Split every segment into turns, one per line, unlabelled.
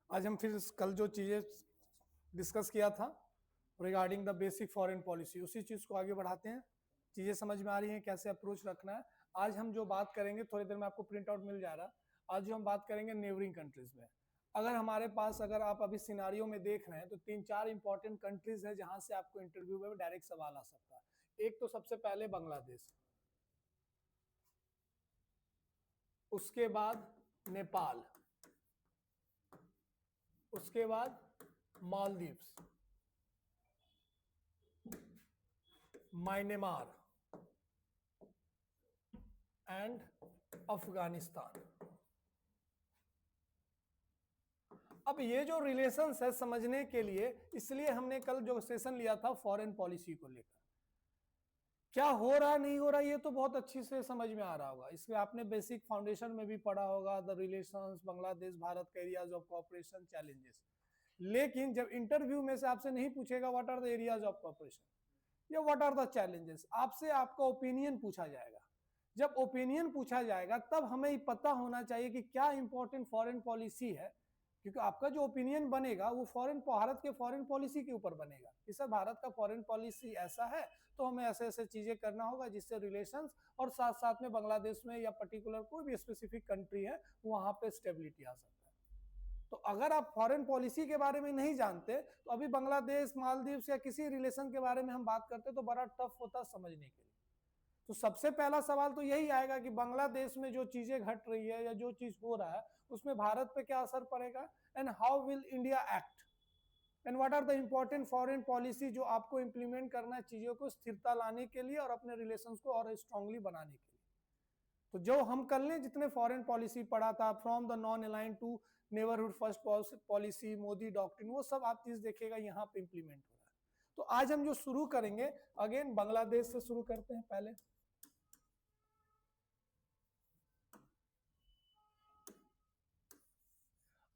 आज हम फिर कल जो चीजें डिस्कस किया था regarding the basic foreign policy, उसी चीज को आगे बढ़ाते हैं। चीजें समझ में आ रही हैं कैसे अप्रोच रखना है। आज हम जो बात करेंगे, थोड़ी देर में आपको प्रिंट आउट मिल जा रहा, आज जो हम बात करेंगे नेबरिंग कंट्रीज में। अगर हमारे पास, अगर आप अभी सिनारियो में देख रहे हैं तो 3-4 इंपॉर्टेंट कंट्रीज है जहां से आपको इंटरव्यू में डायरेक्ट सवाल आ सकता है। एक तो सबसे पहले बांग्लादेश, उसके बाद नेपाल, उसके बाद मालदीव्स, म्यांमार एंड अफगानिस्तान। अब ये जो रिलेशंस है समझने के लिए, इसलिए हमने कल जो सेशन लिया था फॉरेन पॉलिसी को लेकर, क्या हो रहा नहीं हो रहा ये तो बहुत अच्छी से समझ में आ रहा होगा। इसमें आपने बेसिक फाउंडेशन में भी पढ़ा होगा, द रिलेशंस बांग्लादेश भारत का एरियाज ऑफ कोऑपरेशन चैलेंजेस। लेकिन जब इंटरव्यू में से आपसे नहीं पूछेगा what are the areas of cooperation या व्हाट आर द चैलेंजेस, आपसे आपका ओपिनियन पूछा जाएगा। जब ओपिनियन पूछा जाएगा तब हमें पता होना चाहिए कि क्या इंपॉर्टेंट फॉरेन पॉलिसी है, क्योंकि आपका जो ओपिनियन बनेगा वो भारत के फॉरेन पॉलिसी के ऊपर बनेगा कि सर भारत का फॉरेन पॉलिसी ऐसा है तो हमें ऐसे ऐसे चीजें करना होगा जिससे रिलेशंस और साथ साथ में बांग्लादेश में या पर्टिकुलर कोई भी स्पेसिफिक कंट्री है वहां पे स्टेबिलिटी आ सकता है। तो अगर आप फॉरेन पॉलिसी के बारे में नहीं जानते तो अभी बांग्लादेश, मालदीव्स या किसी रिलेशन के बारे में हम बात करते तो बड़ा टफ होता समझने के लिए। तो सबसे पहला सवाल तो यही आएगा कि बांग्लादेश में जो चीजें घट रही है या जो चीज हो रहा है उसमें भारत पे क्या असर पड़ेगा, and how will India act, and what are the important foreign policy जो आपको इंप्लीमेंट करना है चीजों को स्थिरता लाने के लिए और अपने रिलेशंस को और स्ट्रांगली बनाने के लिए। तो जो हम कल ने जितने फॉरेन पॉलिसी पढ़ा था, from the non align to neighbourhood first policy, Modi doctrine, वो सब आप चीज देखेगा यहाँ पे इंप्लीमेंट हो रहा है। तो आज हम जो शुरू करेंगे, अगेन बांग्लादेश से शुरू करते हैं। पहले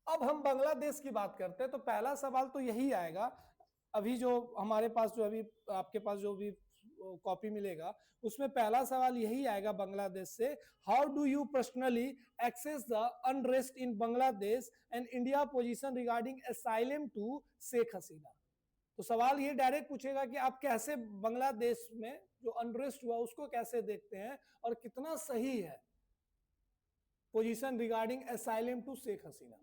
अब हम बांग्लादेश की बात करते हैं तो पहला सवाल तो यही आएगा। अभी जो हमारे पास, जो अभी आपके पास जो भी कॉपी मिलेगा उसमें पहला सवाल यही आएगा बांग्लादेश से, how do you personally access the unrest in Bangladesh and India position regarding asylum to Sheikh Hasina. तो सवाल ये डायरेक्ट पूछेगा कि आप कैसे बांग्लादेश में जो अनरेस्ट हुआ उसको कैसे देखते हैं और कितना सही है position regarding asylum to Sheikh Hasina.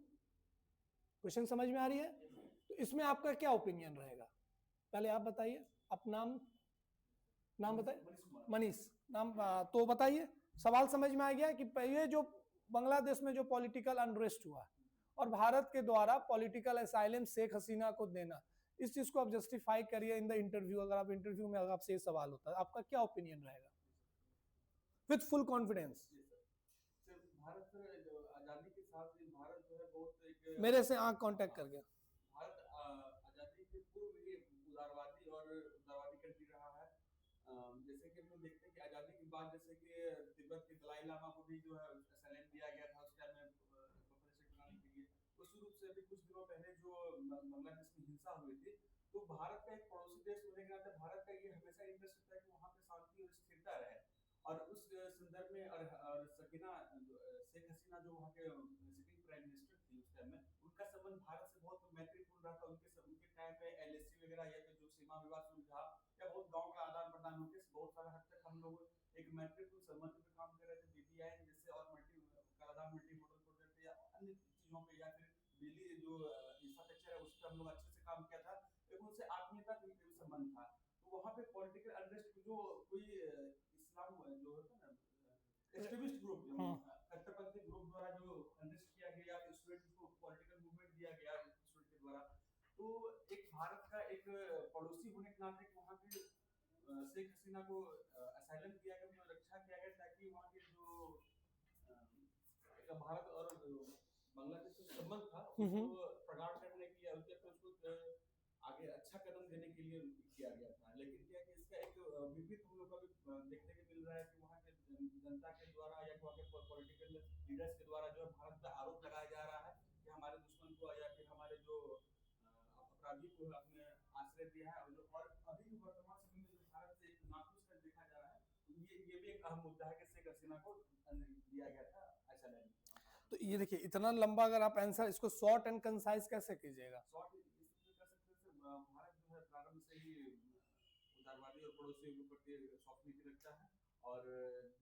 Question समझ में आ रही है? तो इसमें आपका क्या ओपिनियन रहेगा, पहले आप बताइए। आप नाम बताइए। मनीष नाम, तो बताइए। सवाल समझ में आ गया कि ये जो बांग्लादेश में जो पॉलिटिकल अनरेस्ट हुआ और भारत के द्वारा पॉलिटिकल असाइलम शेख हसीना को देना, इस चीज को आप जस्टिफाई करिए इन द इंटरव्यू। अगर आप इंटरव्यू में अगर आपसे ये सवाल होता है आपका क्या ओपिनियन रहेगा विथ फुल कॉन्फिडेंस?
भारत आजादी के साथ भारत जो है बहुत एक
मेरे से आंख कांटेक्ट कर गया।
भारत आजादी के पूर्व ही उदारवादी और उदारवादी कंट्री रहा है। जैसे कि हम लोग देखते हैं कि आजादी के बाद जैसे कि तिब्बत के दलाई लामा को भी जो है सैलेम दिया गया था उस टाइम में बनाने के लिए। उस रूप से अभी कुछ दिनों पहले जो बांग्लादेश में हिंसा हुई थी, तो भारत का एक पड़ोसी देश होने के नाते भारत का ये हमेशा इंटरेस्ट होता है कि वहाँ पे शांति और स्थिरता रहे। और उस संदर्भ में और सकीना शेख हसीना जो वहाँ के सिटिंग प्राइम मिनिस्टर थी उस टाइम में, उनका संबंध भारत से बहुत मैत्रीपूर्ण रहा था। उनके टाइम पे एलएसी वगैरह या फिर जो सीमा विवाद सुलझा या बहुत गांव का आदान प्रदान होकर बहुत सारा हद तक हम लोग एक मैत्रीपूर्ण संबंध पे काम कर रहे थे। बीबीआई जैसे और मल्टी मॉडल प्रोजेक्ट या अन्य चीजों पे या फिर बिजली जो इंफ्रास्ट्रक्चर है उस पर हम लोग अच्छे से काम किया था। एक उनसे आत्मीयता का संबंध था। तो वहाँ पे पॉलिटिकल अनरेस्ट जो कोई इस्लाम जो होता है ना, एक्सट्रीमिस्ट ग्रुप कट्टरपंथी ग्रुप द्वारा जो अनरेस्ट किया गया या स्टूडेंट को पॉलिटिकल मूवमेंट दिया गया स्टूडेंट के द्वारा, तो एक भारत का एक पड़ोसी होने के नाते वहाँ के शेख हसीना को असाइलम दिया गया, उन्हें रक्षा किया गया ताकि वहाँ के जो भारत और बांग्लादेश का संबंध था उसको प्रगाढ़ करने की या उसको आगे अच्छा कदम देने के लिए किया गया था। लेकिन क्या कि इसका एक विपरीत हम लोग का भी देखने को मिल रहा है कि वहाँ के जनता के द्वारा या वहाँ के पॉलिटिकल लीडर्स के द्वारा जो है भारत पर आरोप लगाया जा रहा है कि हमारे दुश्मन को या फिर हमारे जो अपराधी को अपने आश्रय दिया है। और अभी वर्तमान समय में जो भारत से एक नाखुश कर देखा जा रहा है, ये भी एक अहम मुद्दा है कि शेख हसीना को दिया गया था ऐसा नहीं।
तो ये देखिए इतना लंबा अगर आप आंसर इसको शॉर्ट एंड कंसाइज कैसे कीजिएगा?
शॉर्ट इसमें कर सकते हैं सर, भारत जो है प्रारंभ से ही उदारवादी और पड़ोसियों के प्रति सॉफ्ट नीति रखता है, और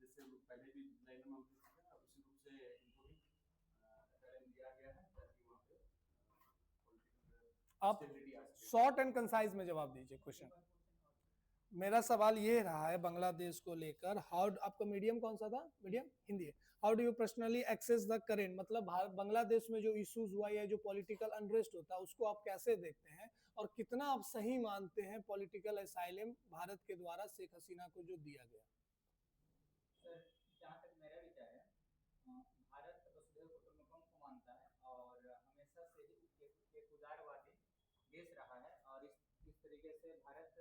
जैसे पहले भी लाइन में हम देख चुके हैं, उसी रूप से इनको भी एसएलएम दिया गया है ताकि वहाँ पे पॉलिटिकल
आप
स्टेबिलिटी आ सके।
शॉर्ट एंड कंसाइज में जवाब दीजिए क्वेश्चन। मेरा सवाल ये रहा है बांग्लादेश को लेकर, हाउ आपका मीडियम कौन सा था? मीडियम हिंदी है। How do you personally access the current, मतलब बांग्लादेश में जो इश्यूज हुआ या जो पॉलिटिकल अनरेस्ट होता है उसको आप कैसे देखते हैं और कितना आप सही मानते हैं पॉलिटिकल असाइलम भारत के द्वारा शेख हसीना को जो दिया गया?
सर जहाँ तक मेरा विचार है, भारत वसुधैव कुटुंबकम को मानता है और हमेशा से ही एक उदारवादी देश रहा है, और इस तरीके से भारत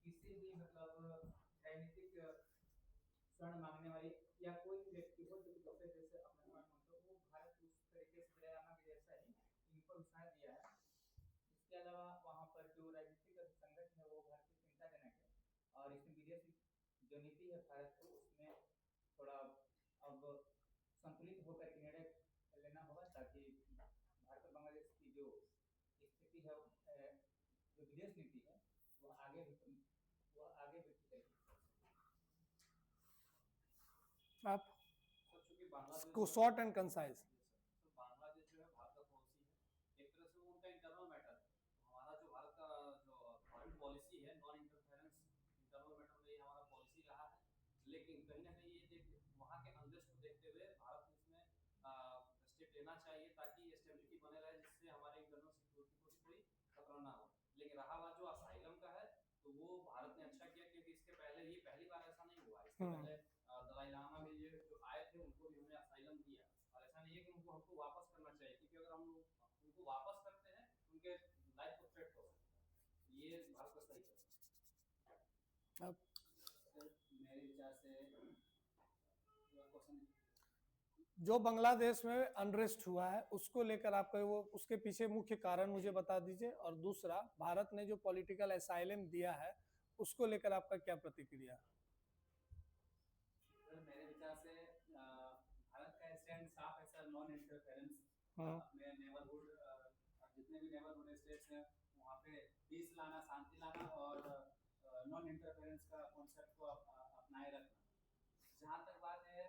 किसी भी मतलब राजनीतिक स्वर्ण मांगने वाली या कोई व्यक्ति हो जो दूसरे देश से अपना स्वर्ण मांगता हो, वो भारत उस तरीके से दयारामा के जैसा ही इनको उत्साह दिया है। इसके अलावा वहाँ पर जो राजनीतिक संगठन है वो भारत की चिंताजनक है, और इसमें विदेश जो नीति है भारत को उसमें थोड़ा अब संतुलित होकर के निर्णय लेना होगा, ताकि भारत और बांग्लादेश की जो स्थिति है, जो विदेश नीति है वो आगे वृद्धि करेगी।
आप
सर चूंकि बांग्लादेश
को शॉर्ट एंड कंसाइज।
तो बांग्लादेश जो है भारत का पड़ोसी है, एक तरह से वो उनका इंटरनल मैटर है। तो हमारा जो भारत का जो फॉरेन पॉलिसी है, नॉन इंटरफेरेंस इंटरनल मैटर में हमारा पॉलिसी रहा है, लेकिन कहीं ना कहीं ये देख वहाँ के अनरेस्ट को देखते हुए भारत को इसमें स्टेप लेना चाहिए ताकि स्टेबिलिटी बने रहे, जिससे हमारे इंटरनल सिक्योरिटी को भी कोई खतरा ना हो। लेकिन रहा बात जो असाइलम का है, तो वो भारत ने अच्छा किया, क्योंकि इसके पहले ये पहली बार ऐसा नहीं हुआ। इसके पहले दलाई लामा भी ये जो आए थे उनको भी हमने असाइलम दिया, और ऐसा नहीं है कि उनको हमको वापस करना चाहिए, क्योंकि अगर हम उनको वापस करते हैं उनके लाइफ को थ्रेट हो सकता है। ये भारत का सही है।
अब
मेरे विचार से क्वेश्चन
जो बांग्लादेश में अनरेस्ट हुआ है उसको लेकर आपका वो उसके पीछे मुख्य कारण मुझे बता दीजिए, और दूसरा भारत ने जो पॉलिटिकल असाइलम दिया है उसको लेकर आपका क्या प्रतिक्रिया?
मेरे विचार से भारत का स्टैंड साफ है सर, नॉन इंटरफेरेंस। अपने नेबरहुड जितने भी नेबरहुड स्टेट्स हैं वहाँ पे पीस लाना, शांति लाना और नॉन इंटरफेरेंस का कॉन्सेप्ट को अपनाए रखना। जहाँ तक बात है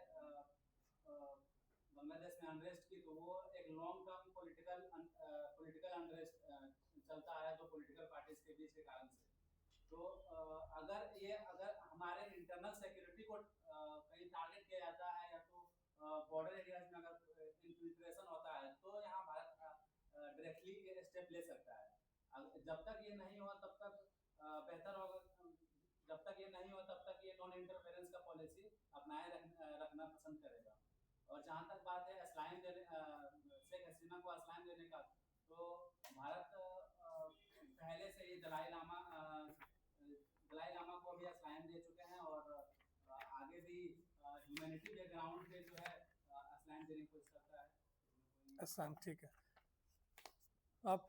बांग्लादेश में अनरेस्ट की, तो वो एक लॉन्ग टर्म पॉलिटिकल अनरेस्ट चलता है जो पॉलिटिकल पार्टीज के बीच के कारण से। तो अगर हमारे इंटरनल सिक्योरिटी को कहीं टारगेट किया जाता है, या तो बॉर्डर एरियाज में अगर इन्फिल्ट्रेशन होता है, तो यहाँ भारत डायरेक्टली स्टेप ले सकता है। जब तक ये नहीं हुआ तब तक बेहतर होगा, जब तक ये नहीं हुआ तब तक ये नॉन इंटरफेरेंस का पॉलिसी अपनाए रखना पसंद करेगा। और जहाँ तक बात है असलाम देने, शेख हसीना को असलाम देने का, तो भारत पहले से ही दलाई लामा को भी असलाम दे चुके हैं, और आगे भी ह्यूमैनिटी बैकग्राउंड पे जो है असलाम देने की कोशिश करता है।
असलाम ठीक है। अब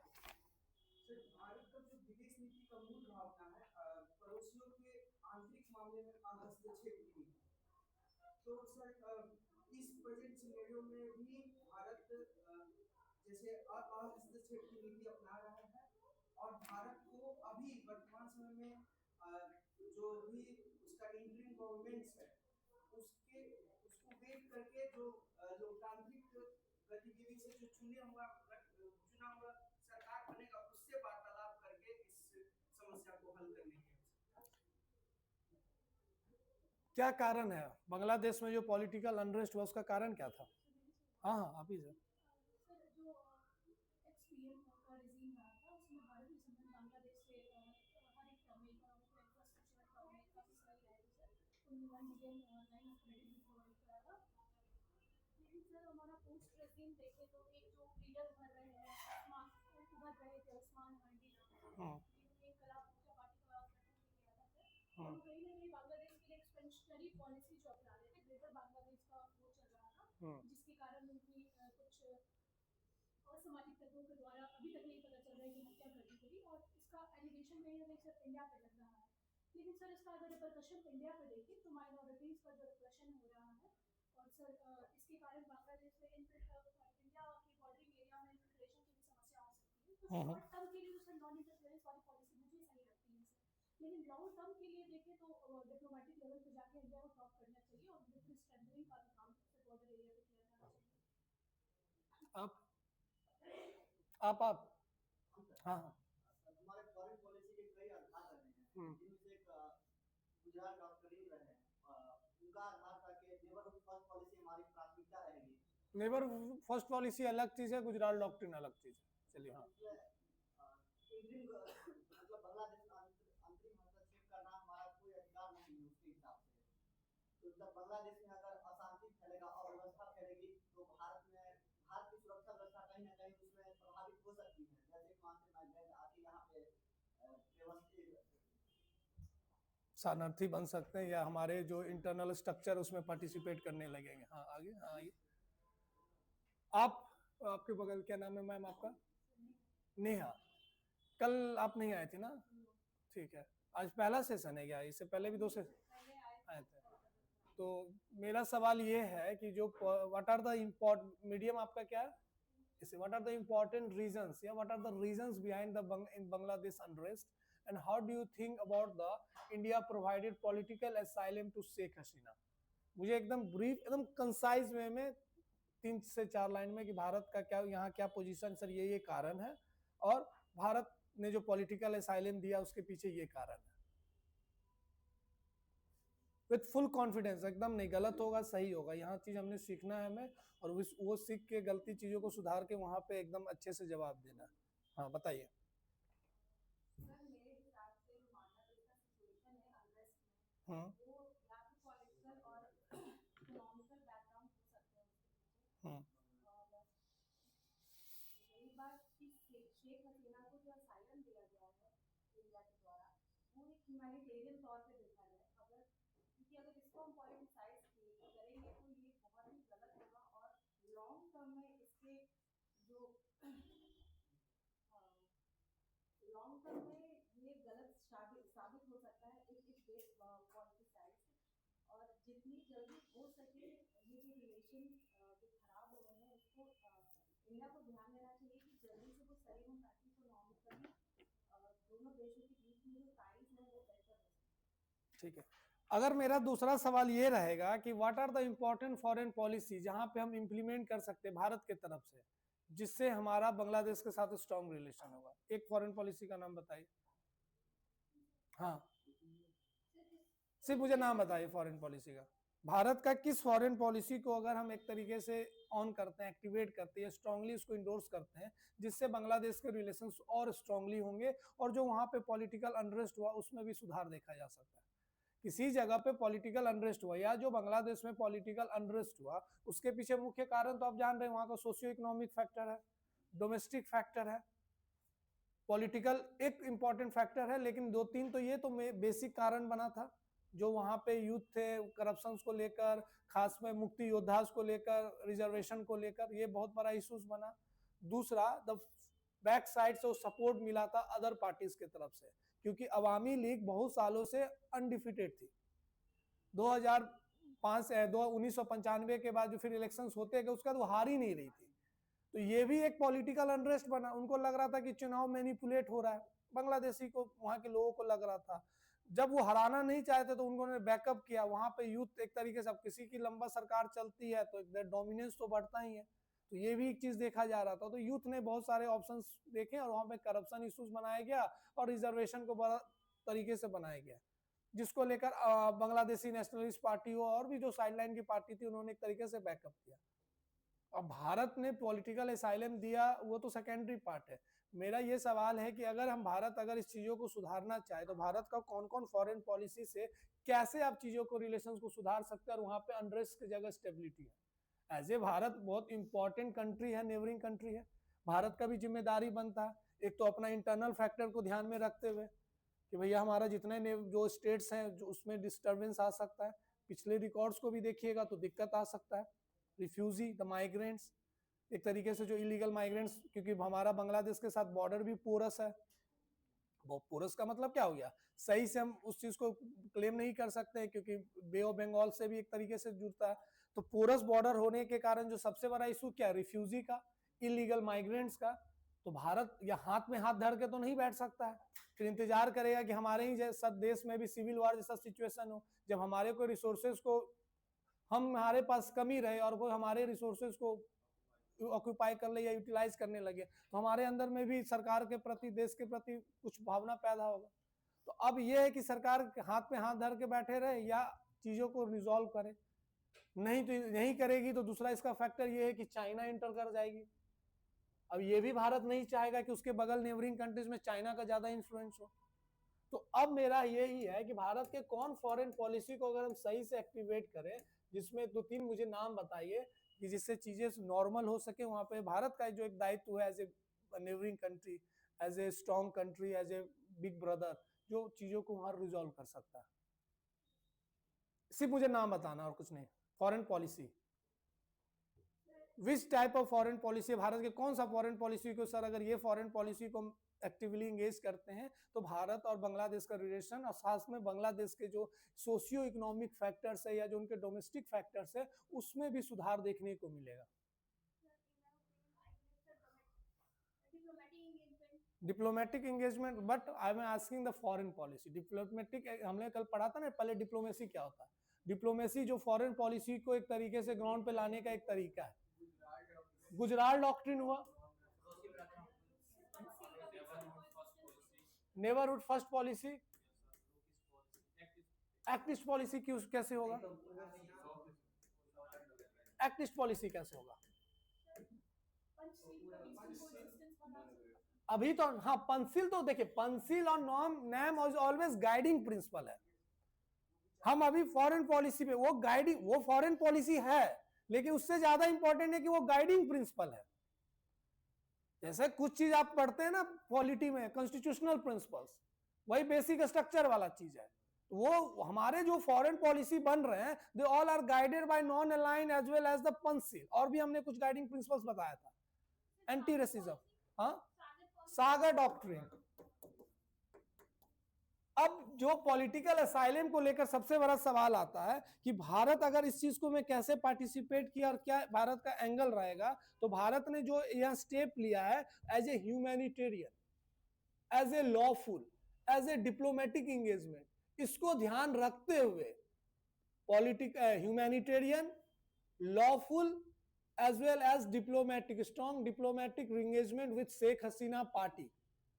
भारत का जो विदेश नीति का मूल भावना है पड़ोसियों के आंतरिक मामले में हस्तक्षेप की नीति। तो सर इस प्रेजेंट सिनेरियो में भी भारत जैसे हस्तक्षेप की नीति अपना रहा है, और भारत को अभी वर्तमान समय में जो भी उसका इंटरिम गवर्नमेंट्स है उसको वेट करके जो लोकतांत्रिक गतिविधि से जो चुना हुआ सरकार बनेगा उससे वार्तालाप करके इस समस्या को हल करने की
क्या कारण है बांग्लादेश में जो पॉलिटिकल अनरेस्ट हुआ उसका कारण क्या था? हाँ हाँ आप ही सर।
सर जो एक्सपीएम का रिजीम रहा था उसमें भारत ने संबंध बांग्लादेश से हर एक टर्म में इंफ्रास्ट्रक्चर टर्म में काफ़ी सही रहे थे सर। उन्होंने 1 मिलियन लाइन ऑफ क्रेडिट भी प्रोवाइड करा था। लेकिन सर हमारा पोस्ट रेजिम देखे तो एक जो लीडर उभर रहे थे उस्मान हांडी, इनकलाब पूजा पार्टी का गठन किया था सर। और कहीं ना कहीं बांग्लादेश के लिए एक्सपेंशनरी पॉलिसी जो अपना रहे थे, ग्रेटर बांग्लादेश का वो चल रहा था, जिसके कारण उनकी कुछ असामाजिक तत्वों के द्वारा अभी तक नहीं पता चल रहा है कि हत्या कर दी गई, और इसका एलिगेशन कहीं ना कहीं सर इंडिया पे लग रहा है। लेकिन सर इसका अगर रिपरकशन इंडिया पे देखें तो माइनॉरिटीज़ पर जो रिप्रेशन हो रहा है और सर इसके कारण बांग्लादेश में इंडिया के बॉर्डरिंग एरिया में इन्फिल्ट्रेशन की भी समस्या हो सकती है। तो शॉर्ट टर्म के लिए तो सर नॉन इंटरफेरेंस वाली पॉलिसी मुझे सही लगती है सर, लेकिन लॉन्ग टर्म के लिए देखें तो डिप्लोमेटिक लेवल पे जाके इंडिया को टॉप करना चाहिए और मिलिट्री स्ट्रेंथनिंग का भी काम फिर बॉर्डर एरिया पे किया जाना चाहिए।
आप हाँ हाँ
हमारे फॉरेन पॉलिसी के कई आधार रहे हैं, जिनमें से एक गुजरात डॉक्टर करीम रहे हैं, उनका आधार था कि नेबरहुड फर्स्ट पॉलिसी हमारी प्राथमिकता रहेगी।
नेबर फर्स्ट पॉलिसी अलग चीज है, गुजरात डॉक्ट्रिन अलग चीज है। चलिए हाँ,
मतलब बांग्लादेश अंतरिम हस्तक्षेप करना हमारा कोई अधिकार नहीं है उसके हिसाब से। तो जब बांग्लादेश में अगर अशांति फैलेगा और अव्यवस्था फैलेगी तो भारत की सुरक्षा व्यवस्था कहीं ना कहीं उसमें प्रभावित हो सकती है। जैसे वहां से माइग्रेंट आके यहाँ पे व्यवस्थित
शरणार्थी बन सकते हैं या हमारे जो इंटरनल स्ट्रक्चर उसमें पार्टिसिपेट करने लगेंगे। हाँ आगे, हाँ आइए। आपके बगल क्या नाम है मैम आपका? नेहा। कल आप नहीं आए थे ना? ठीक है, आज पहला सेशन है क्या? इससे पहले भी 2 सेशन आए थे। तो मेरा सवाल ये है कि जो what are the important medium आपका क्या है? इसे what are the important reasons या what are the reasons behind the in Bangladesh unrest and how do you think about the India provided political asylum to Sheikh Hasina? मुझे एकदम ब्रीफ, एकदम concise वे में 3 से 4 लाइन में कि भारत का क्या यहाँ क्या पोजीशन, सर ये कारण है और भारत ने जो पॉलिटिकल असाइलम दिया उसके पीछे ये कारण है। विथ फुल कॉन्फिडेंस, एकदम नहीं गलत होगा सही होगा, यहाँ चीज हमने सीखना है हमें, और वो सीख के गलती चीजों को सुधार के वहां पे एकदम अच्छे से जवाब देना। हाँ बताइए।
सर मेरे हिसाब से जो बांग्लादेश का सिचुएशन है अनरेस्ट में, वो या तो पॉलिटिकल और इकोनॉमिकल बैकग्राउंड हो सकते हैं उसके पीछे। रही बात कि शेख हसीना को जो असाइलम दिया गया है इंडिया के द्वारा, वो एक ह्यूमैनिटेरियन तौर पे देखा जाए, क्योंकि अगर इसको हम पॉलिटिसाइज करेंगे तो ये बहुत ही गलत होगा और लॉन्ग टर्म में इसके जो लॉन्ग टर्म में ये गलत साबित हो सकता है इफ देश पॉलिटिसाइज। और जितनी जल्दी हो सके ये जो रिलेशन जो खराब हो रहे हैं उसको इंडिया को ध्यान देना चाहिए कि जल्दी से वो सही हो ताकि इकोनॉमिकली दोनों देशों के बीच में जो टाइज है वो बेहतर हो सके।
ठीक है, अगर मेरा दूसरा सवाल ये रहेगा कि what are the important foreign policy जहां पे हम इंप्लीमेंट कर सकते हैं भारत के तरफ से, जिससे हमारा बांग्लादेश के साथ स्ट्रॉन्ग रिलेशन होगा, एक फॉरेन पॉलिसी का नाम बताइए। हाँ सिर्फ मुझे नाम बताइए फॉरेन पॉलिसी का। भारत का किस फॉरेन पॉलिसी को अगर हम एक तरीके से ऑन करते हैं, एक्टिवेट करते हैं, स्ट्रांगली उसको इंडोर्स करते हैं, जिससे बांग्लादेश के रिलेशंस और स्ट्रांगली होंगे और जो वहां पे पॉलिटिकल अनरेस्ट हुआ उसमें भी सुधार देखा जा सकता है। किसी जगह पे पॉलिटिकल अनरेस्ट हुआ या जो बांग्लादेश में पॉलिटिकल अनरेस्ट हुआ उसके पीछे मुख्य कारण तो आप जान रहे हैं, वहां का सोशियो इकोनॉमिक फैक्टर है, डोमेस्टिक फैक्टर है, पॉलिटिकल एक इंपॉर्टेंट फैक्टर है, लेकिन 2-3 तो ये तो बेसिक कारण बना था। जो वहां पे यूथ थे करप्शन को लेकर, खास में मुक्ति योद्धा को लेकर, रिजर्वेशन को लेकर, ये बहुत बड़ा इश्यूज बना। दूसरा, द बैक साइड से सपोर्ट मिला था अदर पार्टीज के तरफ से, क्योंकि अवामी लीग बहुत सालों से अनडिफिटेड थी। 1995 के बाद जो फिर इलेक्शंस होते गए उसके बाद वो हार ही नहीं रही थी, तो ये भी एक पॉलिटिकल अनरेस्ट बना। उनको लग रहा था कि चुनाव मैनिपुलेट हो रहा है, बांग्लादेशी को, वहां के लोगों को लग रहा था। जब वो हराना नहीं चाहते तो उन्होंने बैकअप किया। वहां पे यूथ एक तरीके से, अब किसी की लंबा सरकार चलती है तो डोमिनेंस तो बढ़ता ही है, तो ये भी एक चीज देखा जा रहा था। तो यूथ ने बहुत सारे ऑप्शंस देखे और वहां पे करप्शन इश्यूज बनाया गया और रिजर्वेशन को बड़ा तरीके से बनाया गया, जिसको लेकर बांग्लादेशी नेशनलिस्ट पार्टी हो और भी जो साइडलाइन की पार्टी थी उन्होंने एक तरीके से बैकअप किया। अब भारत ने पॉलिटिकल असाइलम दिया वो तो सेकेंडरी पार्ट है। मेरा ये सवाल है कि अगर हम भारत अगर इस चीजों को सुधारना चाहे तो भारत का कौन कौन फॉरेन पॉलिसी से कैसे आप चीजों को, रिलेशंस को सुधार सकते हैं और वहां पे अनरेस्ट की जगह स्टेबिलिटी है। एज ए भारत बहुत इंपॉर्टेंट कंट्री है, नेबरिंग कंट्री है, भारत का भी जिम्मेदारी बनता है एक तो अपना इंटरनल फैक्टर को ध्यान में रखते हुए कि भैया हमारा जितने जो स्टेट्स हैं जो उसमें डिस्टर्बेंस आ सकता है। पिछले रिकॉर्ड्स को भी देखिएगा तो दिक्कत आ सकता है। रिफ्यूजी, द माइग्रेंट्स, एक तरीके से जो इलीगल माइग्रेंट्स, क्योंकि हमारा बांग्लादेश के साथ बॉर्डर भी पोरस है। वो पोरस का मतलब क्या हो गया, सही से हम उस चीज को क्लेम नहीं कर सकते क्योंकि बे ऑफ बंगाल से भी एक तरीके से जुड़ता है। तो पोरस बॉर्डर होने के कारण जो सबसे बड़ा इशू क्या है, रिफ्यूजी का, इलीगल माइग्रेंट्स का। तो भारत या हाथ में हाथ धर के तो नहीं बैठ सकता है, फिर इंतजार करेगा कि हमारे ही जैसा देश में भी सिविल वॉर जैसा सिचुएशन हो, जब हमारे को रिसोर्सेज को हमारे पास कमी रहे और कोई हमारे रिसोर्सेज को ऑक्यूपाई कर ले या यूटिलाइज करने लगे, तो हमारे अंदर में भी सरकार के प्रति, देश के प्रति कुछ भावना पैदा होगा। तो अब यह है कि सरकार हाथ में हाथ धर के बैठे रहे या चीजों को रिजॉल्व करे। नहीं तो नहीं करेगी तो दूसरा इसका फैक्टर ये है कि चाइना इंटर कर जाएगी। अब ये भी भारत नहीं चाहेगा कि उसके बगल नेबरिंग कंट्रीज में चाइना का ज्यादा इन्फ्लुएंस हो। तो अब मेरा यही है कि भारत के कौन फॉरेन पॉलिसी को अगर हम सही से एक्टिवेट करें, जिसमें 2-3 मुझे नाम बताइए कि जिससे चीजें नॉर्मल हो सके। वहां पे भारत का जो एक दायित्व है as a neighbouring country, as a strong country, as a big brother, जो चीजों को वहां रिजॉल्व कर सकता है। सिर्फ मुझे नाम बताना और कुछ नहीं। Foreign policy, which type of foreign policy, Bharat के कौन सा फॉरेन पॉलिसी को सर, अगर ये फॉरेन पॉलिसी को एक्टिवली एंगेज करते हैं तो भारत और बांग्लादेश का रिलेशन, और साथ में बांग्लादेश के जो सोशियो इकोनॉमिक फैक्टर्स है या जो उनके डोमेस्टिक फैक्टर्स है, उसमें भी सुधार देखने को मिलेगा। Diplomatic engagement, but I am asking the foreign policy. Diplomatic हमने कल पढ़ा था ना पहले, डिप्लोमेसी क्या होता है। डिप्लोमेसी जो फॉरेन पॉलिसी को एक तरीके से ग्राउंड पे लाने का एक तरीका है। गुजरात डॉक्ट्रिन हुआ, neighbourhood first policy, act east policy कैसे होगा, एक्ट ईस्ट पॉलिसी कैसे होगा। अभी तो हाँ, पंसिल तो देखिए, पंसिल और नैम ऑलवेज गाइडिंग प्रिंसिपल है। हम अभी फॉरेन पॉलिसी पे, वो गाइडिंग, वो फॉरेन पॉलिसी है, लेकिन उससे ज्यादा इंपॉर्टेंट है कि वो गाइडिंग प्रिंसिपल है। जैसे कुछ चीज आप पढ़ते हैं ना पॉलिटी में, कॉन्स्टिट्यूशनल प्रिंसिपल्स, वही बेसिक स्ट्रक्चर वाला चीज है। वो हमारे जो फॉरेन पॉलिसी बन रहे हैं, they all are guided by non align as well as the Panchsheel. और भी हमने कुछ गाइडिंग प्रिंसिपल्स बताया था, एंटी रेसिज्म, हाँ, सागर डॉक्ट्रिन। अब जो पॉलिटिकल असाइलम को लेकर सबसे बड़ा सवाल आता है कि भारत अगर इस चीज को में कैसे पार्टिसिपेट किया और क्या भारत का एंगल रहेगा। तो भारत ने जो यह स्टेप लिया है as a humanitarian, as a lawful, as a diplomatic engagement, इसको ध्यान रखते हुए humanitarian, lawful as well as diplomatic, strong diplomatic engagement with Sheikh Hasina party.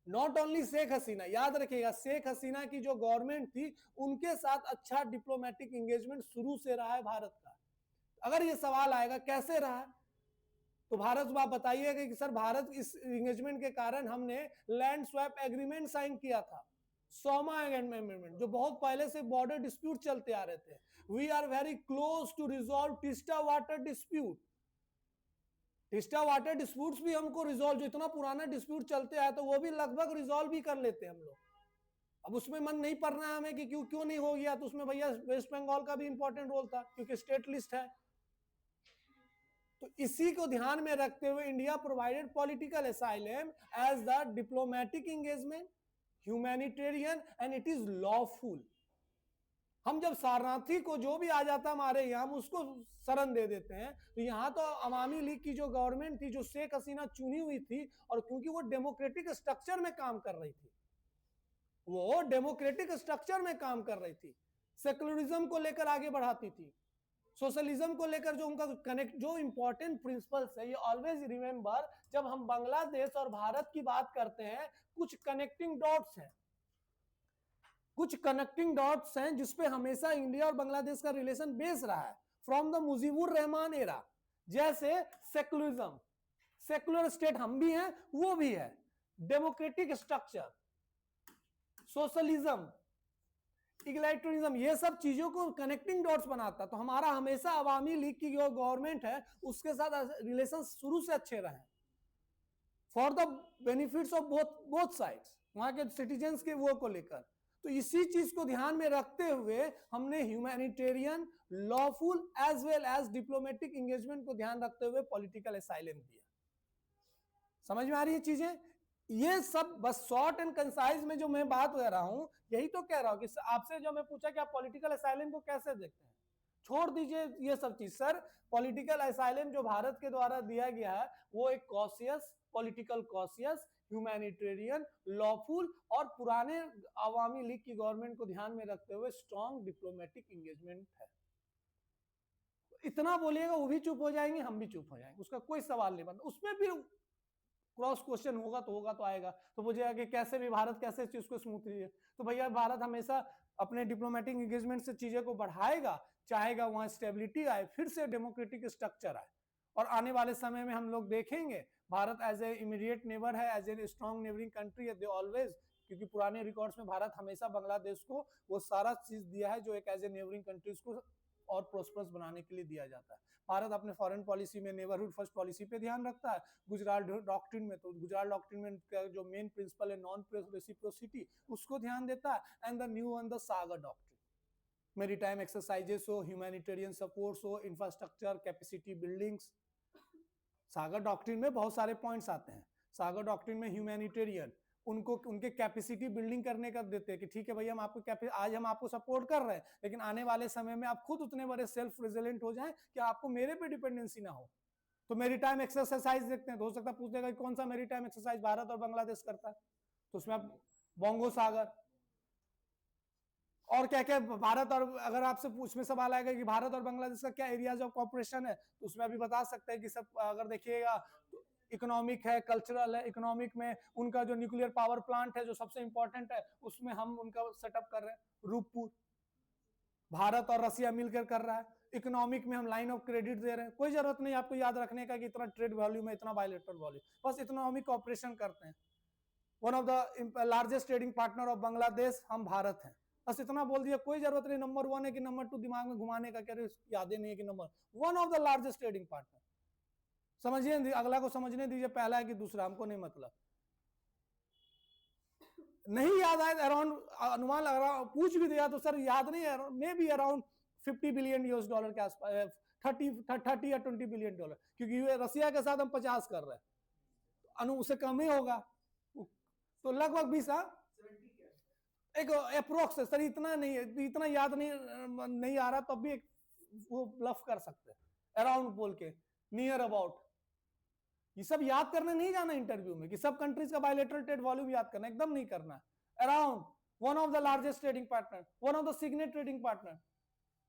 Not only Sheikh Hasina, याद रखिएगा शेख हसीना की जो गवर्नमेंट थी उनके साथ अच्छा डिप्लोमेटिक एंगेजमेंट शुरू से रहा है भारत का। अगर ये सवाल आएगा कैसे रहा है, तो भारत को आप बताइएगा कि सर भारत इस एंगेजमेंट के कारण हमने लैंड स्वैप एग्रीमेंट साइन किया था, सोमा एग्रीमेंट, जो बहुत पहले से बॉर्डर डिस्प्यूट चलते आ रहे थे। We are very close to resolve Teesta water dispute. Teesta water disputes भी हमको रिजॉल्व, जो इतना पुराना डिस्प्यूट चलते आया तो वो भी लगभग रिजॉल्व भी कर लेते हैं हम लोग। अब उसमें मन नहीं पड़ना है हमें कि क्यों नहीं हो गया, तो उसमें भैया वेस्ट बंगाल का भी इंपॉर्टेंट रोल था क्योंकि स्टेट लिस्ट है। तो इसी को ध्यान में रखते हुए India provided political asylum as the diplomatic engagement, humanitarian and it is lawful. हम जब सारनाथी को जो भी आ जाता हमारे यहाँ, हम उसको शरण दे देते हैं। तो यहाँ तो अवामी लीग की जो गवर्नमेंट थी, जो शेख हसीना चुनी हुई थी, और क्योंकि वो डेमोक्रेटिक स्ट्रक्चर में काम कर रही थी, वो डेमोक्रेटिक स्ट्रक्चर में काम कर रही थी, सेकुलरिज्म को लेकर आगे बढ़ाती थी, सोशलिज्म को लेकर जो उनका कनेक्ट, जो इंपॉर्टेंट प्रिंसिपल्स है, ये ऑलवेज रिमेंबर। जब हम बांग्लादेश और भारत की बात करते हैं, कुछ कनेक्टिंग डॉट्स हैं, कुछ कनेक्टिंग डॉट्स हैं जिसपे हमेशा इंडिया और बांग्लादेश का रिलेशन बेस रहा है from the Mujibur Rahman era. जैसे सेकुलरिज्म, सेकुलर स्टेट हम भी हैं, वो भी है, डेमोक्रेटिक स्ट्रक्चर, सोशलिज्म, इगलाइटरिज्म, ये सब चीजों को कनेक्टिंग डॉट्स बनाता। तो हमारा हमेशा अवामी लीग की जो गवर्नमेंट है उसके साथ रिलेशन शुरू से अच्छे रहे, for the benefits of both sides, वहां के सिटीजन्स के वो को लेकर। तो इसी चीज को ध्यान में रखते हुए हमने humanitarian, lawful as well as diplomatic engagement को ध्यान रखते हुए पॉलिटिकल असाइलम दिया। समझ में आ रही है चीजें? ये सब बस शॉर्ट एंड कंसाइज में जो मैं बात कर रहा हूं, यही तो कह रहा हूं कि आपसे जो मैं पूछा कि आप पॉलिटिकल असाइलम को कैसे देखते हैं, छोड़ दीजिए ये सब चीज। सर पॉलिटिकल असाइलम जो भारत के द्वारा दिया गया है वो एक cautious, political cautious, humanitarian, lawful और पुराने अवामी लीग की गवर्नमेंट को ध्यान में रखते हुए स्ट्रॉन्ग डिप्लोमेटिक एंगेजमेंट है। इतना बोलिएगा वो भी चुप हो जाएंगे, हम भी चुप हो जाएंगे, उसका कोई सवाल नहीं बनता। उसमें फिर क्रॉस क्वेश्चन होगा तो आएगा, तो पूछेगा कि कैसे भी भारत कैसे चीज को स्मूथ रही है। तो भैया भारत हमेशा अपने डिप्लोमेटिक एंगेजमेंट से चीजें को बढ़ाएगा, चाहेगा वहां स्टेबिलिटी आए, फिर से डेमोक्रेटिक स्ट्रक्चर आए। और आने वाले समय में हम लोग देखेंगे Bharat as a immediate neighbour है, as a strong neighbouring country है, दे ऑलवेज, क्योंकि पुराने रिकॉर्ड्स में भारत हमेशा बांग्लादेश को वो सारा चीज दिया है जो एक एज ए नेबरिंग कंट्रीज को और प्रोस्परस बनाने के लिए दिया जाता है। भारत अपने फॉरेन पॉलिसी में नेबरहुड फर्स्ट पॉलिसी पे ध्यान रखता है। गुजरात डॉक्ट्रिन में, तो गुजरात डॉक्ट्रिन में जो मेन प्रिंसिपल है नॉन रेसिप्रोसिटी, उसको ध्यान देता है। And the new one the Sagar doctrine, maritime exercises हो, ह्यूमैनिटेरियन सपोर्ट्स हो, इंफ्रास्ट्रक्चर कैपेसिटी बिल्डिंग्स, सागर डॉक्ट्रिन में बहुत सारे पॉइंट्स आते हैं। सागर डॉक्ट्रिन में ह्यूमैनिटेरियन उनको उनके कैपेसिटी बिल्डिंग करने का देते हैं कि ठीक है भैया हम आपको आज हम आपको सपोर्ट कर रहे हैं, लेकिन आने वाले समय में आप खुद उतने बड़े सेल्फ रेजिलेंट हो जाएं कि आपको मेरे पे डिपेंडेंसी ना हो। तो मैरीटाइम एक्सरसाइज देखते हैं, तो हो सकता है पूछ देगा कि कौन सा मैरीटाइम एक्सरसाइज भारत और बांग्लादेश करता है, तो उसमें आप बोंगो सागर और क्या क्या भारत, और अगर आपसे उसमें सवाल आएगा कि भारत और बांग्लादेश का क्या एरियाज ऑफ कॉपरेशन है, तो उसमें अभी बता सकते हैं कि सब अगर देखिएगा तो इकोनॉमिक है, कल्चरल है। इकोनॉमिक में उनका जो न्यूक्लियर पावर प्लांट है जो सबसे इंपॉर्टेंट है, उसमें हम उनका सेटअप कर रहे हैं, रूपपुर, भारत और रसिया मिलकर कर रहा है। इकोनॉमिक में हम लाइन ऑफ क्रेडिट दे रहे हैं, कोई जरूरत नहीं आपको याद रखने का कि इतना ट्रेड वॉल्यूम है, इतना बायलैटरल वॉल्यूम, बस इकोनॉमिक कॉपरेशन करते हैं। One of the largest trading partner of Bangladesh हम भारत हैं, बस इतना बोल दिया, कोई जरूरत नहीं नंबर 1 है कि नंबर 2 दिमाग में घुमाने का, क्या यादें नहीं है कि number 1 of the largest trading partner. समझिए, अगला को समझने दीजिए, पहला है कि दूसरा, हमको नहीं मतलब। नहीं याद आए अराउंड, अनुमान लगा पूछ भी दिया तो सर याद नहीं है, मे बी अराउंड $50 बिलियन के आसपास, 30 या 20 बिलियन डॉलर, क्योंकि रसिया के साथ हम 50 कर रहे हैं, अनु उससे कम ही होगा, तो लगभग 20, एक अप्रोक्स है सर, इतना नहीं है, इतना याद नहीं आ रहा, तब भी एक वो ब्लफ कर सकते हैं अराउंड बोल के, नियर अबाउट। ये सब याद करने नहीं जाना इंटरव्यू में कि सब कंट्रीज का बायलैटरल ट्रेड वॉल्यूम याद करना, एकदम नहीं करना। Around one of the largest trading partner, one of the signet trading partner.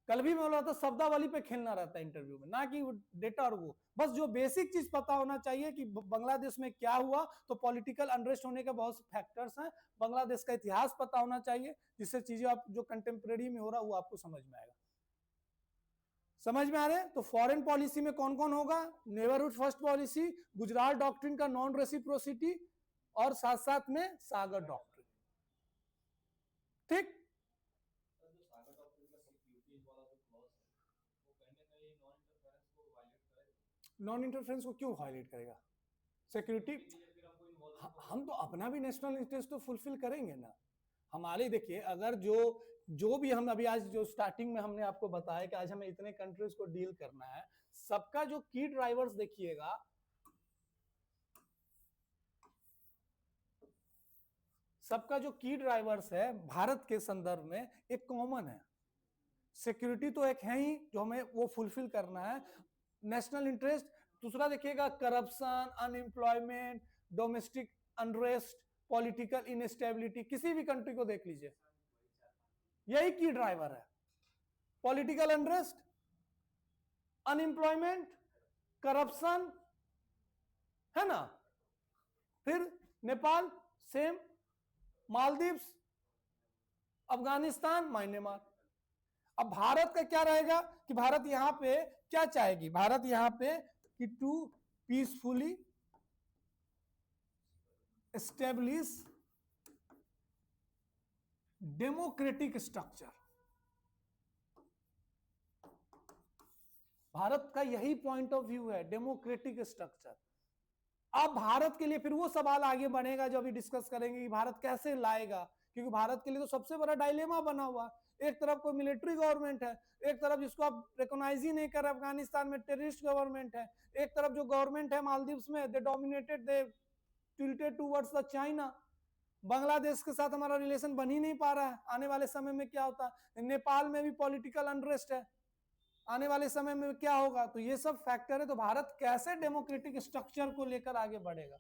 कल भी मैं बोला था शब्दावली पे खेलना रहता है इंटरव्यू में, ना कि डेटा और वो, बस जो बेसिक चीज पता होना चाहिए कि बांग्लादेश में क्या हुआ। तो पॉलिटिकल अनरेस्ट होने के बहुत फैक्टर्स हैं, बांग्लादेश का इतिहास पता होना चाहिए, जिससे चीजें आप जो कंटेम्प्रेरी में हो रहा है वो आपको समझ में आएगा। समझ में आ रहे हैं? तो फॉरेन पॉलिसी में कौन कौन होगा, neighbourhood first policy, Gujarat doctrine का नॉन रेसिप्रोसिटी, और साथ साथ में सागर डॉक्ट्रिन। ठीक, नॉन इंटरफेरेंस को क्यों वायलेट करेगा? सिक्योरिटी, हम तो अपना भी नेशनल इंटरेस्ट तो फुलफिल करेंगे ना। हमारे देखिए, अगर जो भी हम अभी आज जो स्टार्टिंग में हमने आपको बताया कि आज हमें इतने कंट्रीज को डील करना है, सबका जो की ड्राइवर्स देखिएगा, सबका जो की ड्राइवर्स है भारत के संदर्भ में एक कॉमन है। सिक्योरिटी तो एक है ही जो हमें वो फुलफिल करना है, नेशनल इंटरेस्ट। दूसरा देखिएगा corruption, unemployment, domestic unrest, political instability, किसी भी कंट्री को देख लीजिए यही की ड्राइवर है। पॉलिटिकल अनरेस्ट, अनएम्प्लॉयमेंट, करप्शन, है ना। फिर नेपाल सेम, मालदीव्स, अफगानिस्तान, म्यांमार। अब भारत का क्या रहेगा कि भारत यहां पे क्या चाहेगी, भारत यहां पे कि to peacefully establish democratic structure. Bharat का यही पॉइंट ऑफ व्यू है, डेमोक्रेटिक स्ट्रक्चर। अब भारत के लिए फिर वो सवाल आगे बढ़ेगा जो अभी डिस्कस करेंगे कि भारत कैसे लाएगा, क्योंकि भारत के लिए तो सबसे बड़ा डायलेमा बना हुआ, एक तरफ कोई मिलिट्री गवर्नमेंट है, एक तरफ जिसको आप रिकॉग्नाइज ही नहीं कर रहे, अफगानिस्तान में टेररिस्ट गवर्नमेंट है, एक तरफ जो गवर्नमेंट है मालदीव्स में, दे dominated, they tilted towards the China. Bangladesh के साथ हमारा रिलेशन बन ही नहीं पा रहा है, आने वाले समय में क्या होता है। नेपाल में भी पॉलिटिकल अनरेस्ट है, आने वाले समय में क्या होगा। तो ये सब फैक्टर है। तो भारत कैसे डेमोक्रेटिक स्ट्रक्चर को लेकर आगे बढ़ेगा?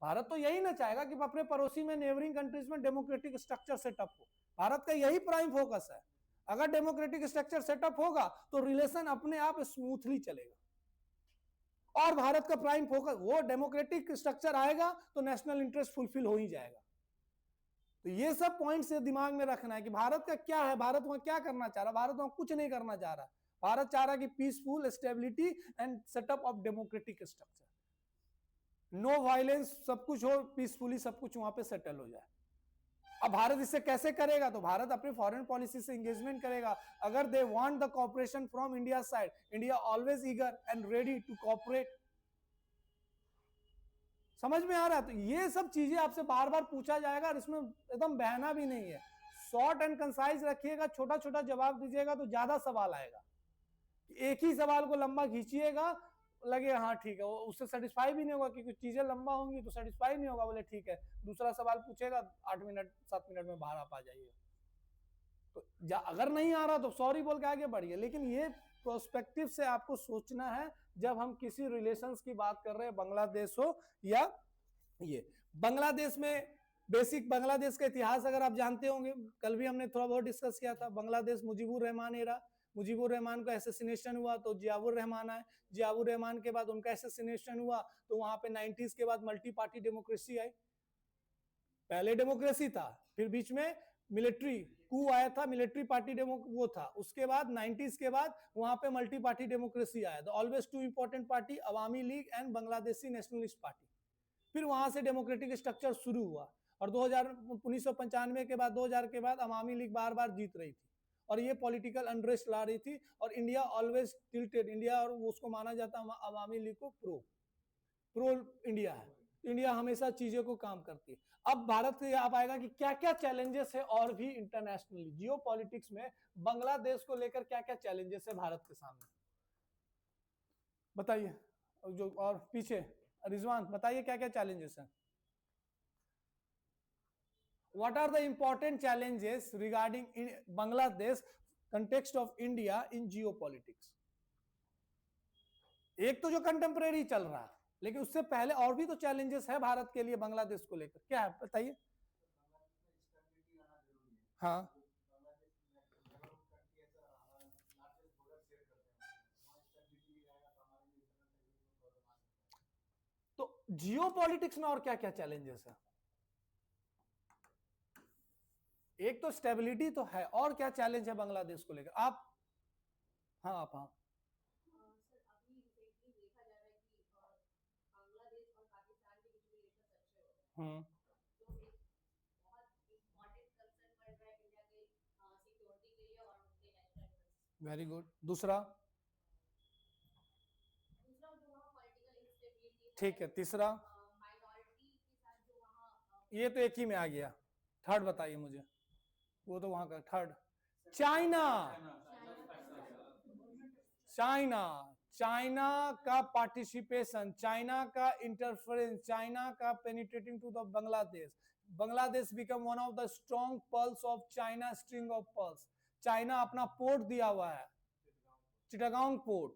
भारत तो यही ना चाहेगा कि अपने पड़ोसी में, नेबरिंग कंट्रीज में डेमोक्रेटिक स्ट्रक्चर सेटअप हो। भारत का यही प्राइम फोकस है। अगर डेमोक्रेटिक स्ट्रक्चर सेटअप होगा तो रिलेशन अपने आप स्मूथली चलेगा। और भारत का प्राइम फोकस, वो डेमोक्रेटिक स्ट्रक्चर आएगा तो नेशनल इंटरेस्ट फुलफिल हो ही जाएगा। तो ये सब पॉइंट्स दिमाग में रखना है कि भारत का क्या है, भारत वहां क्या करना चाह रहा है। भारत वहां कुछ नहीं करना चाह रहा। भारत चाह रहा कि peaceful stability and setup of democratic structure, no violence, सब कुछ हो पीसफुली, सब कुछ वहां पे सेटल हो जाए। अब भारत इससे कैसे करेगा? तो भारत अपने फॉरेन पॉलिसी से एंगेजमेंट करेगा। अगर they want the cooperation from India side, India always eager and ready to cooperate. समझ में आ रहा है? तो ये सब चीजें आपसे बार बार पूछा जाएगा और इसमें एकदम बहना भी नहीं है। शॉर्ट एंड कंसाइज रखिएगा, छोटा छोटा जवाब दीजिएगा तो ज्यादा सवाल आएगा। एक ही सवाल को लंबा खींचिएगा, लगे हाँ ठीक है, उससे सेटिस्फाई भी नहीं होगा कि कुछ चीजें लंबा होंगी तो सेटिस्फाई नहीं होगा, बोले ठीक है दूसरा सवाल पूछेगा 8 मिनट 7 मिनट में बाहर आप आ जाइए। तो अगर नहीं आ रहा तो सॉरी बोल के आगे बढ़िए। लेकिन ये प्रोस्पेक्टिव से आपको सोचना है जब हम किसी रिलेशंस की बात कर रहे हैं, बांग्लादेश हो या ये। बांग्लादेश में बेसिक बांग्लादेश का इतिहास अगर आप जानते होंगे, कल भी हमने थोड़ा बहुत डिस्कस किया था। बांग्लादेश मुजीबुर रहमान एरा, मुजीबुर रहमान का एसेसिनेशन हुआ तो जियाउर रहमान आए, जियाउर रहमान के बाद उनका एसेसिनेशन हुआ तो वहां पे 90s के बाद मल्टी पार्टी डेमोक्रेसी आई। पहले डेमोक्रेसी था, फिर बीच में मिलिट्री कू आया था, मिलिट्री पार्टी वो था। उसके बाद 90s के बाद वहां पे मल्टी पार्टी डेमोक्रेसी आया। The always two important party Awami league and Bangladeshi nationalist party. फिर वहां से डेमोक्रेटिक स्ट्रक्चर शुरू हुआ और 1995 के बाद 2000 के बाद अवामी लीग बार बार जीत रही थी और ये पॉलिटिकल अनरेस्ट ला रही थी। और इंडिया ऑलवेज टिल्टेड, इंडिया और उसको माना जाता है अवामी लीग को प्रो इंडिया है। इंडिया हमेशा चीजों को काम करती है। अब भारत से आप आएगा कि क्या क्या चैलेंजेस है और भी इंटरनेशनली जियो पॉलिटिक्स में बांग्लादेश को लेकर क्या क्या चैलेंजेस है भारत के सामने, बताइए। जो और पीछे रिजवान बताइए क्या क्या चैलेंजेस हैं। What are the important challenges regarding Bangladesh context of India in geopolitics? एक तो जो कंटेम्परेरी चल रहा है, लेकिन उससे पहले और भी तो चैलेंजेस है भारत के लिए बांग्लादेश को लेकर। क्या है बताइए। हाँ, तो जियो पॉलिटिक्स में और क्या क्या चैलेंजेस है? एक तो स्टेबिलिटी तो है, और क्या चैलेंज है बांग्लादेश को लेकर? आप हाँ आप हाँ
सर अभी रिसेंटली देखा जा रहा है कि बांग्लादेश और पाकिस्तान के बीच रिलेशन अच्छे हो रहे हैं। तो एक बहुत इम्पोर्टेंट कंसर्न बढ़ रहा है इंडिया के सिक्योरिटी के लिए और उनके नेशनल इंटरेस्ट।
Very good. दूसरा
जो वहाँ पॉलिटिकल इंस्टेबिलिटी,
ठीक है। तीसरा
माइनॉरिटी के साथ जो वहाँ
ये तो एक ही में आ गया। थर्ड बताइए मुझे, वो तो वहां का थर्ड। चाइना, चाइना चाइना का पार्टिसिपेशन, चाइना का इंटरफेरेंस, चाइना का penetrating to the Bangladesh. Bangladesh become one of the strong pearls of China string of pearls. China अपना पोर्ट दिया हुआ है, चिटागांग पोर्ट,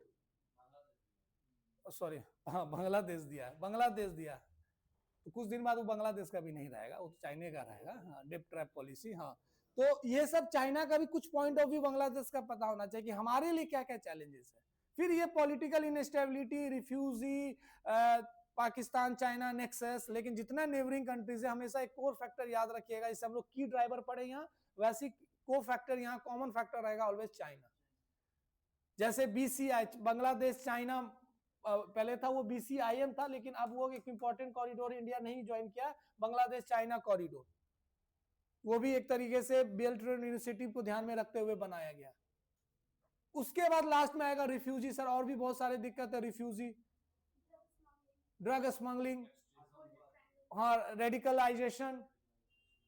सॉरी हाँ बांग्लादेश दिया है, बांग्लादेश दिया है। तो कुछ दिन बाद वो बांग्लादेश का भी नहीं रहेगा, वो तो चाइना का रहेगा। हाँ, डेप ट्रैप पॉलिसी। हाँ, तो ये सब चाइना का भी कुछ पॉइंट ऑफ व्यू बांग्लादेश का पता होना चाहिए कि हमारे लिए क्या क्या चैलेंजेस है। फिर ये political instability, refugee, Pakistan China nexus. लेकिन जितना नेबरिंग कंट्रीज है, हमेशा एक कोर फैक्टर याद रखिएगा, जैसे हम लोग की ड्राइवर पढ़े यहाँ, वैसे को फैक्टर यहाँ कॉमन फैक्टर रहेगा ऑलवेज चाइना। जैसे बीसीआई, बांग्लादेश चाइना पहले था वो BCIM था, लेकिन अब वो एक इंपॉर्टेंट कॉरिडोर इंडिया नहीं ज्वाइन किया, बांग्लादेश चाइना कॉरिडोर। वो भी एक तरीके से बेल्ट रोड इनिशिएटिव को ध्यान में रखते हुए बनाया गया। उसके बाद लास्ट में आएगा रिफ्यूजी। सर और भी बहुत सारे दिक्कत है, रिफ्यूजी, ड्रग स्मगलिंग, हाँ रेडिकलाइजेशन,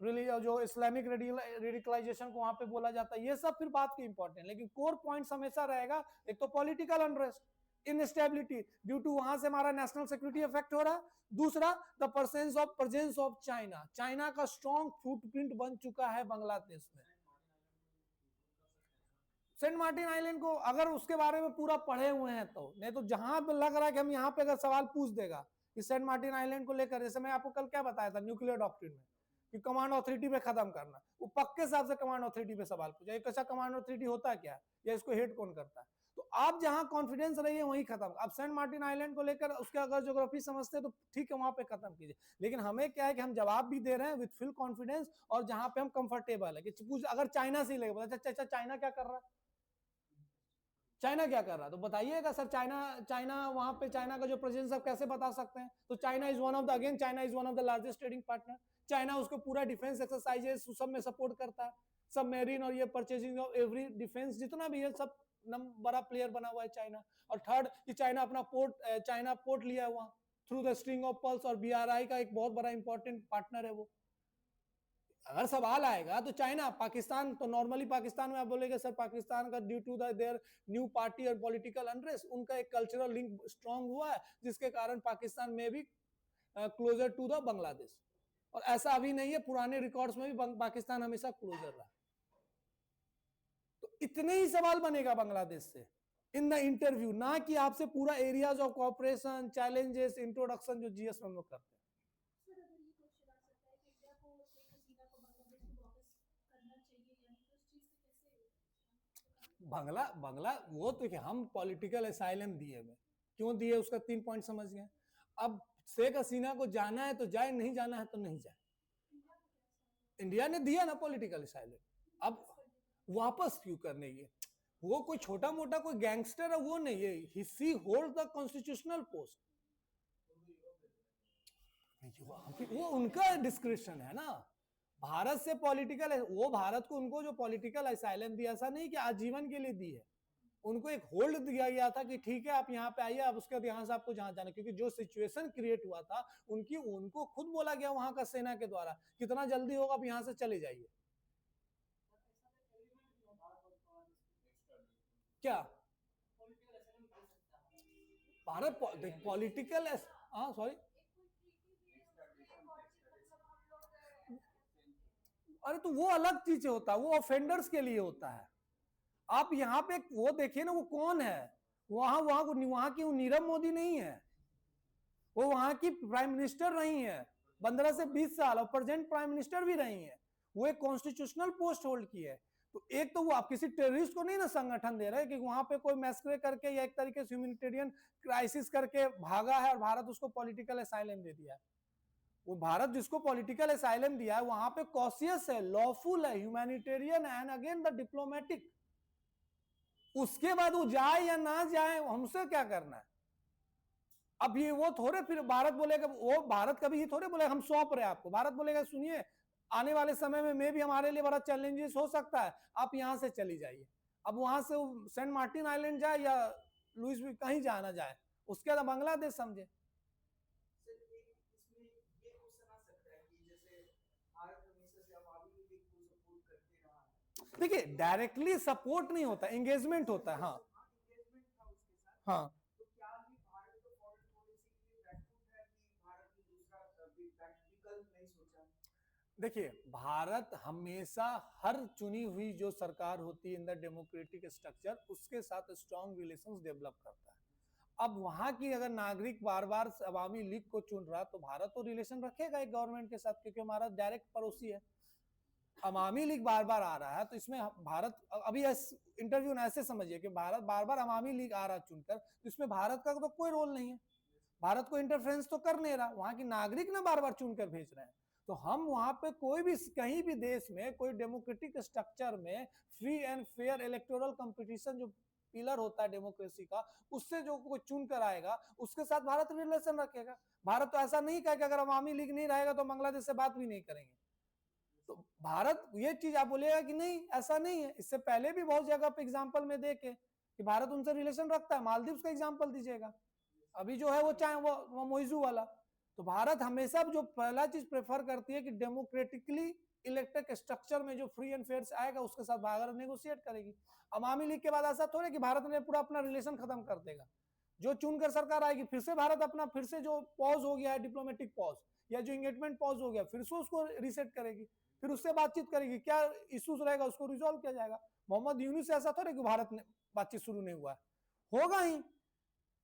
जो इस्लामिक रेडिकलाइजेशन को वहां पे बोला जाता है। ये सब फिर बात की इंपॉर्टेंट, लेकिन कोर पॉइंट्स हमेशा रहेगा। एक तो political unrest, instability due to वहां से हमारा नेशनल सिक्योरिटी इफेक्ट हो रहा है। दूसरा the presence of China, China का स्ट्रॉन्ग फुटप्रिंट बन चुका है बांग्लादेश में। सेंट मार्टिन आइलैंड को अगर उसके बारे में पूरा पढ़े हुए हैं तो, नहीं तो जहां पे लग रहा है कि हम यहाँ पे अगर सवाल पूछ देगा कि सेंट मार्टिन आइलैंड को लेकर, जैसे मैं आपको कल क्या बताया था न्यूक्लियर डॉक्ट्रिन में कि कमांड ऑथोरिटी पे खत्म करना, वो पक्के हिसाब से कमांड ऑथोरिटी पे सवाल पूछा, एक अच्छा कमांड ऑथोरिटी होता क्या है या इसको हेड कौन करता है। तो आप जहां कॉन्फिडेंस रहिए वहीं खत्म। अब सेंट मार्टिन आइलैंड को लेकर उसके अगर ज्योग्राफी समझते हैं तो ठीक है, वहां पे खत्म कीजिए, लेकिन हमें क्या है कि हम जवाब भी दे रहे हैं विद फुल कॉन्फिडेंस और जहां पे हम कंफर्टेबल है कि अगर चाइना से ही लेगा, अच्छा चाइना क्या कर रहा है, चाइना क्या कर रहा है तो बताइएगा सर। चाइना वहां पे चाइना का जो प्रेजेंस आप कैसे बता सकते हैं। तो China is one of the, again China is one of the largest trading partner. China उसको पूरा डिफेंस एक्सरसाइजेस सब में सपोर्ट करता है, सब मेरीन और ये परचेजिंग ऑफ एवरी डिफेंस जितना भी है सब बड़ा प्लेयर बना हुआ है चाइना। और थर्ड कि चाइना अपना पोर्ट लिया है वहां through the string of pearls, और BRI का एक बहुत बड़ा इंपॉर्टेंट पार्टनर है वो। अगर सवाल आएगा तो चाइना, पाकिस्तान तो नॉर्मली पाकिस्तान में आप बोलेंगे सर पाकिस्तान का due to their new party और पॉलिटिकल अनरेस्ट उनका एक कल्चरल लिंक स्ट्रांग हुआ है जिसके कारण पाकिस्तान में भी क्लोजर टू द बांग्लादेश। और ऐसा अभी नहीं है, पुराने रिकॉर्ड्स में भी पाकिस्तान हमेशा क्लोजर रहा। तो इतने ही सवाल बनेगा बांग्लादेश से इन द इंटरव्यू, ना कि आपसे पूरा areas of cooperation, challenges, introduction जो GS में हम लोग करते हैं।
सर अगर ये क्वेश्चन आ सकता है कि इंडिया को शेख हसीना को बांग्लादेश में वापस करना चाहिए या नहीं, तो उस चीज से कैसे
बांग्ला वो तो कि हम पॉलिटिकल असाइलम दिए हुए, क्यों दिए उसका 3 पॉइंट समझ गए। अब शेख हसीना को जाना है तो जाए, नहीं जाना है तो नहीं जाए। इंडिया ने दिया ना पॉलिटिकल असाइलम, अब वापस क्यों करने ये, वो कोई छोटा मोटा कोई गैंगस्टर है वो नहीं है, ही होल्ड द कॉन्स्टिट्यूशनल पोस्ट, वो उनका डिस्क्रिप्शन है ना। भारत से पॉलिटिकल, वो भारत को उनको जो पॉलिटिकल असाइलम दिया, ऐसा नहीं कि आजीवन के लिए दी है, उनको एक होल्ड दिया गया था कि ठीक है आप यहाँ पे आइए, आप उसके बाद यहाँ से आपको जहां जाना, क्योंकि जो सिचुएशन क्रिएट हुआ था उनको खुद बोला गया वहां का सेना के द्वारा कितना जल्दी होगा आप यहाँ से चले जाइए। क्या भारत पॉलिटिकल, हाँ सॉरी, अरे तो वो अलग चीज होता है, वो ऑफेंडर्स के लिए होता है। आप यहाँ पे वो देखिए ना, वो कौन है वहां की नीरव मोदी नहीं है, वो वहां की प्राइम मिनिस्टर रही है 15 से 20 साल और प्रेजेंट प्राइम मिनिस्टर भी रही है, वो एक कॉन्स्टिट्यूशनल पोस्ट होल्ड की है। तो एक तो वो आप किसी टेररिस्ट को नहीं ना संगठन दे रहे कि वहां पे कोई मैस्क्रे करके या एक तरीके से ह्यूमैनिटेरियन क्राइसिस करके भागा है और भारत उसको पॉलिटिकल असाइलम दे दिया है। वो भारत जिसको पॉलिटिकल असाइलम दिया है वहां पे कॉशियस है, लॉफुल है, humanitarian and again the diplomatic. उसके बाद वो जाए या ना जाए हमसे क्या करना है। अब ये वो थोड़े फिर भारत बोलेगा, वो भारत कभी ये थोड़े बोलेगा हम सौंप रहे आपको, भारत बोलेगा सुनिए आने वाले समय में भी हमारे लिए बड़ा चैलेंजेस हो सकता है, आप यहां से चली जाइए। अब वहां से सेंट मार्टिन आइलैंड जाए या लुइस कहीं जाना जाए, उसके बाद बांग्लादेश समझे।
इसमें ये क्वेश्चन आ सकता है कि जैसे भारत हमेशा से अवामी लीग को सपोर्ट करते रहा है,
देखिए डायरेक्टली सपोर्ट नहीं होता, एंगेजमेंट होता है। हाँ
एंगेजमेंट था उसके साथ।
हाँ,
तो क्या अभी भारत को फॉरेन पॉलिसी के लिए बैकफुट है कि भारत ने दूसरा विकल्प नहीं सोचा?
देखिए भारत हमेशा हर चुनी हुई जो सरकार होती है इन द डेमोक्रेटिक स्ट्रक्चर उसके साथ स्ट्रॉन्ग रिलेशंस डेवलप करता है। अब वहां की अगर नागरिक बार बार अवामी लीग को चुन रहा तो भारत तो रिलेशन रखेगा एक गवर्नमेंट के साथ, क्योंकि हमारा डायरेक्ट पड़ोसी है। अवामी लीग बार बार आ रहा है तो इसमें भारत, अभी इंटरव्यू में ऐसे समझिए कि भारत बार बार अवामी लीग आ रहा चुनकर, तो इसमें भारत का तो कोई रोल नहीं है, भारत को इंटरफेरेंस तो कर नहीं रहा, वहां की नागरिक ना बार बार चुनकर भेज रहे हैं। तो हम वहां पे कोई भी कहीं भी देश में कोई डेमोक्रेटिक स्ट्रक्चर में free and fair electoral competition जो पिलर होता है डेमोक्रेसी का, उससे जो कोई चुन कर आएगा उसके साथ भारत रिलेशन रखेगा। भारत तो ऐसा नहीं कहे कि अगर अवामी लीग नहीं रहेगा तो बांग्लादेश से बात भी नहीं करेंगे। तो भारत ये चीज आप बोलेगा कि नहीं ऐसा नहीं है, इससे पहले भी बहुत जगह पे एग्जाम्पल में देखे कि भारत उनसे रिलेशन रखता है। मालदीव्स का एग्जाम्पल दीजिएगा, अभी जो है वो चाहे वो मोइजू वाला। तो भारत हमेशा जो पहला चीज प्रेफर करती है कि डेमोक्रेटिकली इलेक्टेड स्ट्रक्चर में जो फ्री एंड फेयर आएगा उसके साथ भारत नेगोशिएट करेगी। अवामी लीग के बाद ऐसा थोड़े कि भारत ने पूरा अपना रिलेशन खत्म कर देगा, जो चुनकर सरकार आएगी फिर से भारत अपना फिर से जो पॉज हो गया है डिप्लोमेटिक पॉज या जो एंगेजमेंट पॉज हो गया फिर से उसको रीसेट करेगी, फिर उससे बातचीत करेगी, क्या इश्यूज रहेगा उसको रिजॉल्व किया जाएगा। मोहम्मद यूनुस से ऐसा थोड़ा कि भारत ने बातचीत शुरू नहीं हुआ, होगा ही।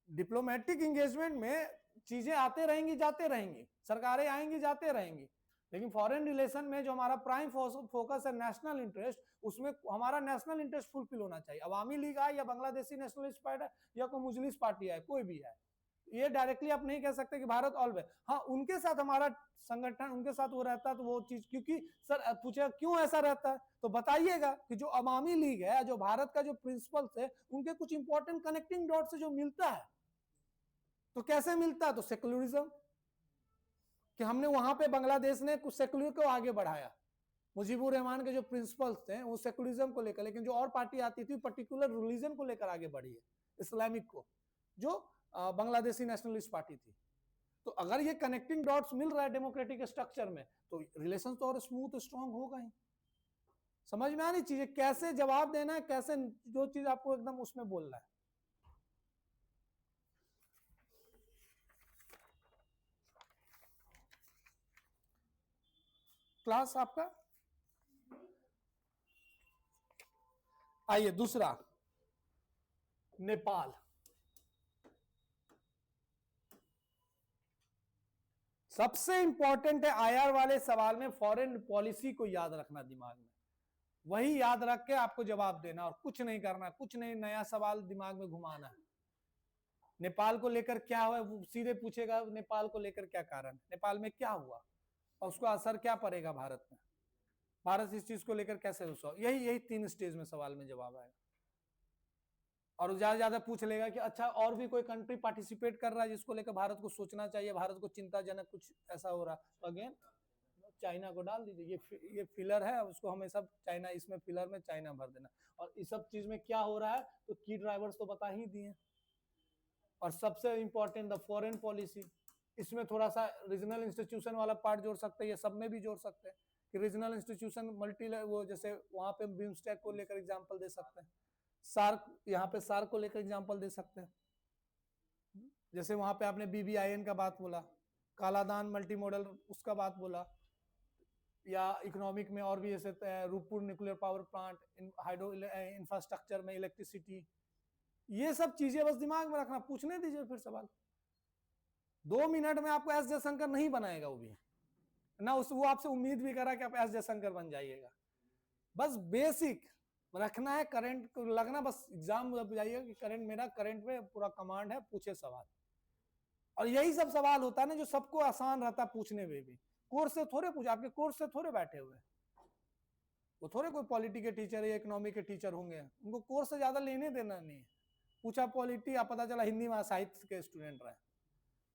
डिप्लोमेटिक एंगेजमेंट में चीजें आते रहेंगी जाते रहेंगी, सरकारें आएंगी जाते रहेंगी, लेकिन फॉरेन रिलेशन में जो हमारा प्राइम फोकस है नेशनल इंटरेस्ट, उसमें हमारा नेशनल इंटरेस्ट फुलफिल होना चाहिए। अवामी लीग आए या बांग्लादेशी नेशनलिस्ट पार्टी है या कोई मुजलिस पार्टी है, कोई भी है, ये डायरेक्टली आप नहीं कह सकते कि भारत ऑलवेज, हाँ उनके साथ हमारा संगठन उनके साथ वो रहता है तो वो चीज, क्योंकि सर पूछेगा क्यों ऐसा रहता है तो बताइएगा कि जो अवामी लीग है, जो भारत का जो प्रिंसिपल्स है, उनके कुछ इंपॉर्टेंट कनेक्टिंग डॉट से जो मिलता है, तो कैसे मिलता है, तो सेकुलरिज्म, कि हमने वहां पे बांग्लादेश ने कुछ सेकुलर को आगे बढ़ाया, मुजीबुर रहमान के जो प्रिंसिपल्स थे वो सेकुलरिज्म को लेकर, लेकिन जो और पार्टी आती थी पर्टिकुलर रिलीजन को लेकर आगे बढ़ी है, इस्लामिक को, जो बांग्लादेशी नेशनलिस्ट पार्टी थी। तो अगर ये कनेक्टिंग डॉट्स मिल रहा है डेमोक्रेटिक स्ट्रक्चर में, तो रिलेशन तो और स्मूथ स्ट्रांग होगा ही। समझ में आनी चीजें कैसे जवाब देना है, कैसे जो चीज आपको एकदम उसमें बोलना है। क्लास आपका आइए, दूसरा नेपाल। सबसे इंपॉर्टेंट है आईआर वाले सवाल में फॉरेन पॉलिसी को याद रखना दिमाग में, वही याद रख के आपको जवाब देना और कुछ नहीं करना, कुछ नहीं नया सवाल दिमाग में घुमाना है। नेपाल को लेकर क्या हुआ, वो सीधे पूछेगा नेपाल को लेकर क्या कारण, नेपाल में क्या हुआ और उसका असर क्या पड़ेगा भारत में, भारत इस चीज को लेकर कैसे, यही 3 स्टेज में सवाल में जवाब आएगा। और ज्यादा पूछ लेगा कि अच्छा और भी कोई कंट्री पार्टिसिपेट कर रहा है जिसको लेकर भारत को सोचना चाहिए, भारत को चिंताजनक कुछ ऐसा हो रहा, तो अगेन चाइना को डाल दीजिए, ये फिलर है, उसको हमेशा चाइना, इसमें फिलर में चाइना भर देना। और इस सब चीज में क्या हो रहा है, तो की ड्राइवर्स तो बता ही दिए। और सबसे इंपॉर्टेंट द फॉरेन पॉलिसी, इसमें थोड़ा सा रीजनल इंस्टीट्यूशन वाला पार्ट जोड़ सकते हैं, ये सब में भी जोड़ सकते हैं कि रीजनल इंस्टीट्यूशन मल्टी, वो जैसे वहां पे बिम्स्टेक को लेकर एग्जाम्पल दे सकते हैं, सार्क, यहाँ पे सार्क को लेकर एग्जांपल दे सकते हैं, जैसे वहां पे आपने BBIN का बात बोला, कालादान मल्टी मॉडल उसका बात बोला, या इकोनॉमिक में और भी जैसे Rooppur nuclear power plant, hydro infrastructure में इलेक्ट्रिसिटी, ये सब चीजें बस दिमाग में रखना, पूछने दीजिए फिर सवाल। 2 मिनट में आपको एस जयशंकर नहीं बनाएगा वो भी ना, वो आपसे उम्मीद भी करा कि आप एस जयशंकर बन जाइएगा। बस बेसिक रखना है, करंट को लगना, बस एग्जाम जाइएगा कि करंट, मेरा करंट में पूरा कमांड है, पूछे सवाल। और यही सब सवाल होता है ना जो सबको आसान रहता है पूछने में भी, कोर्स से थोड़े पूछे, आपके कोर्स से थोड़े बैठे हुए, वो थोड़े कोई पॉलिटी के टीचर या इकोनॉमी के टीचर होंगे, उनको कोर्स से ज्यादा लेने देना नहीं है। पूछा पॉलिटी, आप पता चला हिंदी में साहित्य के स्टूडेंट रहे,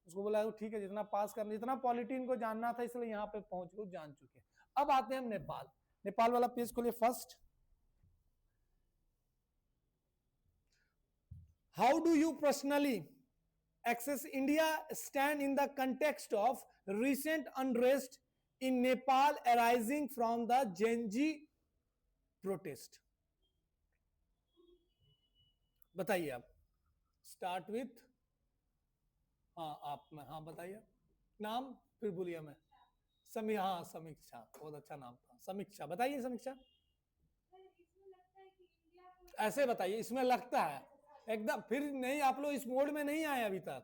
उसको बोला ठीक है जितना पास करना, जितना पॉलिटी इनको जानना था इसलिए यहाँ पे पहुंच गए, जान चुके। अब आते हैं हम नेपाल, नेपाल वाला पेज खोलिए first. How do you personally access India stand in the context of recent unrest in Nepal arising from the Gen Z protest? बताइए आप, स्टार्ट विथ, हाँ आप, में हाँ बताइए नाम, फिर बोलिए मैं हाँ समीक्षा, बहुत अच्छा नाम था, समीक्षा, बताइए समीक्षा, ऐसे बताइए, इसमें लगता है एकदम, फिर नहीं आप लोग इस मोड में नहीं आए अभी तक,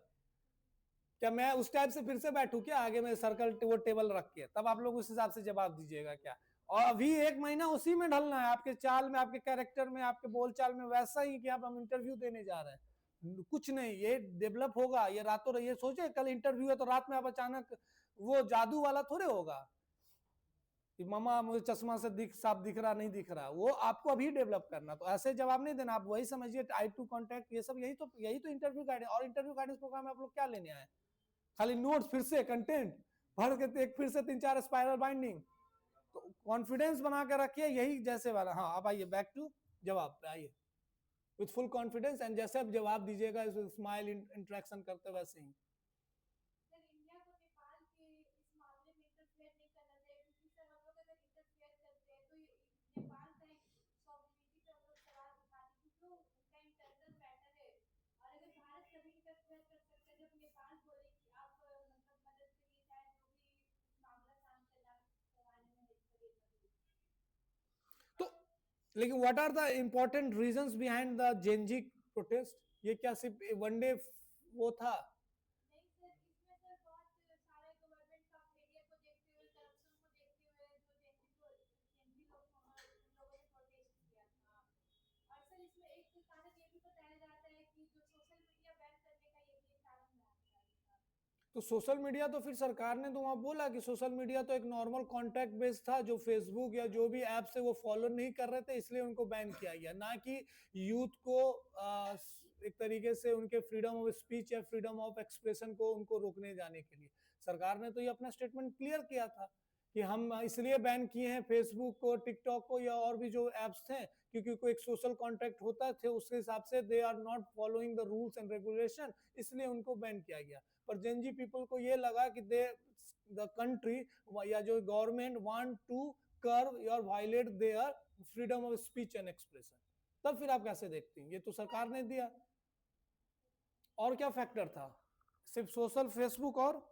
क्या मैं उस टाइप से फिर से बैठूं क्या आगे में सर्कल वो टेबल रख के, तब आप लोग उस हिसाब से जवाब दीजिएगा क्या। और अभी 1 महीना उसी में ढलना है, आपके चाल में, आपके कैरेक्टर में, आपके बोलचाल में, वैसा ही कि आप हम इंटरव्यू देने जा रहे हैं, कुछ नहीं, ये डेवलप होगा, ये रातों, ये सोचे कल इंटरव्यू है तो रात में आप अचानक वो जादू वाला थोड़े होगा कि मामा मुझे चश्मा से साफ दिख रहा नहीं दिख रहा, वो आपको अभी डेवलप करना, तो ऐसे जवाब नहीं देना, आप वही समझिए आई टू कॉन्टेक्ट, ये सब यही तो इंटरव्यू गाइडेंस। और इंटरव्यू गाइडेंस प्रोग्राम में आप लोग क्या लेने आए, खाली नोट्स, फिर से कंटेंट भर के एक, फिर से 3-4 स्पाइरल बाइंडिंग, तो कॉन्फिडेंस बना के रखिए, यही जैसे वाला। हाँ अब आइए बैक टू जवाब पे आइए, विथ फुल कॉन्फिडेंस, एंड जैसे आप जवाब दीजिएगा स्माइल इंटरेक्शन करते वैसे ही। लेकिन what are the important reasons behind the Gen Z protest? ये क्या सिर्फ वन डे वो था?
नहीं सर, इसमें सर बहुत सारे गवर्नमेंट का फेलियर को देखते हुए, करप्शन को देखते हुए जो जेनजी लोग उन लोगों ने प्रोटेस्ट किया था। और सर इसमें एक कारण ये भी बताया जाता है कि जो सोशल मीडिया बैन करने का ये भी एक कारण रहा था इसका।
तो सोशल मीडिया तो फिर सरकार ने तो वहां बोला कि सोशल मीडिया तो एक नॉर्मल कॉन्टैक्ट बेस था, जो फेसबुक या जो भी ऐप से वो फॉलो नहीं कर रहे थे, इसलिए उनको बैन किया गया, ना कि यूथ को एक तरीके से उनके फ्रीडम ऑफ स्पीच या फ्रीडम ऑफ एक्सप्रेशन को उनको रोकने जाने के लिए। सरकार ने तो ये अपना स्टेटमेंट क्लियर किया था कि हम इसलिए बैन किए हैं फेसबुक को, टिकटॉक को या और भी जो एप्स थे, क्योंकि कोई एक सोशल कॉन्टैक्ट होता थे, उसके हिसाब से they are not following the rules and regulation, इसलिए उनको बैन किया गया। पर जेनजी पीपल को ये लगा कि द कंट्री या जो गवर्नमेंट वांट टू कर्व और violate their freedom of speech and expression. तब फिर आप कैसे देखते हैं? ये तो सरकार ने दिया। और क्या फैक्टर था? सिर्फ सोशल, फेसबुक और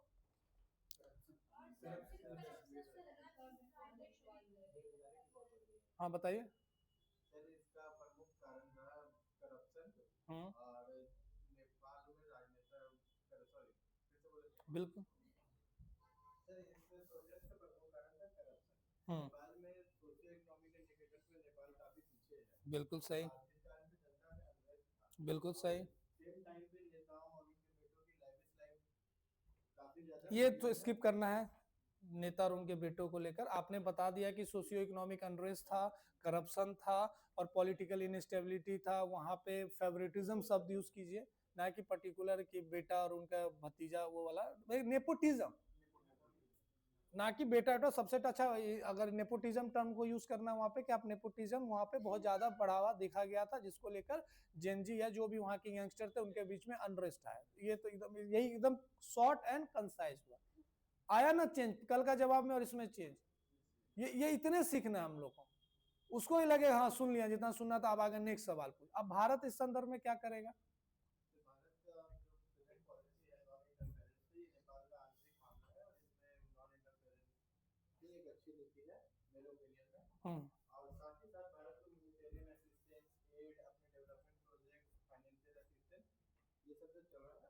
हाँ बताइए।
सर इसका प्रमुख कारण रहा करप्शन और नेपाल में राजनेता सॉरी फिर से बोले।
बिल्कुल
सर इसमें प्रोटेस्ट का प्रमुख कारण था करप्शन। नेपाल में सोशियो इकोनॉमिक इंडिकेटर्स में नेपाल काफी पीछे है।
बिल्कुल सही,
आर्थिक कारण से जनता में अनरेस्ट था।
बिल्कुल सही।
सेम टाइम पे नेताओं और उनके बेटों की लाइफ काफी ज्यादा,
ये तो स्किप करना है, नेता और उनके बेटों को लेकर आपने बता दिया कि सोशियो इकोनॉमिक अनरेस्ट था, करप्शन था और पॉलिटिकल इनस्टेबिलिटी था। वहां पे फेवरेटिज्म शब्द यूज कीजिए, ना कि पर्टिकुलर कि बेटा और उनका भतीजा, वो वाला नेपोटिज्म, ना कि बेटा। तो सबसे अच्छा अगर नेपोटिज्म टर्म को यूज करना वहां पे, कि आप नेपोटिज्म वहां पे बहुत ज्यादा बढ़ावा देखा गया था, जिसको लेकर जेनजी या जो भी वहां के यंगस्टर थे उनके बीच में अनरेस्ट आया। ये तो एकदम यही एकदम शॉर्ट एंड कंसाइज हुआ। आया ना चेंज कल का जवाब में और इसमें चेंज? ये इतने सीखना है हम लोग को, उसको ही लगे हाँ सुन लिया जितना सुनना था। अब आगे नेक्स्ट सवाल पूछ। अब भारत इस संदर्भ में क्या करेगा?
भारत का जो प्रेजेंट पॉलिसी है नॉन इंटरफेरेंस, ये नेपाल का आंतरिक मामला है और इसमें नॉन इंटरफेरेंस की एक अच्छी नीति है मेरे ओपिनियन में। और साथ ही साथ भारत को ह्यूमैनिटेरियन असिस्टेंस, एड, अपने डेवलपमेंट प्रोजेक्ट, फाइनेंशियल असिस्टेंस, ये सब जो चल रहा है।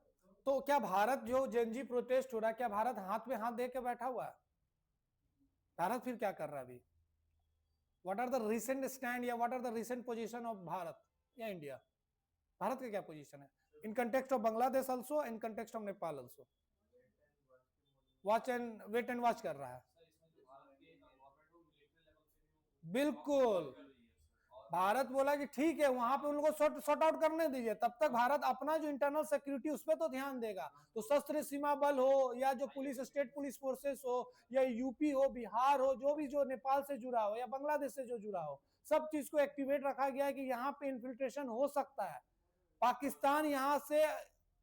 तो क्या भारत जो जेनजी प्रोटेस्ट हो रहा है, क्या भारत हाथ में हाथ दे के बैठा हुआ है? भारत फिर क्या कर रहा है अभी? What are the recent stand या what are the recent position of Bharat या इंडिया? भारत का क्या पोजीशन है in context of Bangladesh also, in context of Nepal also? Watch and wait and watch कर रहा है। बिल्कुल, भारत बोला कि ठीक है वहां पे उनको सॉर्ट आउट करने दीजिए, तब तक भारत अपना जो इंटरनल सिक्योरिटी उस पर तो ध्यान देगा। तो सशस्त्र सीमा बल हो या जो पुलिस, स्टेट पुलिस फोर्सेस हो या यूपी हो, बिहार हो, जो भी जो नेपाल से जुड़ा हो या बांग्लादेश से जो जुड़ा हो, सब चीज को एक्टिवेट रखा गया है कि यहाँ पे इन्फिल्ट्रेशन हो सकता है। पाकिस्तान यहाँ से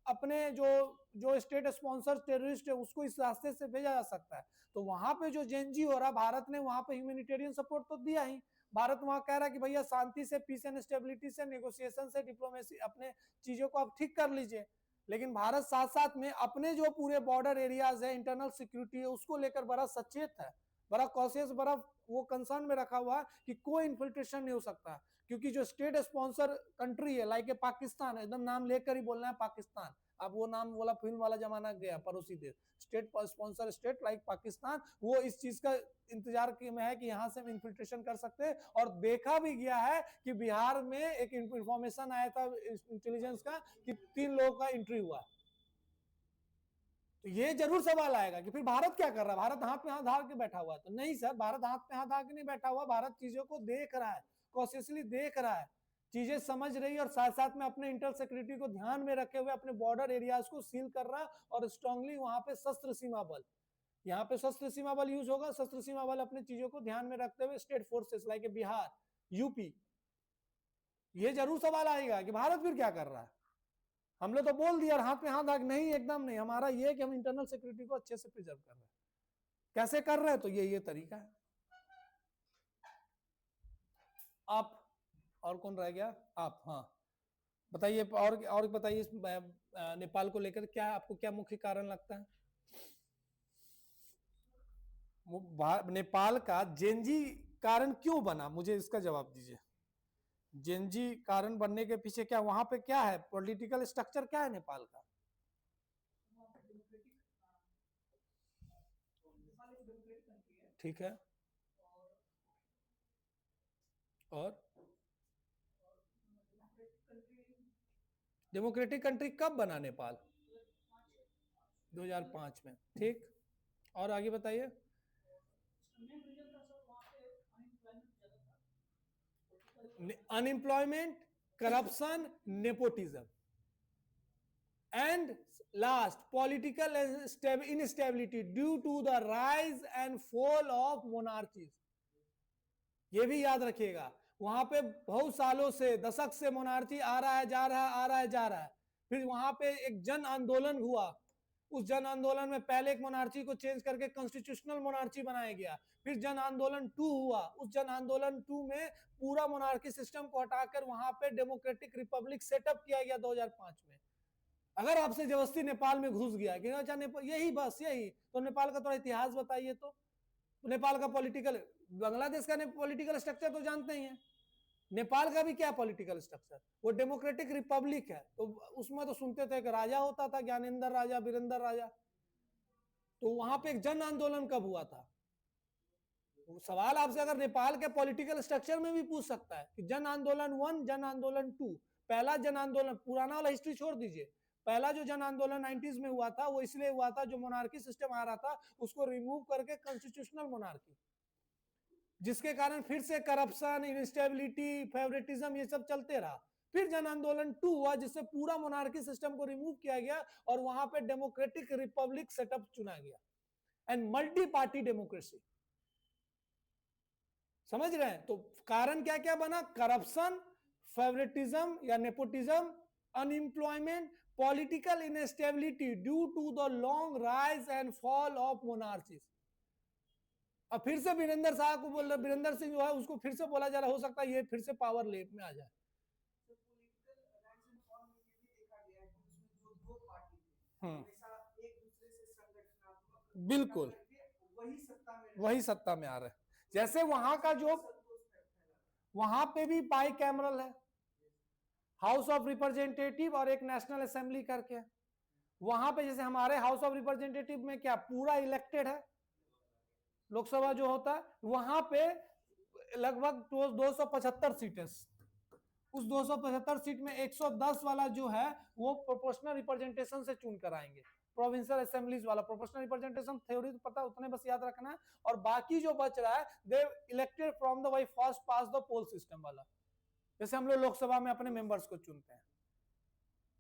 अपने जो स्टेट स्पॉन्सर टेररिस्ट है उसको इस रास्ते से भेजा जा सकता है। तो वहां पे जो जेनजी हो रहा, भारत ने वहां पे ह्यूमैनिटेरियन सपोर्ट तो दिया ही। भारत वहां कह रहा है कि भैया शांति से, पीस एंड स्टेबिलिटी से, नेगोशिएशन से, डिप्लोमेसी, अपने चीजों को आप ठीक कर लीजिए। लेकिन भारत साथ साथ में अपने जो पूरे बॉर्डर एरियाज है, इंटरनल सिक्योरिटी है, उसको लेकर बड़ा सचेत है, बड़ा कॉशियस, बड़ा वो कंसर्न में रखा हुआ है कि कोई इन्फिल्ट्रेशन नहीं हो सकता। क्योंकि जो स्टेट स्पॉन्सर कंट्री है लाइक पाकिस्तान, एकदम नाम लेकर ही बोलना है पाकिस्तान, अब वो नाम वाला फिल्म वाला जमाना गया, पड़ोसी देश, state sponsor state like Pakistan, वो इस चीज का इंतजार में है कि यहां से हम इन्फिल्ट्रेशन कर सकते हैं। और देखा भी गया है कि बिहार में एक इंफॉर्मेशन आया था इंटेलिजेंस का कि 3 लोगों का एंट्री हुआ। तो ये जरूर सवाल आएगा कि फिर भारत क्या कर रहा है? भारत हाथ में हाथ धार के बैठा हुआ है? तो नहीं सर, भारत हाथ में हाथ धार के नहीं बैठा हुआ, भारत चीजों को देख रहा है, कॉशियसली देख रहा है, चीजें समझ रही है और साथ साथ में अपने इंटर सिक्योरिटी को ध्यान में रखे हुए अपने बॉर्डर एरियाज को सील कर रहा है। और स्ट्रांगली वहां पे शस्त्र सीमा बल, यहाँ पे शस्त्र सीमा बल यूज होगा, शस्त्र सीमा बल अपने चीजों को ध्यान में रखते हुए state forces like Bihar, UP. ये जरूर सवाल आएगा कि भारत फिर क्या कर रहा है? हम लोग तो बोल दिया और हाथ में हाथ धाग, नहीं एकदम नहीं। हमारा ये है कि हम इंटरनल सिक्योरिटी को अच्छे से प्रिजर्व कर रहे हैं। कैसे कर रहे हैं? तो ये तरीका है। आप और कौन रह गया? आप, हाँ बताइए। और बताइए नेपाल को लेकर क्या आपको क्या मुख्य कारण लगता है? नेपाल का जेनजी कारण क्यों बना, मुझे इसका जवाब दीजिए। जेनजी कारण बनने के पीछे क्या, वहां पे क्या है, पॉलिटिकल स्ट्रक्चर क्या है नेपाल का? ठीक है, और डेमोक्रेटिक कंट्री कब बना नेपाल? 2005 में। ठीक, और आगे बताइए। Unemployment, corruption, nepotism, and last political instability due to the rise and fall of monarchies. ये भी याद रखिएगा, वहां पे बहुत सालों से, दशक से मोनार्ची आ रहा है जा रहा है, आ रहा है जा रहा है। फिर वहां पे एक जन आंदोलन हुआ, उस जन आंदोलन में पहले एक मोनार्ची को चेंज करके कॉन्स्टिट्यूशनल मोनार्ची बनाया गया। फिर जन आंदोलन 2 हुआ, उस जन आंदोलन 2 में पूरा मोनार्की सिस्टम को हटाकर वहां पे डेमोक्रेटिक रिपब्लिक सेटअप किया गया 2005 में। अगर आपसे जबरदस्ती नेपाल में घुस गया कि अच्छा नेपाल यही, बस यही, तो नेपाल का थोड़ा इतिहास बताइए। तो नेपाल का पॉलिटिकल, बांग्लादेश का पॉलिटिकल स्ट्रक्चर तो जानते ही हैं, नेपाल का भी क्या पॉलिटिकल स्ट्रक्चर, वो डेमोक्रेटिक रिपब्लिक है। तो उसमें तो सुनते थे कि राजा होता था, ज्ञानेंद्र राजा, वीरेंद्र राजा। तो वहां पे एक जन आंदोलन कब हुआ था? सवाल आपसे अगर नेपाल के पॉलिटिकल स्ट्रक्चर में भी पूछ सकता है कि जन आंदोलन 1, जन आंदोलन 2। पहला जन आंदोलन, पुराना वाला हिस्ट्री छोड़ दीजिए, पहला जो जन आंदोलन 90s में हुआ था वो इसलिए हुआ था, जो मोनार्की सिस्टम आ रहा था उसको रिमूव करके कॉन्स्टिट्यूशनल मोनार्की, जिसके कारण फिर से करप्शन, इनस्टेबिलिटी, फेवरेटिज्म ये सब चलते रहा। फिर जन आंदोलन 2 हुआ जिससे पूरा मोनार्की सिस्टम को रिमूव किया गया और वहां पे डेमोक्रेटिक रिपब्लिक सेटअप चुना गया एंड मल्टी पार्टी डेमोक्रेसी। समझ रहे हैं? तो कारण क्या क्या बना? करप्शन, फेवरेटिज्म या nepotism, unemployment, political instability due to the long rise and fall of monarchies. अब फिर से वीरेंद्र साहब को बोल रहे, वीरेंद्र सिंह जो है उसको फिर से बोला जा रहा, हो सकता है ये फिर से पावर लेप में आ जाए। बिल्कुल वही सत्ता में आ रहे हैं। जैसे वहां का जो, वहां पे भी बाई कैमरल है, हाउस ऑफ रिप्रेजेंटेटिव और एक नेशनल असेंबली करके। वहां पे जैसे हमारे हाउस ऑफ रिप्रेजेंटेटिव में क्या पूरा इलेक्टेड है, लोकसभा जो होता है, वहां पे लगभग 275 सीटें। उस 275 सीट में 110 वाला जो है वो प्रोपोर्शनल रिप्रेजेंटेशन से चुन कर आएंगे। प्रोविंशियल असेंबलीज वाला प्रोपोर्शनल रिप्रेजेंटेशन थ्योरी तो पता, उतने बस याद रखना है। और बाकी जो बच रहा है दे इलेक्टेड फ्रॉम द वही first past the poll system वाला, जैसे हम लोग लोकसभा में अपने मेंबर्स को चुनते हैं।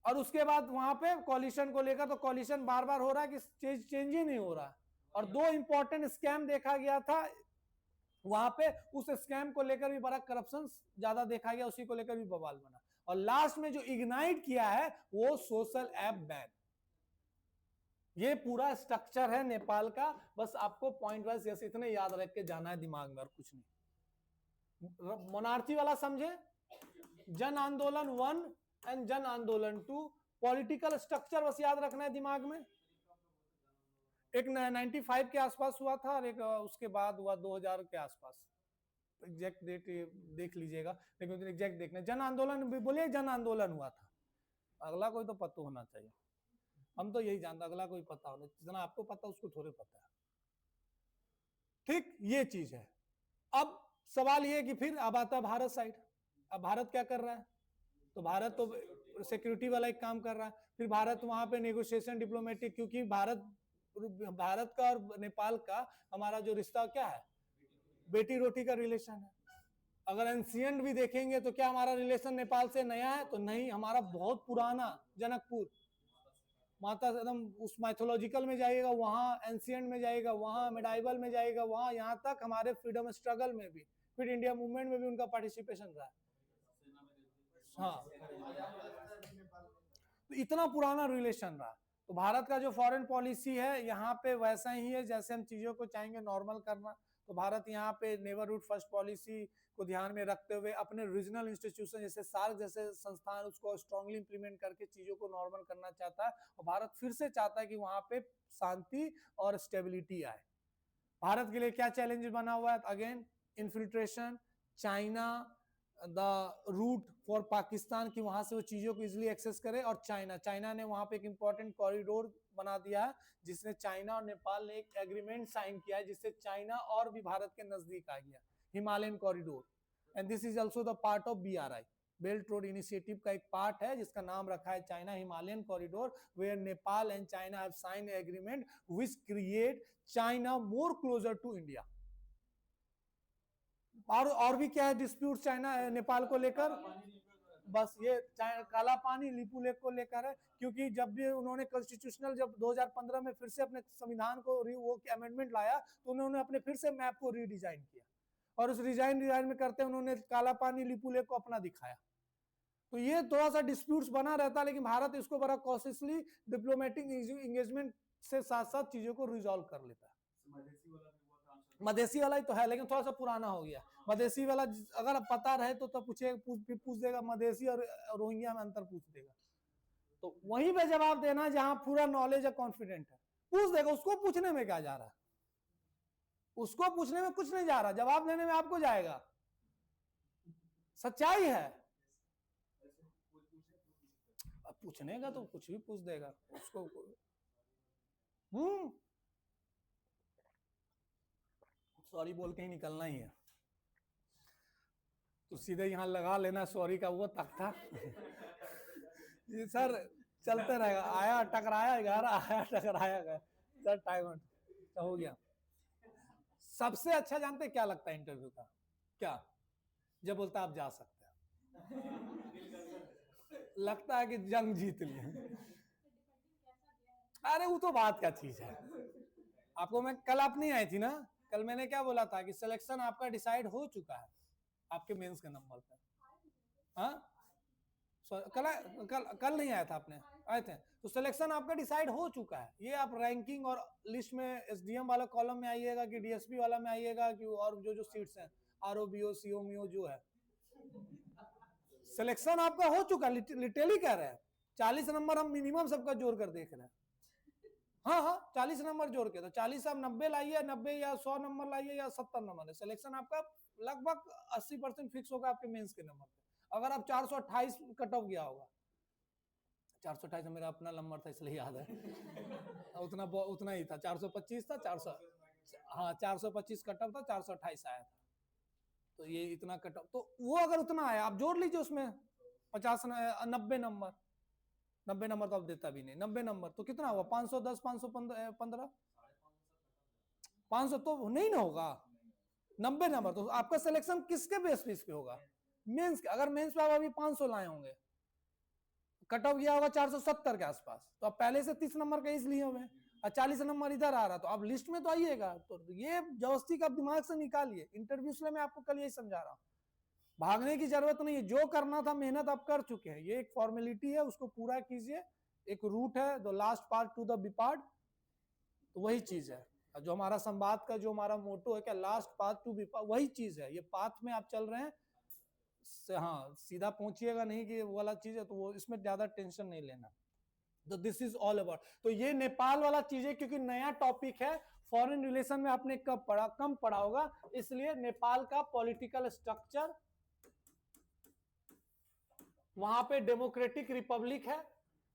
और उसके बाद वहां पे कॉलिशन को लेकर, तो कॉलिशन बार बार हो रहा है कि चेंज ही नहीं हो रहा। और 2 इंपॉर्टेंट स्कैम देखा गया था वहां पे, उस स्कैम को लेकर भी बड़ा करप्शन ज्यादा देखा गया, उसी को लेकर भी बवाल बना। और लास्ट में जो इग्नाइट किया है वो सोशल ऐप बैन। ये पूरा स्ट्रक्चर है नेपाल का, बस आपको पॉइंट वाइज जैसे इतने याद रख के जाना है दिमाग में, और कुछ नहीं। मोनार्ची वाला समझे, जन आंदोलन 1 एंड जन आंदोलन 2, पॉलिटिकल स्ट्रक्चर बस याद रखना है दिमाग में। एक 95 के आसपास हुआ था और एक उसके बाद हुआ 2000 के आसपास। एग्जैक्ट डेट देख लीजिएगा, लेकिन एग्जैक्ट देखना। जन आंदोलन भी बोले, जन आंदोलन हुआ था। अगला कोई तो पता होना चाहिए, हम तो यही जानते, अगला कोई पता होना, जितना आपको पता उसको थोड़े पता है। ठीक, ये चीज है। अब सवाल ये कि फिर अब आता है भारत साइड। अब भारत क्या कर रहा है? तो भारत तो सिक्योरिटी वाला एक काम कर रहा है। फिर भारत वहां पे नेगोशिएशन, डिप्लोमेटिक, क्योंकि भारत का और नेपाल का हमारा जो रिश्ता क्या है, बेटी रोटी का रिलेशन है। अगर एंशिएंट भी देखेंगे तो क्या हमारा रिलेशन नेपाल से नया है? तो नहीं, हमारा बहुत पुराना, जनकपुर माता एकदम उस माइथोलॉजिकल में जाइएगा, वहां एंशिएंट में जाइएगा, वहां मेडाइवल में जाइएगा, वहां यहाँ तक हमारे फ्रीडम स्ट्रगल में भी, फिर इंडिया मूवमेंट में भी उनका पार्टिसिपेशन रहा है। हाँ, तो इतना पुराना रिलेशन रहा। तो भारत का जो फॉरेन पॉलिसी है यहाँ पे वैसा ही है, जैसे हम चीजों को चाहेंगे नॉर्मल करना। तो भारत यहाँ पे नेबरहुड फर्स्ट पॉलिसी को ध्यान में रखते हुए अपने रीजनल इंस्टीट्यूशन जैसे सार्क जैसे संस्थान उसको स्ट्रांगली इंप्लीमेंट करके चीजों को नॉर्मल करना चाहता है। और भारत फिर से चाहता है कि वहां पे शांति और स्टेबिलिटी आए। भारत के लिए क्या चैलेंज बना हुआ है? Again infiltration, China, the route for Pakistan की वहां से वो चीजों को इजिली एक्सेस करे। और चाइना ने वहां पे एक इंपॉर्टेंट कॉरिडोर बना दिया है, जिसने चाइना और नेपाल ने एक एग्रीमेंट साइन किया है, जिससे चाइना और भी भारत के नजदीक आ गया, Himalayan corridor. And this is also the part of BRI, belt road initiative का एक पार्ट है, जिसका नाम रखा है China Himalayan corridor, where Nepal and China have sign agreement which create China more closer to India. और भी क्या है डिस्प्यूट चाइना नेपाल को लेकर? बस ये काला पानी लिपू लेक को लेकर है, क्योंकि जब भी उन्होंने कॉन्स्टिट्यूशनल जब 2015 में फिर से अपने संविधान को वो अमेंडमेंट लाया, तो उन्होंने अपने फिर से मैप को रीडिजाइन किया, और उस डिजाइन में करते उन्होंने काला पानी लिपू लेक को अपना दिखाया। तो ये थोड़ा सा डिस्प्यूट्स बना रहता है, लेकिन भारत इसको बड़ा कॉशियसली डिप्लोमेटिक इंगेजमेंट से साथ साथ चीजों को रिजॉल्व कर लेता है। मधेसी वाला ही तो है, लेकिन थोड़ा सा पुराना हो गया। मधेसी वाला अगर पता रहे तो पूछ देगा, मधेसी और रोहिंग्या में अंतर पूछ देगा, तो वहीं पे जवाब देना जहां पूरा नॉलेज है, कॉन्फिडेंट है, पूछ देगा। उसको पूछने में क्या जा रहा है? उसको पूछने में कुछ नहीं जा रहा, जवाब देने में आपको जाएगा। सच्चाई है। अब पूछने का तो कुछ भी पूछ देगा उसको। सॉरी बोल के ही निकलना ही है, तो सीधे यहाँ लगा लेना सॉरी का वो तख्ता। ये सर चलते रहेगा, आया टकराया घर, आया टकराया गया सर, टाइम हो गया। सबसे अच्छा जानते क्या लगता है इंटरव्यू का? क्या? जब बोलता है आप जा सकते हैं, लगता है कि जंग जीत लिए। अरे वो तो बात क्या चीज है। आपको मैं कल आप नहीं आई थी ना, कल मैंने क्या बोला था कि सिलेक्शन आपका डिसाइड हो चुका है आपके मेंस के नंबर पे। हाँ कल नहीं आया था, आपने आए थे, तो सिलेक्शन आपका डिसाइड हो चुका है। ये आप रैंकिंग और लिस्ट में SDM वाला कॉलम में आइएगा कि DSP वाला में आइएगा कि और जो सीट्स हैं ROBO COMO जो है, सिलेक्शन आपका हो चुका है। लिटरली कह रहे हैं 40 नंबर हम मिनिमम सबका जोड़ कर देख रहे हैं। हाँ 40 नंबर जोड़ के, तो 40 आप 90 लाइए, 90 या 100 नंबर लाइए या 70 नंबर है, सिलेक्शन आपका लगभग 80% फिक्स होगा आपके मेंस के नंबर पे। अगर आप 428 कट ऑफ गया होगा, 428 मेरा अपना नंबर था इसलिए याद है, उतना ही था, 425 था, 400 हाँ 425 कट ऑफ था, 428 आया था, तो ये इतना कट ऑफ, तो वो अगर उतना आया आप जोड़ लीजिए उसमें 90 नंबर तो आप देता भी नहीं, 90 नंबर तो कितना हुआ? 510 515 500 तो नहीं ना होगा। 90 नंबर तो आपका सिलेक्शन किसके बेस पे होगा? मेंस के। अगर मेंस पे आप अभी 500 लाए होंगे, कट ऑफ गया होगा 470 के आसपास, तो आप पहले से 30 नंबर का इसलिए हुए, और 40 नंबर इधर आ रहा, तो आप लिस्ट में तो आइएगा। तो ये जबरदस्ती का दिमाग से निकालिए। इंटरव्यू इसलिए मैं आपको कल यही समझा रहा हूँ, भागने की जरूरत नहीं है, जो करना था मेहनत आप कर चुके हैं, ये एक फॉर्मेलिटी है, उसको पूरा कीजिए। एक रूट है the last part to the बिपार्ट, तो वही चीज है जो हमारा संवाद का जो हमारा मोटो है, क्या लास्ट पाथ टू बिपार्ट, वही चीज है। ये पाथ में आप चल रहे हैं, हाँ सीधा पहुंचिएगा नहीं कि वो वाला चीज है, तो वो इसमें ज्यादा टेंशन नहीं लेना। तो दिस इज ऑल अबाउट, तो ये नेपाल वाला चीज है, क्योंकि नया टॉपिक है, फॉरेन रिलेशन में आपने कम पढ़ा होगा, इसलिए नेपाल का पॉलिटिकल स्ट्रक्चर, वहां पे डेमोक्रेटिक रिपब्लिक है,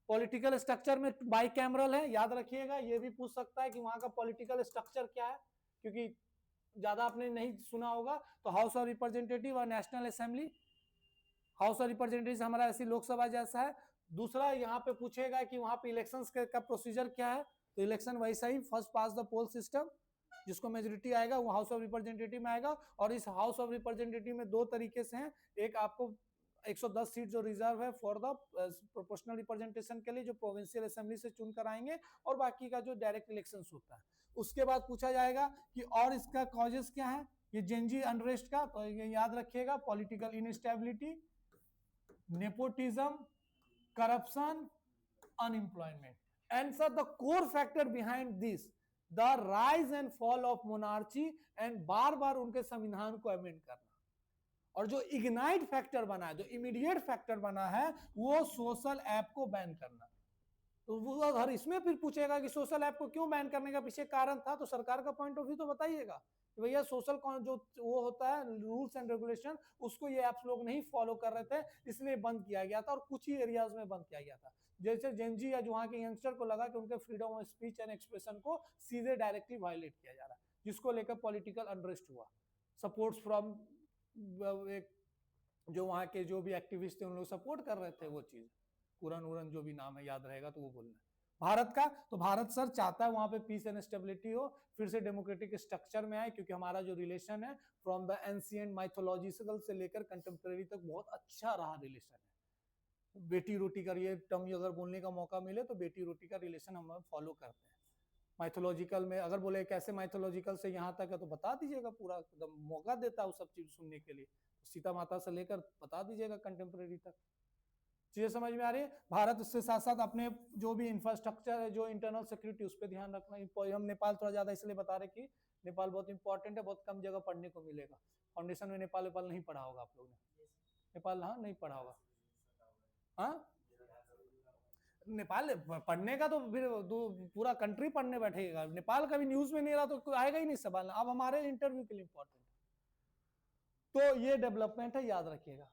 पॉलिटिकल स्ट्रक्चर में बाइकैमरल है, याद रखिएगा। ये भी पूछ सकता है कि वहां का पॉलिटिकल स्ट्रक्चर क्या है, क्योंकि ज्यादा आपने नहीं सुना होगा। तो हाउस ऑफ रिप्रेजेंटेटिव और national assembly, house of representative हमारा ऐसी लोकसभा जैसा है। दूसरा यहाँ पे पूछेगा कि वहां पे इलेक्शंस का प्रोसीजर क्या है, तो इलेक्शन वैसा ही, first past the poll system, जिसको मेजोरिटी आएगा वो हाउस ऑफ रिप्रेजेंटेटिव में आएगा। और इस हाउस ऑफ रिप्रेजेंटेटिव में दो तरीके से हैं, एक आपको 110 सीट जो रिजर्व है फॉर द प्रोपोर्शनल रिप्रेजेंटेशन के लिए, जो प्रोविंशियल असेंबली से चुन कर आएंगे, और बाकी का जो डायरेक्ट इलेक्शंस होता है। उसके बाद पूछा जाएगा कि और इसका कॉजेस क्या है, ये जेनजी अनरेस्ट का, तो ये याद रखिएगा, political instability, nepotism, corruption, unemployment. Answer the core factor behind this, the rise and fall of monarchy, and बार बार उनके संविधान को अमेंड करना। और जो इग्नाइट फैक्टर बना है, जो इमीडिएट फैक्टर बना है, वो सोशल ऐप को बैन करना। तो वो अगर इसमें फिर पूछेगा कि सोशल ऐप को क्यों बैन करने का पीछे कारण था, तो सरकार का पॉइंट ऑफ व्यू तो बताइएगा। कि भैया सोशल जो वो होता है रूल्स एंड रेगुलेशन, उसको ये आप लोग नहीं फॉलो कर रहे थे, इसलिए बंद किया गया था और कुछ ही एरियाज में बंद किया गया था। जैसे जेनजी या जो वहां के यंगस्टर को लगा कि उनके freedom of speech and expression को सीधे डायरेक्टली वायलेट किया जा रहा है, जिसको लेकर पॉलिटिकल अनरेस्ट हुआ। सपोर्ट्स फ्रॉम जो वहां के जो भी एक्टिविस्ट थे उन लोग सपोर्ट कर रहे थे वो चीज, कुरन उरन जो भी नाम है याद रहेगा तो वो बोलना। भारत का तो भारत सर चाहता है वहां पे पीस एंड स्टेबिलिटी हो, फिर से डेमोक्रेटिक स्ट्रक्चर में आए, क्योंकि हमारा जो रिलेशन है फ्रॉम द एंशिएंट माइथोलॉजिकल से लेकर कंटेम्प्रेरी तक बहुत अच्छा रहा रिलेशन है। बेटी रोटी का ये टर्म अगर बोलने का मौका मिले तो बेटी रोटी का रिलेशन हम फॉलो करते हैं। माइथोलॉजिकल में अगर बोले कैसे माइथोलॉजिकल से यहाँ तक है तो बता दीजिएगा, पूरा एकदम मौका देता है वो सब चीज सुनने के लिए। सीता माता से लेकर बता दीजिएगा कंटेम्प्रेरी तक, चीजें समझ में आ रही है। भारत उससे साथ साथ अपने जो भी इंफ्रास्ट्रक्चर है, जो इंटरनल सिक्योरिटी, उस पर ध्यान रखना। हम नेपाल थोड़ा ज्यादा इसलिए बता रहे कि नेपाल बहुत इंपॉर्टेंट है, बहुत कम जगह पढ़ने को मिलेगा। फाउंडेशन में नेपाल नहीं पढ़ा होगा आप लोग ने, नेपाल हाँ नहीं पढ़ा होगा। हाँ नेपाल पढ़ने का तो फिर पूरा कंट्री पढ़ने बैठेगा, नेपाल का भी न्यूज में नहीं रहा तो आएगा ही नहीं सवाल। अब हमारे इंटरव्यू के लिए इंपॉर्टेंट, तो ये डेवलपमेंट है, याद रखिएगा।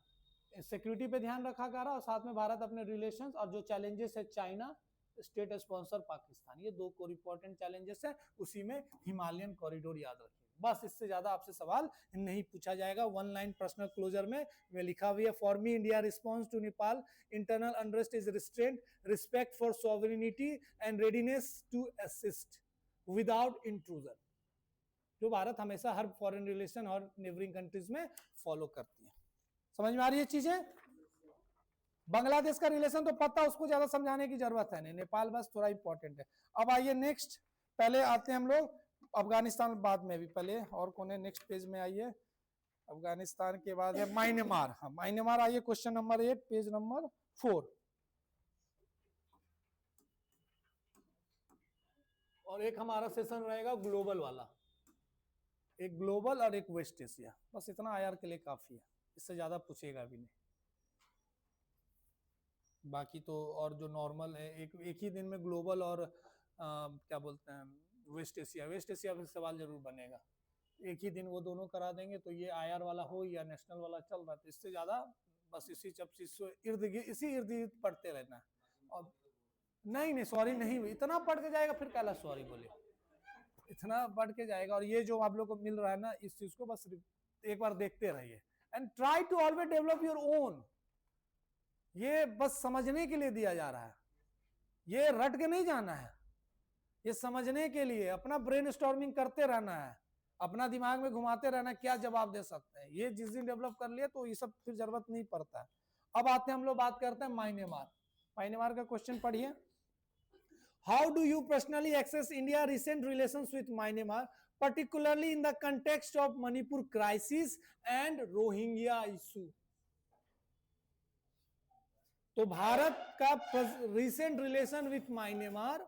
सिक्योरिटी पे ध्यान रखा जा रहा और साथ में भारत अपने रिलेशंस और जो चैलेंजेस है चाइना, स्टेट स्पॉन्सर पाकिस्तान, ये दो को इंपॉर्टेंट चैलेंजेस है। उसी में हिमालयन कॉरिडोर याद रखिए, बस इससे ज्यादा आपसे सवाल नहीं पूछा जाएगा। वन लाइन पर्सनल क्लोजर में लिखा हुआ है, for me India response to Nepal internal unrest is restraint, respect for sovereignty and readiness to assist without intrusion, जो भारत हमेशा हर फॉरेन रिलेशन और नेबरिंग कंट्रीज में फॉलो करती है। समझ में आ रही है चीजें। बांग्लादेश का रिलेशन तो पता, उसको ज्यादा समझाने की जरूरत है नहीं, नेपाल बस थोड़ा इंपॉर्टेंट है। अब आइए नेक्स्ट, पहले आते हैं हम लोग अफगानिस्तान, बाद में भी पहले और कौन है, नेक्स्ट पेज में आइए। अफगानिस्तान के बाद है म्यांमार। हाँ म्यांमार, आइए क्वेश्चन नंबर 8 पेज नंबर 4। और एक हमारा सेशन रहेगा ग्लोबल वाला, एक ग्लोबल और एक वेस्ट एशिया, बस इतना आईआर के लिए काफी है, इससे ज्यादा पूछेगा भी नहीं। बाकी तो और जो नॉर्मल है, एक ही दिन में ग्लोबल और क्या बोलते हैं वेस्ट एशिया पे सवाल जरूर बनेगा। एक ही दिन वो दोनों करा देंगे, तो ये आईआर वाला हो या नेशनल वाला चल रहा है, तो इससे ज्यादा बस इसी इर्द गिर्द पढ़ते रहना है। और नहीं सॉरी नहीं, इतना पढ़ के जाएगा फिर कहला सॉरी बोले, इतना पढ़ के जाएगा। और ये जो आप लोग को मिल रहा है ना, इस चीज को बस एक बार देखते रहिए and try to always develop your own. ये बस समझने के लिए दिया जा रहा है, ये रट के नहीं जाना है, ये समझने के लिए अपना ब्रेनस्टॉर्मिंग करते रहना है, अपना दिमाग में घुमाते रहना क्या जवाब दे सकते हैं। ये जिस दिन डेवलप कर लिए तो ये सब फिर जरूरत नहीं पड़ता है। अब आते हैं हम लोग बात करते हैं म्यांमार। म्यांमार का क्वेश्चन पढ़िए। How do you personally access India recent relations with Myanmar, particularly in the context of Manipur crisis and Rohingya issue? तो भारत का रिसेंट रिलेशन विथ म्यांमार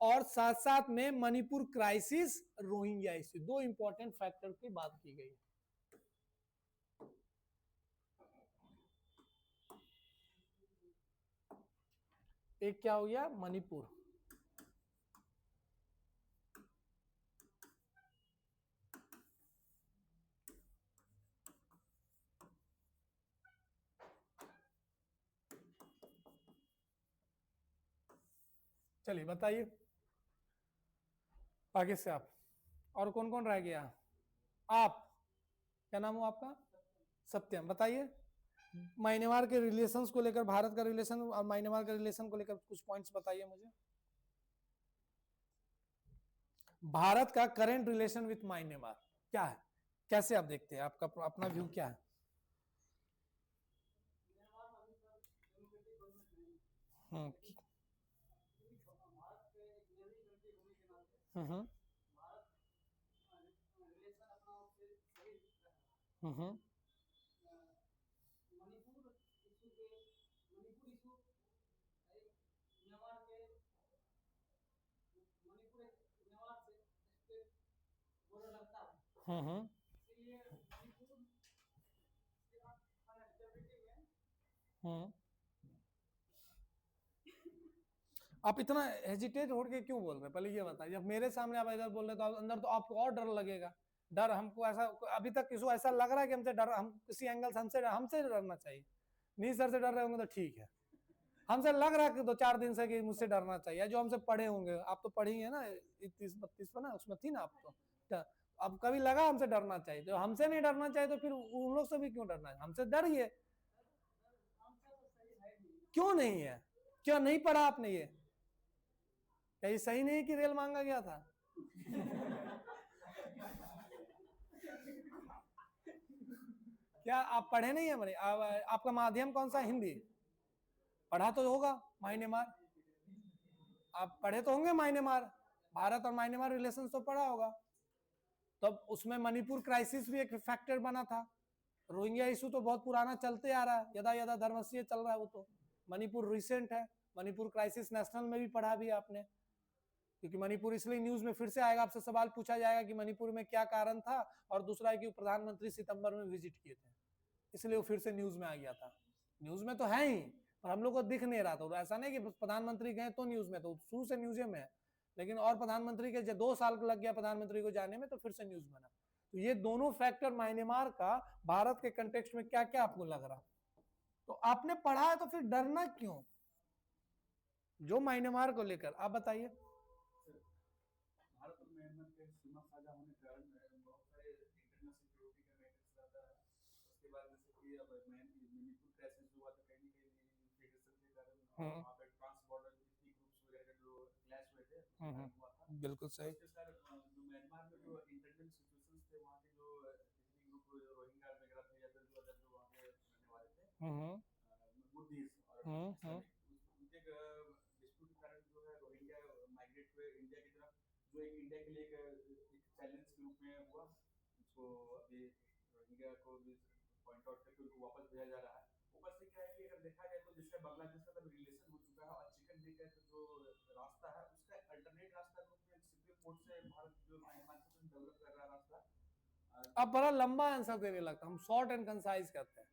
और साथ साथ में मणिपुर क्राइसिस, रोहिंग्या इश्यू, दो इंपॉर्टेंट फैक्टर की बात की गई है। एक क्या हो गया, मणिपुर, चलिए बताइए आगे से आप, और कौन कौन रह गया। आप क्या नाम हो आपका, सत्यम, बताइए म्यांमार के रिलेशंस को लेकर, भारत का रिलेशन और म्यांमार का रिलेशन को लेकर कुछ पॉइंट्स बताइए मुझे। भारत का करंट रिलेशन विथ म्यांमार क्या है, कैसे आप देखते हैं, आपका अपना व्यू क्या है। आप इतना हेजिटेट होकर क्यों बोल रहे हैं, पहले ये बताइए। जब मेरे सामने आप इधर बोल रहे तो अंदर तो आपको और डर लगेगा, डर हमको ऐसा अभी तक किसी को ऐसा लग रहा है कि हमसे डर, हम किसी एंगल से हमसे डरना चाहिए? नहीं सर से डर रहे होंगे तो ठीक है, हमसे लग रहा है कि 2-4 दिन से कि मुझसे डरना चाहिए। जो हमसे पढ़े होंगे, आप तो पढ़ी है ना 30-32 पर ना, उसमें थी ना आप तो, अब कभी लगा हमसे डरना चाहिए? तो हमसे नहीं डरना चाहिए तो फिर उन लोग से भी क्यों डरना है? हमसे डरिए। क्यों नहीं है? क्या नहीं पढ़ा आपने? ये क्या ये सही नहीं कि रेल मांगा गया था? क्या आप पढ़े नहीं है? मेरे आपका माध्यम कौन सा? हिंदी पढ़ा तो होगा। म्यांमार आप पढ़े तो होंगे, म्यांमार, भारत और म्यांमार रिलेशन तो पढ़ा होगा। तब तो उसमें मणिपुर क्राइसिस भी एक फैक्टर बना था। रोहिंग्या इशू तो बहुत पुराना चलते आ रहा है, यदा यदा धर्मस्य चल रहा है वो तो। मणिपुर रिसेंट है, मणिपुर क्राइसिस नेशनल में भी पढ़ा भी आपने, क्योंकि मणिपुर इसलिए न्यूज में फिर से आएगा, आपसे सवाल पूछा जाएगा कि मणिपुर में क्या कारण था, और दूसरा है कि प्रधानमंत्री सितंबर में विजिट किए थे, इसलिए वो फिर से न्यूज में आ गया था। न्यूज में तो है ही, पर हम लोग को दिख नहीं रहा था। ऐसा नहीं कि प्रधानमंत्री गए तो न्यूज में, तो शुरू से न्यूज में है, लेकिन और प्रधानमंत्री के 2 साल लग गया प्रधानमंत्री को जाने में, तो फिर से न्यूज बना। तो ये दोनों फैक्टर म्यांमार का भारत के कंटेक्स्ट में क्या क्या आपको लग रहा? तो आपने पढ़ा है तो फिर डरना क्यों? जो म्यांमार को लेकर आप बताइए।
भारत और म्यांमार के सीमा साझा होने के कारण बहुत सारे इंटरनल सिक्योरिटी का मैटर्स रहता है। उसके बाद जैसे कि अब मणिपुर क्राइसिस हुआ तो कहीं ना कहीं फेडरेशन के कारण वहाँ पे ट्रांस बॉर्डर इथनिक ग्रुप्स वगैरह जो क्लैश हुए थे हुआ था।
बिल्कुल सही।
उसके साथ जो म्यांमार में जो इंटरनल सिचुएशंस थे, वहाँ के जो इथनिक ग्रुप रोहिंग्या वगैरह थे, या फिर जो वहाँ के रहने वाले थे बुद्धिस्ट और उनके डिस्प्यूट के कारण जो है रोहिंग्या माइग्रेट हुए इंडिया की तरफ, जो एक इंडिया के लिए एक चैलेंज के रूप में हुआ, जिसको अभी रोहिंग्या को भी पॉइंट आउट करके उनको वापस भेजा जा रहा है। ऊपर से क्या है कि अगर देखा जाए तो जिससे बांग्लादेश का रिलेशन हो चुका है, और चिकन नेक जो रास्ता है उसका अल्टरनेट रास्ता रूप में सिक्योर पोर्ट से भारत जो म्यांमार से डेवलप कर रहा रास्ता।
अब बड़ा लंबा आंसर देने लगता, हम शॉर्ट एंड कंसाइज करते हैं।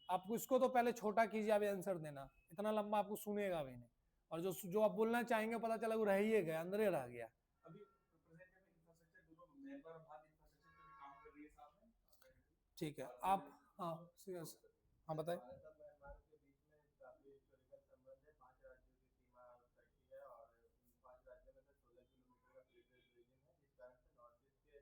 आपको इसको तो पहले छोटा कीजिए, आप आंसर देना, इतना लंबा आपको सुनेगा भी नहीं, और जो आप बोलना चाहेंगे पता चला वो रह ही गया, अंदर ही रह गया।
अभी प्रेजेंट में इंफ्रास्ट्रक्चर दोनों म्यांमार और भारत इंफ्रास्ट्रक्चर पे काम कर रही है साथ में।
ठीक है, आप हाँ सीरियस हाँ बताइए।
भारत और म्यांमार के बीच में काफी हिस्टोरिकल संबंध है। 5 राज्यों की सीमा कटती है, और 5 राज्यों में से 16 किलोमीटर का टेरिटोरियल रीजन है, जिस कारण से नॉर्थ ईस्ट के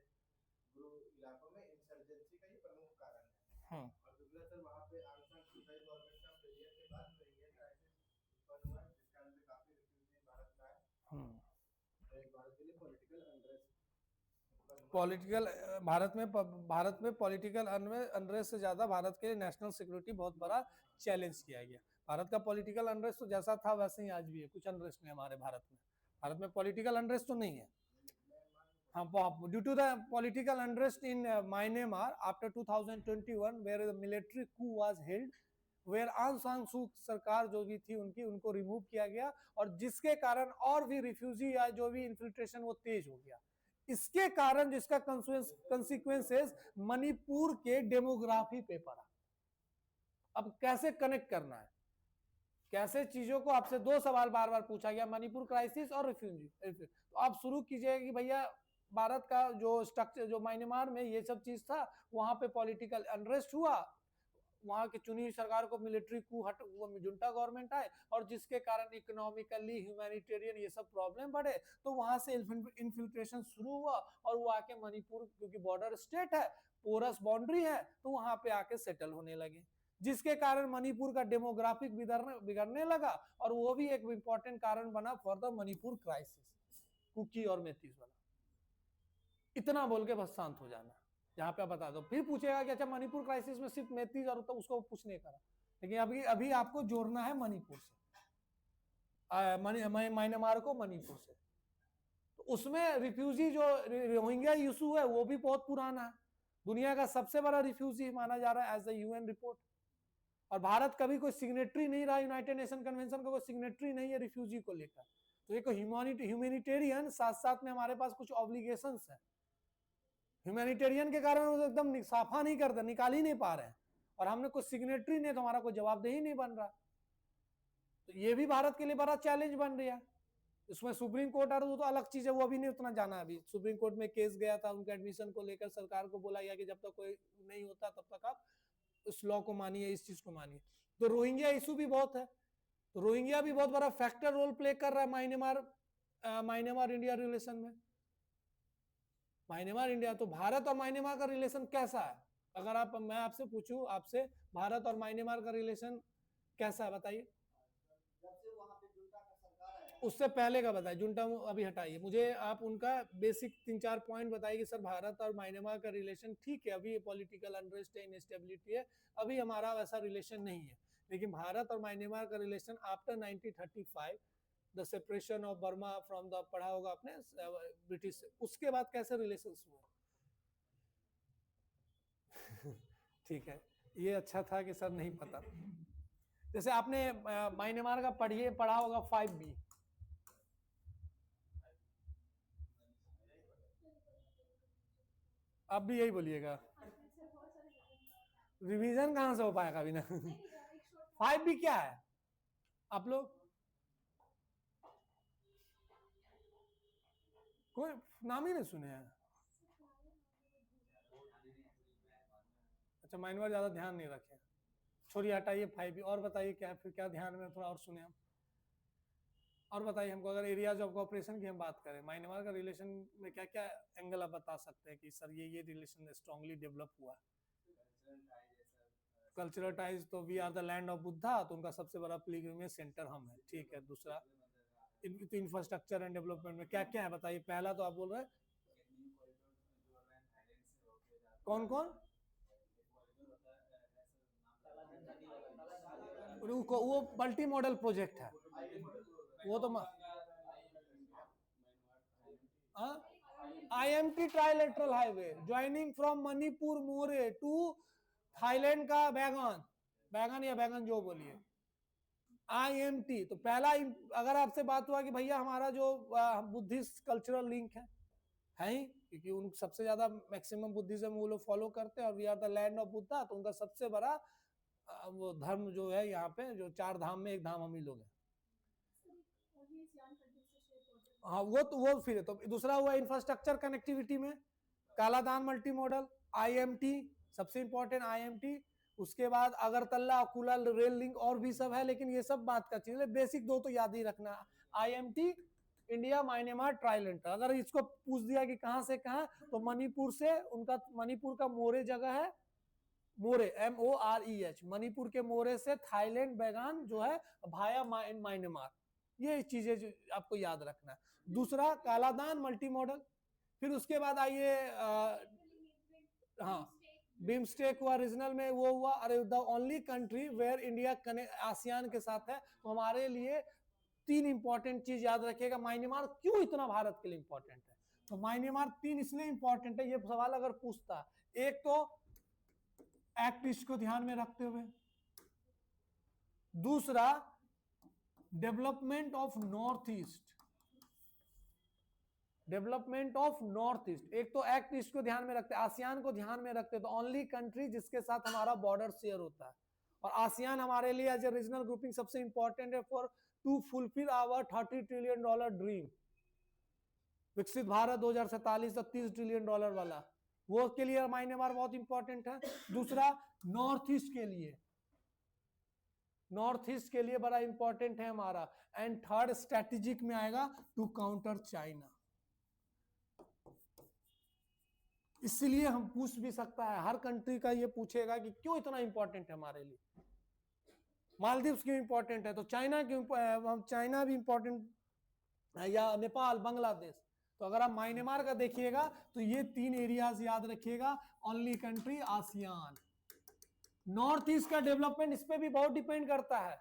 गुरु इलाकों में इंसर्जेंसी का ये प्रमुख कारण है। और दूसरा सर, वहाँ पे आंग सान सू की गवर्नमेंट का फेलियर के बाद रोहिंग्या क्राइसिस उत्पन्न हुआ, जिस कारण से काफी रिफ्यूजी भारत में आए। भारत के लिए पॉलिटिकल
अनरेस्ट से ज्यादा भारत के लिए नेशनल सिक्योरिटी बहुत बड़ा चैलेंज किया गया। भारत का पॉलिटिकल अनरेस्ट तो जैसा था वैसे ही आज भी है, कुछ अनरेस्ट नहीं हमारे भारत में। भारत में पॉलिटिकल अनरेस्ट तो नहीं है। Due to the political unrest in Myanmar after 2021 where the military coup was held, where Aung San सू सरकार जो भी थी उनको रिमूव किया गया, और जिसके कारण और भी रिफ्यूजी या जो भी इन्फिल्ट्रेशन वो तेज हो गया। इसके कारण जिसका कंसिक्वेंसेस मणिपुर के डेमोग्राफी पे पड़ा। अब कैसे कनेक्ट करना है, कैसे चीजों को, आपसे 2 सवाल बार बार पूछा गया, मणिपुर क्राइसिस और रिफ्यूजी। तो आप शुरू कीजिएगा कि भैया भारत का जो स्ट्रक्चर, जो म्यांमार में ये सब चीज था, वहां पे पॉलिटिकल अनरेस्ट हुआ, वहां की चुनी हुई सरकार को मिलिट्री कू जुंटा गवर्नमेंट आए, और जिसके कारण इकोनॉमिकली ह्यूमैनिटेरियन ये सब प्रॉब्लम बढ़े, तो वहां से इन्फिल्ट्रेशन शुरू हुआ, और वो आके मणिपुर, क्योंकि बॉर्डर स्टेट है, पोरस बाउंड्री है, तो वहां पे आके सेटल होने लगे, जिसके कारण मणिपुर का डेमोग्राफिक बिगड़ने लगा, और वो भी एक इंपॉर्टेंट कारण बना for the Manipur crisis, Kuki और मेथीस वाला। इतना बोल के बस शांत हो जाना, यहाँ पे बता दो। फिर पूछेगा कि अच्छा मणिपुर क्राइसिस में सिर्फ मेथीस और तो उसको कुछ नहीं करा, लेकिन अभी आपको जोड़ना है मणिपुर से, म्यांमार को मणिपुर से। तो उसमें रिफ्यूजी जो रोहिंग्या इशू है वो भी बहुत पुराना है, दुनिया का सबसे बड़ा रिफ्यूजी माना जा रहा है एज द यूएन रिपोर्ट, और भारत कभी कोई सिग्नेटरी नहीं रहा, यूनाइटेड नेशन कन्वेंशन का कोई सिग्नेटरी नहीं है रिफ्यूजी को लेकर। तो एक ह्यूमैनिटेरियन, साथ साथ में हमारे पास कुछ ऑब्लिगेशंस है। ह्यूमैनिटेरियन के कारण वो एकदम साफा नहीं करते, निकाल ही नहीं पा रहे हैं, और हमने कोई सिग्नेटरी नहीं, तो हमारा कोई जवाबदेही नहीं बन रहा। तो ये भी भारत के लिए बड़ा चैलेंज बन रहा है। उसमें सुप्रीम कोर्ट और वो तो अलग चीज है, वो अभी नहीं उतना जाना है। अभी सुप्रीम कोर्ट में केस गया था, उनके एडमिशन को लेकर सरकार को बोला गया कि जब तक कोई नहीं होता तब तक आप उस लॉ को मानिए, इस चीज को मानिए। तो रोहिंग्या इशू भी बहुत है, तो रोहिंग्या भी बहुत बड़ा फैक्टर रोल प्ले कर रहा है म्यांमार इंडिया रिलेशन में। म्यांमार इंडिया, तो भारत और म्यांमार का रिलेशन कैसा है? अगर मैं आपसे पूछूं, आपसे भारत और म्यांमार का रिलेशन कैसा है बताइए।
जब से वहाँ पे जुंटा का सरकार आया,
उससे पहले का बताइए, जुंटा अभी हटाइए, मुझे आप उनका बेसिक 3-4 पॉइंट बताइए कि सर भारत और म्यांमार का रिलेशन ठीक है, अभी पॉलिटिकल अनरेस्ट है, इनस्टेबिलिटी है, अभी हमारा वैसा रिलेशन नहीं है। लेकिन भारत और म्यांमार का relation after 1935 the separation of Burma from the, पढ़ा होगा आपने ब्रिटिश से, उसके बाद कैसे रिलेशन हुए? ठीक है, ये अच्छा था कि सर नहीं पता। जैसे आपने म्यांमार का पढ़ा होगा 5B, अब भी यही बोलिएगा, रिवीजन कहां से हो पाएगा बिना 5B क्या है? आप लोग कोई नाम ही नहीं सुने हैं? अच्छा, म्यांमार ज्यादा ध्यान नहीं रखे, छोड़िए हटाइए 5B। और बताइए क्या, फिर क्या ध्यान में थोड़ा और सुने हम, और बताइए हमको। अगर एरियाज ऑफ कोऑपरेशन की हम बात करें, म्यांमार का रिलेशन में क्या क्या एंगल आप बता सकते हैं कि सर ये रिलेशन स्ट्रांगली डेवलप हुआ? कल्चरल टाइज, तो we are the land of Buddha, तो उनका सबसे बड़ा पिलग्रिमेज सेंटर हम है, ठीक है। दूसरा इंफ्रास्ट्रक्चर एंड डेवलपमेंट में क्या क्या है बताइए। पहला तो आप बोल रहे हैं कौन कौन, वो मल्टी मॉडल प्रोजेक्ट है, वो तो IMT trilateral highway joining from Manipur Moreh to Thailand का बैगन या बैगन जो बोलिए, IMT। तो पहला, अगर आपसे बात हुआ कि भैया हमारा जो बुद्धिस्ट कल्चरल लिंक है ही, क्योंकि उन सबसे ज्यादा मैक्सिमम बुद्धिज्म वो लोग फॉलो करते हैं, और we are the land of Buddha, तो उनका सबसे बड़ा वो धर्म जो है यहाँ पे, जो 4 धाम में एक धाम हम ही लोग हैं। हाँ, वो फिर तो दूसरा हुआ इंफ्रास्ट्रक्चर कनेक्टिविटी में कालादान मल्टी मॉडल, IMT सबसे इंपॉर्टेंट, IMT। उसके बाद अगरतला अकुला रेल लिंक और भी सब है, लेकिन ये सब बात का चीज है, बेसिक 2 तो याद ही रखना, IMT इंडिया म्यांमार ट्राइलेटरल। अगर इसको पूछ दिया कि कहां से कहां, तो मणिपुर से, उनका मणिपुर का मोरे जगह है, मोरे MOREH, मणिपुर के मोरे से थाईलैंड बैगान जो है भाया म्यांमार, ये चीजें जो आपको याद रखना है। दूसरा कालादान मल्टी मॉडल, फिर उसके बाद आइए हाँ बिम्स्टेक हुआ, रीजनल में वो हुआ, are the only country where India ASEAN के साथ है। तो हमारे लिए 3 इंपॉर्टेंट चीज याद रखिएगा। म्यांमार क्यों इतना भारत के लिए इंपॉर्टेंट है, तो म्यांमार 3 इसलिए इंपॉर्टेंट है, ये सवाल अगर पूछता, एक तो एक्ट ईस्ट को ध्यान में रखते हुए, दूसरा development of north east, development of north east, एक तो एक्ट ईस्ट को ध्यान में रखते, आसियान को ध्यान में रखते, तो ओनली कंट्री जिसके साथ हमारा बॉर्डर शेयर होता है, और आसियान हमारे लिए एज ए रीजनल ग्रुपिंग सबसे इंपॉर्टेंट है for to fulfil our $30 trillion dream, विकसित भारत 2047 तक $30 ट्रिलियन वाला, वो के लिए म्यांमार बहुत इंपॉर्टेंट है। दूसरा नॉर्थ ईस्ट के लिए, नॉर्थ ईस्ट के लिए बड़ा इंपॉर्टेंट है हमारा। एंड थर्ड स्ट्रेटेजिक में आएगा टू काउंटर चाइना। इसलिए हम पूछ भी सकता है, हर कंट्री का ये पूछेगा कि क्यों इतना इंपॉर्टेंट है हमारे लिए, मालदीव्स क्यों इंपॉर्टेंट है, तो चाइना क्यों, चाइना भी इंपॉर्टेंट है, या नेपाल, बांग्लादेश। तो अगर आप म्यांमार का देखिएगा तो ये 3 एरियाज याद रखिएगा, only country ASEAN. North east का डेवलपमेंट इस पे भी बहुत डिपेंड करता है,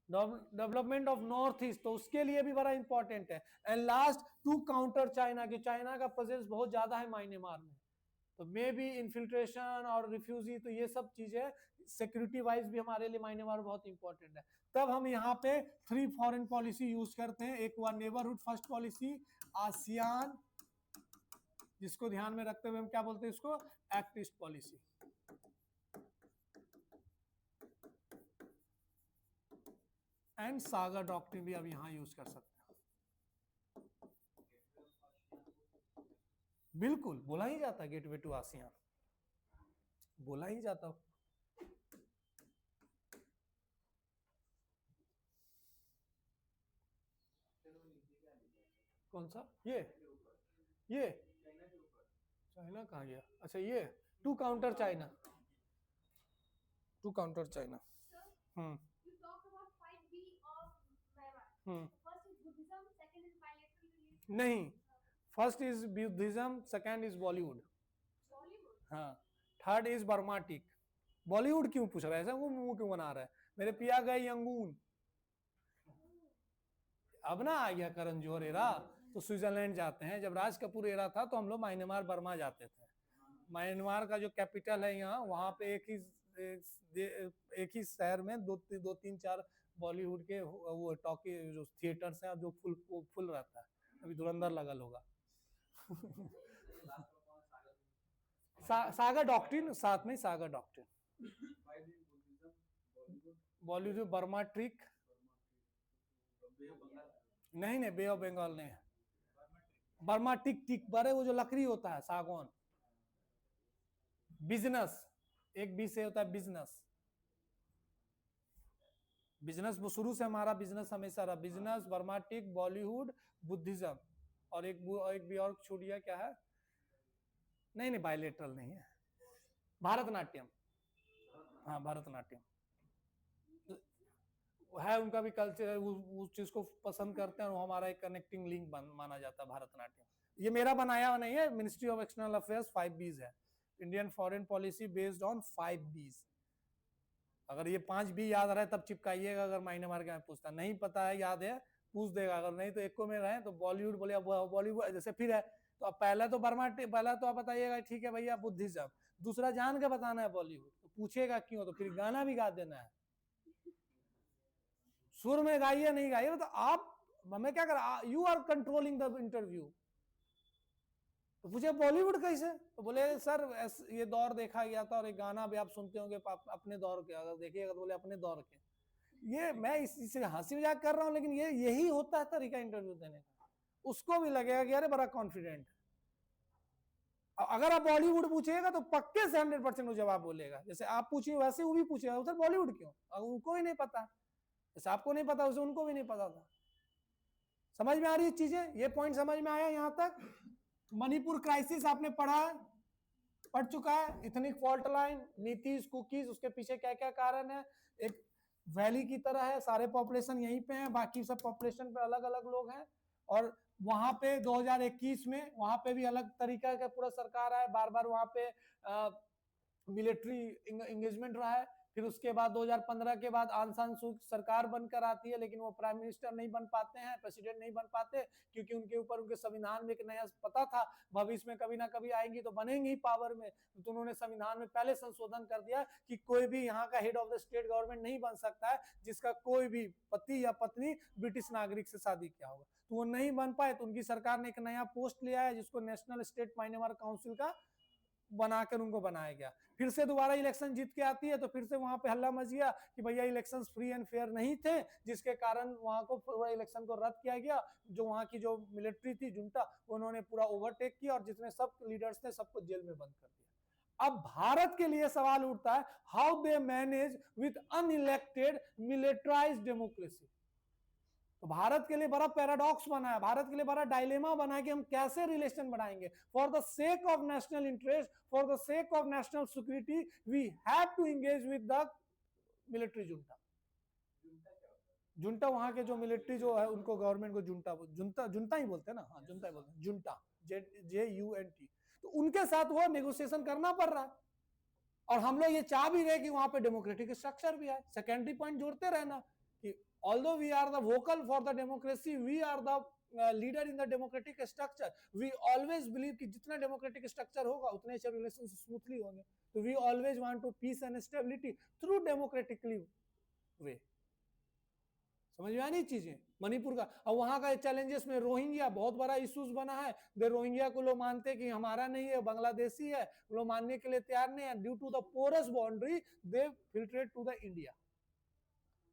डेवलपमेंट ऑफ नॉर्थ ईस्ट, तो उसके लिए भी बड़ा इंपॉर्टेंट है। And last to counter China, की चाइना का प्रेजेंस बहुत ज्यादा है म्यांमार में, तो मे बी इन्फिल्ट्रेशन और रिफ्यूजी, तो ये सब चीजें सिक्योरिटी वाइज भी हमारे लिए म्यांमार बहुत इंपॉर्टेंट है। तब हम यहाँ पे 3 फॉरेन पॉलिसी यूज करते हैं, एक हुआ नेबरहुड फर्स्ट पॉलिसी, आसियान, जिसको ध्यान में रखते हुए हम क्या बोलते हैं इसको, act east policy, and Sagar doctrine भी अब यहाँ यूज कर सकते हैं। बिल्कुल बोला ही जाता, गेटवे टू आसियान बोला ही जाता। कौन सा? ये चाइना कहाँ गया? अच्छा ये to counter China, to counter China.
Sir, you talked about 5B of Myanmar. First is Buddhism, second is bilateral relations.
नहीं, first is Buddhism, second is Bollywood,
Bollywood.
हाँ, थर्ड इज बर्माटिक। बॉलीवुड क्यों पूछ रहा है? ऐसा वो मुंह क्यों बना रहा है? मेरे पिया गए यंगून। अब ना आ गया करण जोहर एरा, तो स्विट्जरलैंड जाते हैं। जब राज कपूर एरा था तो हम लोग म्यांमार बर्मा जाते थे। म्यांमार का जो कैपिटल है यहाँ, वहाँ पे एक ही शहर में दो तीन चार बॉलीवुड के वो टॉकी जो थिएटर्स हैं जो फुल रहता है। अभी धुरंधर लगल होगा। सागर डॉक्ट्रिन, साथ में सागर डॉक्ट्रिन, बॉलीवुड बर्मा ट्रिक, नहीं बे ऑफ बंगाल नहीं है, बर्मा टिक टिक बड़े वो जो लकड़ी होता है सागौन। बिजनेस, एक बी से होता है बिजनेस, बिजनेस वो शुरू से हमारा बिजनेस हमेशा रहा। बिजनेस, बर्माटिक, बॉलीवुड, बुद्धिज्म, और एक भी और छूट गया, क्या है? नहीं बायलेटरल नहीं है, भारतनाट्यम। हाँ भरतनाट्यम है, उनका भी कल्चर है, उस चीज को पसंद करते हैं और हमारा एक कनेक्टिंग लिंक माना जाता है भारतनाट्यम। ये मेरा बनाया हुआ नहीं है, ministry of external affairs 5 B's है, Indian foreign policy based on 5 B's। अगर ये 5 B याद रहे तब चिपकाइएगा, अगर म्यांमार के पूछता नहीं पता है याद है पूछ देगा, अगर नहीं तो एक को में रहे तो बॉलीवुड बोले, बॉलीवुड जैसे फिर है तो अब पहला तो बर्मा, पहला तो आप बताइएगा ठीक है भैया बुद्धिज्म, दूसरा जान के बताना है बॉलीवुड, तो पूछेगा क्यों, तो फिर गाना भी गा देना है, सुर में गाइए नहीं गाइए, तो आप हमें क्या कर, you are controlling the interview. तो पूछे बॉलीवुड कैसे, तो बोले सर ये दौर देखा गया था, और एक गाना भी आप सुनते होंगे अपने दौर के, अगर देखिएगा तो बोले अपने दौर के। ये मैं इससे हंसी मजाक कर रहा हूं, लेकिन ये यही होता है तरीका इंटरव्यू देने का। उसको भी लगेगा कि अरे बड़ा कॉन्फिडेंट। अगर आप बॉलीवुड पूछेगा तो पक्के से 100% वो जवाब बोलेगा, जैसे आप पूछिए वैसे वो भी पूछेगा, उधर बॉलीवुड क्यों, उनको ही नहीं पता, जैसे आपको नहीं पता उसे उनको भी नहीं पता था। समझ में आ रही है चीजें? ये पॉइंट समझ में आया यहाँ तक? मणिपुर क्राइसिस आपने पढ़ चुका है, ethnic fault line, Nitish cookies, उसके पीछे क्या क्या कारण है। एक वैली की तरह है, सारे पॉपुलेशन यहीं पे हैं, बाकी सब पॉपुलेशन पे अलग अलग लोग हैं, और वहां पे 2021 में वहां पे भी अलग तरीका का पूरा सरकार है, बार बार वहां पे मिलिट्री इंगेजमेंट रहा है। फिर उसके बाद 2015 के बाद आंग सान सू सरकार बनकर आती है, लेकिन वो प्राइम मिनिस्टर नहीं बन पाते हैं, प्रेसिडेंट नहीं बन पाते, क्योंकि उनके ऊपर उनके संविधान में एक नया पता था भविष्य में कभी ना कभी आएंगी तो बनेंगी ही पावर में, तो उन्होंने संविधान में पहले संशोधन कर दिया कि कोई भी यहाँ का head of the state government नहीं बन सकता है जिसका कोई भी पति या पत्नी ब्रिटिश नागरिक से शादी किया होगा। तो वो नहीं बन पाए, तो उनकी सरकार ने एक नया पोस्ट लिया है जिसको नेशनल स्टेट म्यांमार काउंसिल का बनाकर उनको बनाया गया। फिर से दोबारा इलेक्शन जीत के आती है, तो फिर से वहां पे हल्ला मच गया कि भैया इलेक्शंस फ्री एंड फेयर नहीं थे, जिसके कारण वहां को पूरा इलेक्शन को रद्द किया गया। जो वहां की जो मिलिट्री थी जुंटा, उन्होंने पूरा ओवरटेक किया और जितने सब लीडर्स थे सबको जेल में बंद कर दिया। अब भारत के लिए सवाल उठता है, how they manage with unelected militarised democracy. तो भारत के लिए बड़ा पैराडॉक्स बना है, भारत के लिए बड़ा डायलेमा बना है कि हम कैसे रिलेशन बनाएंगे। For the sake of national interest, for the sake of national security, we have to engage with the military junta. Junta वहां के जो मिलिट्री जो है उनको गवर्नमेंट को जुंटा ही बोलते हैं ना, हाँ जुंटा ही बोलते हैं, जुंटा JUNT। तो उनके साथ वो नेगोशिएशन करना पड़ रहा है, और हम लोग ये चाह भी रहे कि वहां पे डेमोक्रेटिक स्ट्रक्चर भी आए। सेकेंडरी पॉइंट जोड़ते रहना कि although we are the vocal for the democracy, we are the leader in the democratic structure, we always believe कि जितना democratic structure होगा उतने अच्छे relations smoothly होंगे। तो we always want to peace and stability through democratically way। समझ में आनी चीजें? मणिपुर का अब वहां का चैलेंजेस में रोहिंग्या बहुत बड़ा इश्यूज बना है। दे रोहिंग्या को लोग मानते हैं कि हमारा नहीं है, बांग्लादेशी है, लोग मानने के लिए तैयार नहीं है। Due to the porous boundary they filtrate to the India.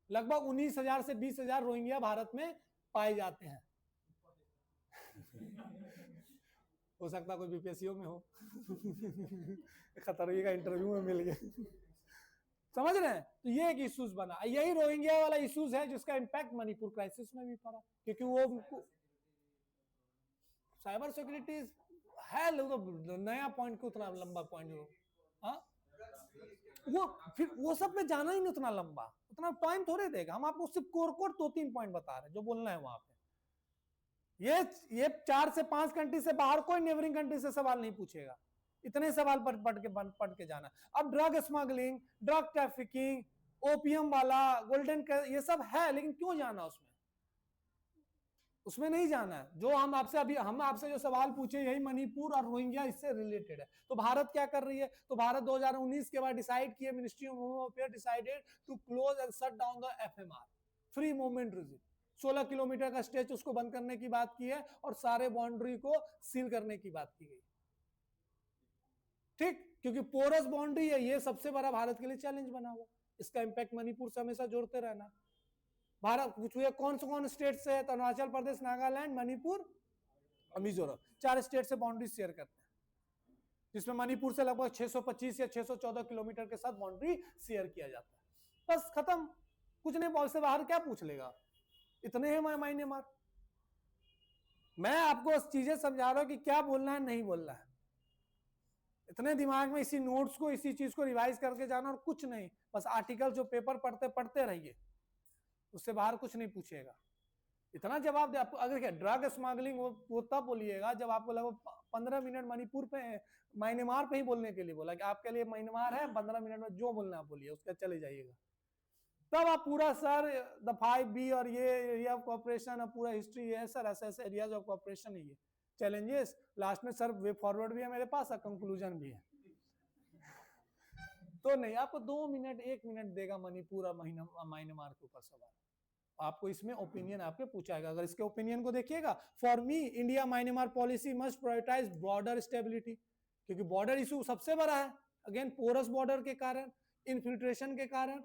लगभग 19,000 से 20,000 रोहिंग्या भारत में पाए जाते हैं। हो सकता कोई बीपीएससीओ में हो खतरनाक का इंटरव्यू में मिल गया समझ रहे हैं। तो ये एक इश्यूज बना, यही रोहिंग्या वाला इश्यूज है जिसका इम्पैक्ट मणिपुर क्राइसिस में भी पड़ा, क्योंकि वो साइबर सिक्योरिटी है तो नया पॉइंट को उतना लंबा पॉइंट हो, हाँ वो फिर वो सब में जाना ही नहीं उतना लंबा, उतना टाइम थोड़े देगा। हम आपको सिर्फ कोर 2-3 पॉइंट बता रहे हैं जो बोलना है वहां पे। ये 4 से 5 कंट्री से बाहर कोई नेबरिंग कंट्री से सवाल नहीं पूछेगा, इतने सवाल पढ़ के जाना। अब drug smuggling, drug trafficking, opium वाला, गोल्डन, ये सब है, लेकिन क्यों जाना उसमें नहीं जाना है। जो हम आपसे जो सवाल पूछे यही मणिपुर और रोहिंग्या इससे रिलेटेड है। तो भारत क्या कर रही है? तो भारत 2019 के बाद डिसाइड किए, ministry of home affair decided to close and shut down the FMR, free movement regime. 16 kilometre का स्ट्रेच उसको बंद करने की बात की है और सारे बाउंड्री को सील करने की बात की गई, ठीक, क्योंकि पोरस बाउंड्री है, ये सबसे बड़ा भारत के लिए चैलेंज बना हुआ। इसका इंपैक्ट मणिपुर से हमेशा जोड़ते रहना। भारत पूछिए कौन से स्टेट से है, तो अरुणाचल प्रदेश, नागालैंड, मणिपुर और मिजोरम, 4 स्टेट से बाउंड्री शेयर करते हैं, जिसमें मणिपुर से लगभग 625 या 614 किलोमीटर के साथ बाउंड्री शेयर किया जाता है। बस खत्म, कुछ नहीं, बहुत से बाहर क्या पूछ लेगा, इतने ही मायने मार। मैं आपको चीजें समझा रहा हूं कि क्या बोलना है नहीं बोलना है, इतने दिमाग में इसी नोट्स को, इसी चीज को रिवाइज करके जाना और कुछ नहीं। बस आर्टिकल जो पेपर पढ़ते रहिए, उससे बाहर कुछ नहीं पूछेगा। इतना जवाब दे आपको। अगर क्या ड्रग स्मगलिंग वो तब बोलिएगा जब आपको लगभग 15 मिनट मणिपुर पे, म्यांमार पे ही बोलने के लिए बोला कि आपके लिए म्यांमार है, 15 मिनट में जो बोलना आप बोलिए, उसका चले जाइएगा। तब आप पूरा सर द 5B और ये एरिया ऑफ कोऑपरेशन और पूरा हिस्ट्री है सर, ऐसे एरियाज ऑफ कोऑपरेशन है, ये चैलेंजेस, लास्ट में सर वे फॉरवर्ड भी है मेरे पास और कंक्लूजन भी है। तो नहीं, आपको 2 मिनट 1 मिनट देगा मणिपुर और म्यांमार के ऊपर सवाल, आपको इसमें ओपिनियन आपके पूछाएगा। अगर इसके ओपिनियन को देखिएगा, for me India Myanmar policy must prioritise border stability, क्योंकि बॉर्डर इशू सबसे बड़ा है। अगेन पोरस बॉर्डर के कारण, इन्फिल्ट्रेशन के कारण,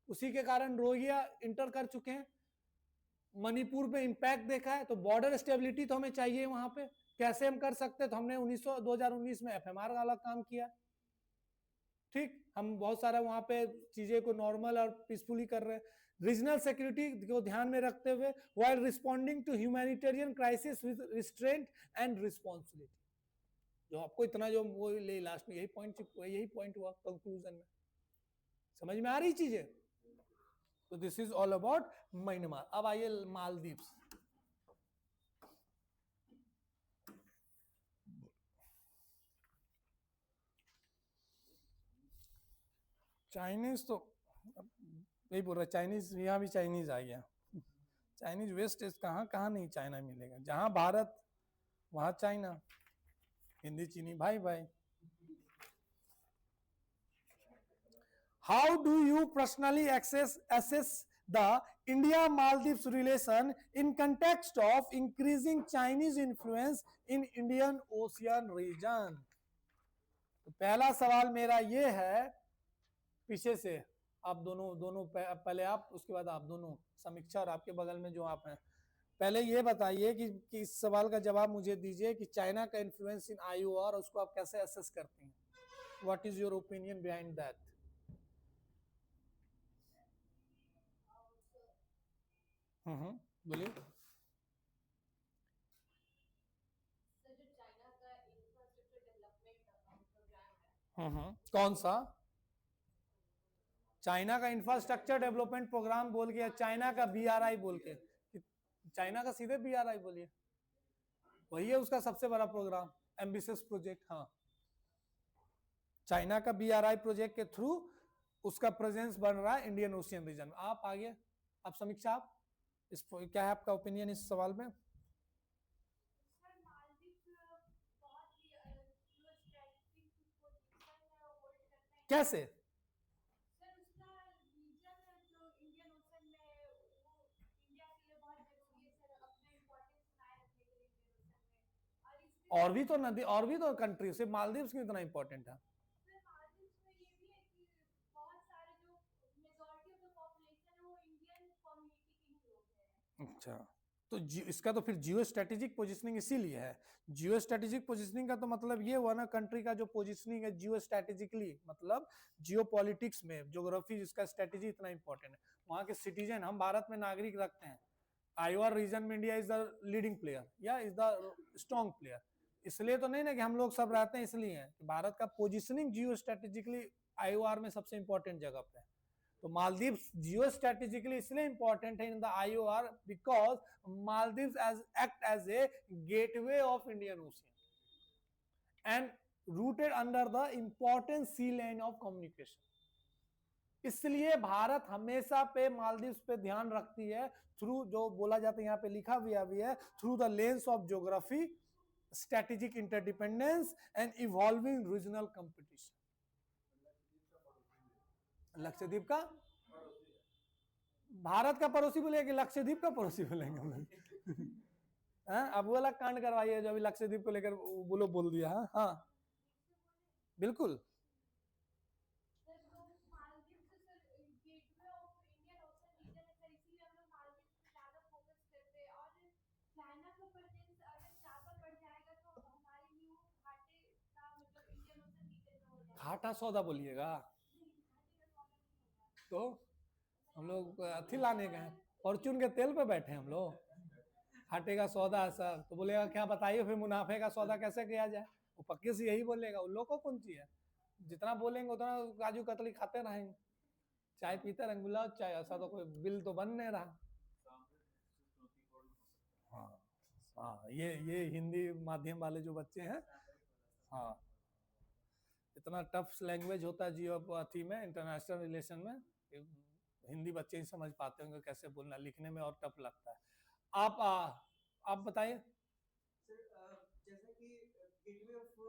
उसी के कारण रोहिंग्या इंटर कर चुके हैं, मणिपुर पे इंपैक्ट देखा है। तो बॉर्डर स्टेबिलिटी तो हमें चाहिए वहां पे। कैसे हम कर सकते हैं? तो हमने 2019 में एफएमआर वाला काम किया, ठीक, हम बहुत सारा वहां पे चीजें को नॉर्मल और पीसफुली कर रहे हैं। रीजनल सिक्योरिटी को ध्यान में रखते हुए, while responding to humanitarian crisis with restraint and responsibility, जो आपको इतना जो वो ले लास्ट में यही पॉइंट हुआ कंक्लूजन में। समझ में आ रही चीजें? तो this is all about Myanmar. अब आइए मालदीव्स। चाइनीज तो यही बोल रहा, चाइनीज यहाँ भी चाइनीज आ गया। चाइनीज वेस्ट इज कहाँ नहीं चाइना मिलेगा, जहां भारत वहां चाइना, हिंदी चीनी भाई भाई। How do you personally assess the India Maldives relation in context of increasing Chinese influence in Indian Ocean region? तो पहला सवाल मेरा ये है, पीछे से आप दोनों पहले आप, उसके बाद आप दोनों, समीक्षा और आपके बगल में जो आप हैं, पहले ये बताइए कि इस सवाल का जवाब मुझे दीजिए कि चाइना का इन्फ्लुएंस इन IOR उसको आप कैसे असेस करते हैं? What is your opinion behind that? बोलिए।
सर, जो चाइना का इंफ्रास्ट्रक्चर डेवलपमेंट प्रोग्राम है,
कौन सा? चाइना का इंफ्रास्ट्रक्चर डेवलपमेंट प्रोग्राम बोल के, चाइना का BRI बोल के? चाइना का सीधे BRI बोलिए, वही है उसका सबसे बड़ा प्रोग्राम, एम्बिशियस प्रोजेक्ट। हाँ, चाइना का BRI प्रोजेक्ट के थ्रू उसका प्रेजेंस बन रहा है इंडियन ओशियन रीजन। आप आगे, आप समीक्षा, आप क्या है आपका ओपिनियन इस सवाल में? कैसे? और भी तो नदी, और भी तो कंट्री, सिर्फ मालदीव्स क्यों इतना इंपॉर्टेंट है? अच्छा, तो इसका तो फिर जियो स्ट्रेटेजिक पोजिशनिंग इसीलिए है। जियो स्ट्रेटेजिक पोजिशनिंग का तो मतलब ये हुआ ना, कंट्री का जो पोजिशनिंग है जियो स्ट्रेटेजिकली, मतलब जियो पॉलिटिक्स में ज्योग्राफी जिसका स्ट्रेटेजी इतना इंपॉर्टेंट है, वहां के सिटीजन, हम भारत में नागरिक रखते हैं, आईओआर रीजन में India is the leading player या इज द स्ट्रॉन्ग प्लेयर, इसलिए तो नहीं ना कि हम लोग सब रहते हैं, इसलिए है भारत का पोजिशनिंग जियो स्ट्रेटेजिकली आईओआर में सबसे इंपॉर्टेंट जगह पे है। तो मालदीव्स जियो स्ट्रेटेजिकली इसलिए इंपॉर्टेंट है in the IOR because Maldives as act as a gateway of Indian ocean and routed under the important sea line of communication. इसलिए भारत हमेशा पे मालदीव्स पे ध्यान रखती है थ्रू, जो बोला जाता है यहाँ पे लिखा भी है, through the lens of geography, strategic interdependence and evolving regional competition. Lakshadweep का भारत का पड़ोसी बोलेगा कि लक्षद्वीप का पड़ोसी बोलेंगे हम लोग। अब वो अलग कांड करवाइए जो अभी लक्षद्वीप को लेकर वो लोग बोल दिया। हाँ बिल्कुल,
चाइना का प्रेजेंस अगर ज्यादा बढ़ जाएगा तो हमारी न्यू घाटे का मतलब इंडियन ओशन रीजन में हो जाएगा।
घाटा सौदा बोलिएगा तो हम लोग अथी लाने गए, फॉर्चून के तेल पे बैठे हम लोग, घाटे का सौदा है सर, तो बोलेगा क्या बताइए फिर मुनाफे का सौदा कैसे किया जाए, वो पक्के से यही बोलेगा। उन लोग को कौन सी है, जितना बोलेंगे उतना काजू कतली खाते रहेंगे, चाय पीते रहेंगे, बुलाओ चाय, ऐसा तो कोई बिल तो बन नहीं रहा। हाँ ये हिंदी माध्यम वाले जो बच्चे हैं, हाँ इतना टफ लैंग्वेज होता है जियो अथी में, इंटरनेशनल रिलेशन में, हिंदी बच्चे ही समझ पाते होंगे कैसे बोलना, लिखने में और टफ लगता है। आप बताइए
सर, जैसे कि gateway of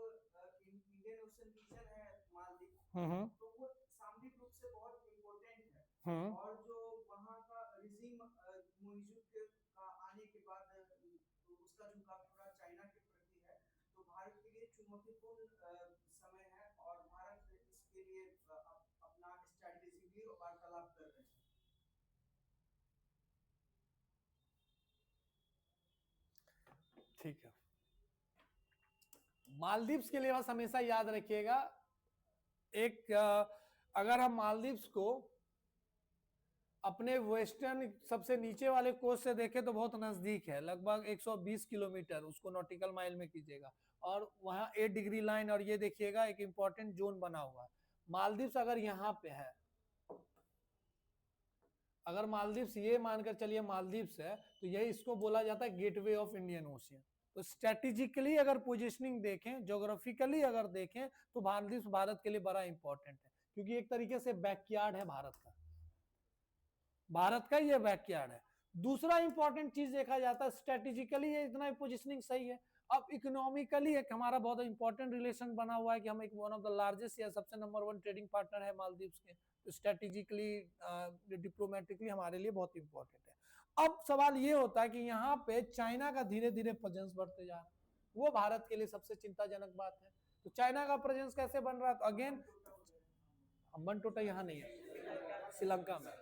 Indian ocean region है मालदीव, तो वो सामरिक रूप से बहुत इम्पोर्टेंट है, और जो वहाँ का रिजीम मोइजुक का आने के बाद तो उसका झुकाव थोड़ा चाइना के प्रति है, तो भारत के लिए चुनौतीपूर्ण समय है और भारत इसके लिए अपना स्ट्रैटेजी भी वार्तालाप कर रहे हैं।
ठीक है, मालदीव्स के लिए बस हमेशा याद रखिएगा, एक अगर हम मालदीव्स को अपने वेस्टर्न सबसे नीचे वाले कोस्ट से देखें तो बहुत नजदीक है, लगभग 120 किलोमीटर, उसको नॉटिकल माइल में कीजिएगा, और वहां 8 डिग्री लाइन, और ये देखिएगा एक इंपॉर्टेंट जोन बना हुआ है। मालदीव्स अगर यहाँ पे है, अगर मालदीव्स ये मानकर चलिए मालदीव्स है, तो यही इसको बोला जाता है गेटवे ऑफ इंडियन ओशियन। तो स्ट्रेटेजिकली अगर पोजीशनिंग देखें, ज्योग्राफिकली अगर देखें, तो मालदीव्स भारत के लिए बड़ा इंपॉर्टेंट है, क्योंकि एक तरीके से बैकयार्ड है भारत का, भारत का ये बैकयार्ड है। दूसरा इंपॉर्टेंट चीज देखा जाता है, स्ट्रेटेजिकली ये इतना पोजीशनिंग सही है। अब इकोनॉमिकली एक हमारा बहुत इंपॉर्टेंट रिलेशन बना हुआ है कि हम एक वन ऑफ द लार्जेस्ट या सबसे नंबर 1 ट्रेडिंग पार्टनर है मालदीव्स के, तो स्ट्रेटेजिकली डिप्लोमेटिकली हमारे लिए बहुत इंपॉर्टेंट है। अब सवाल ये होता है कि यहाँ पे चाइना का धीरे धीरे प्रेजेंस बढ़ते जा रहा है, वो भारत के लिए सबसे चिंताजनक बात है। तो चाइना का प्रेजेंस कैसे बन रहा है, तो अगेन अम्बन टोटा यहाँ नहीं है, श्रीलंका में।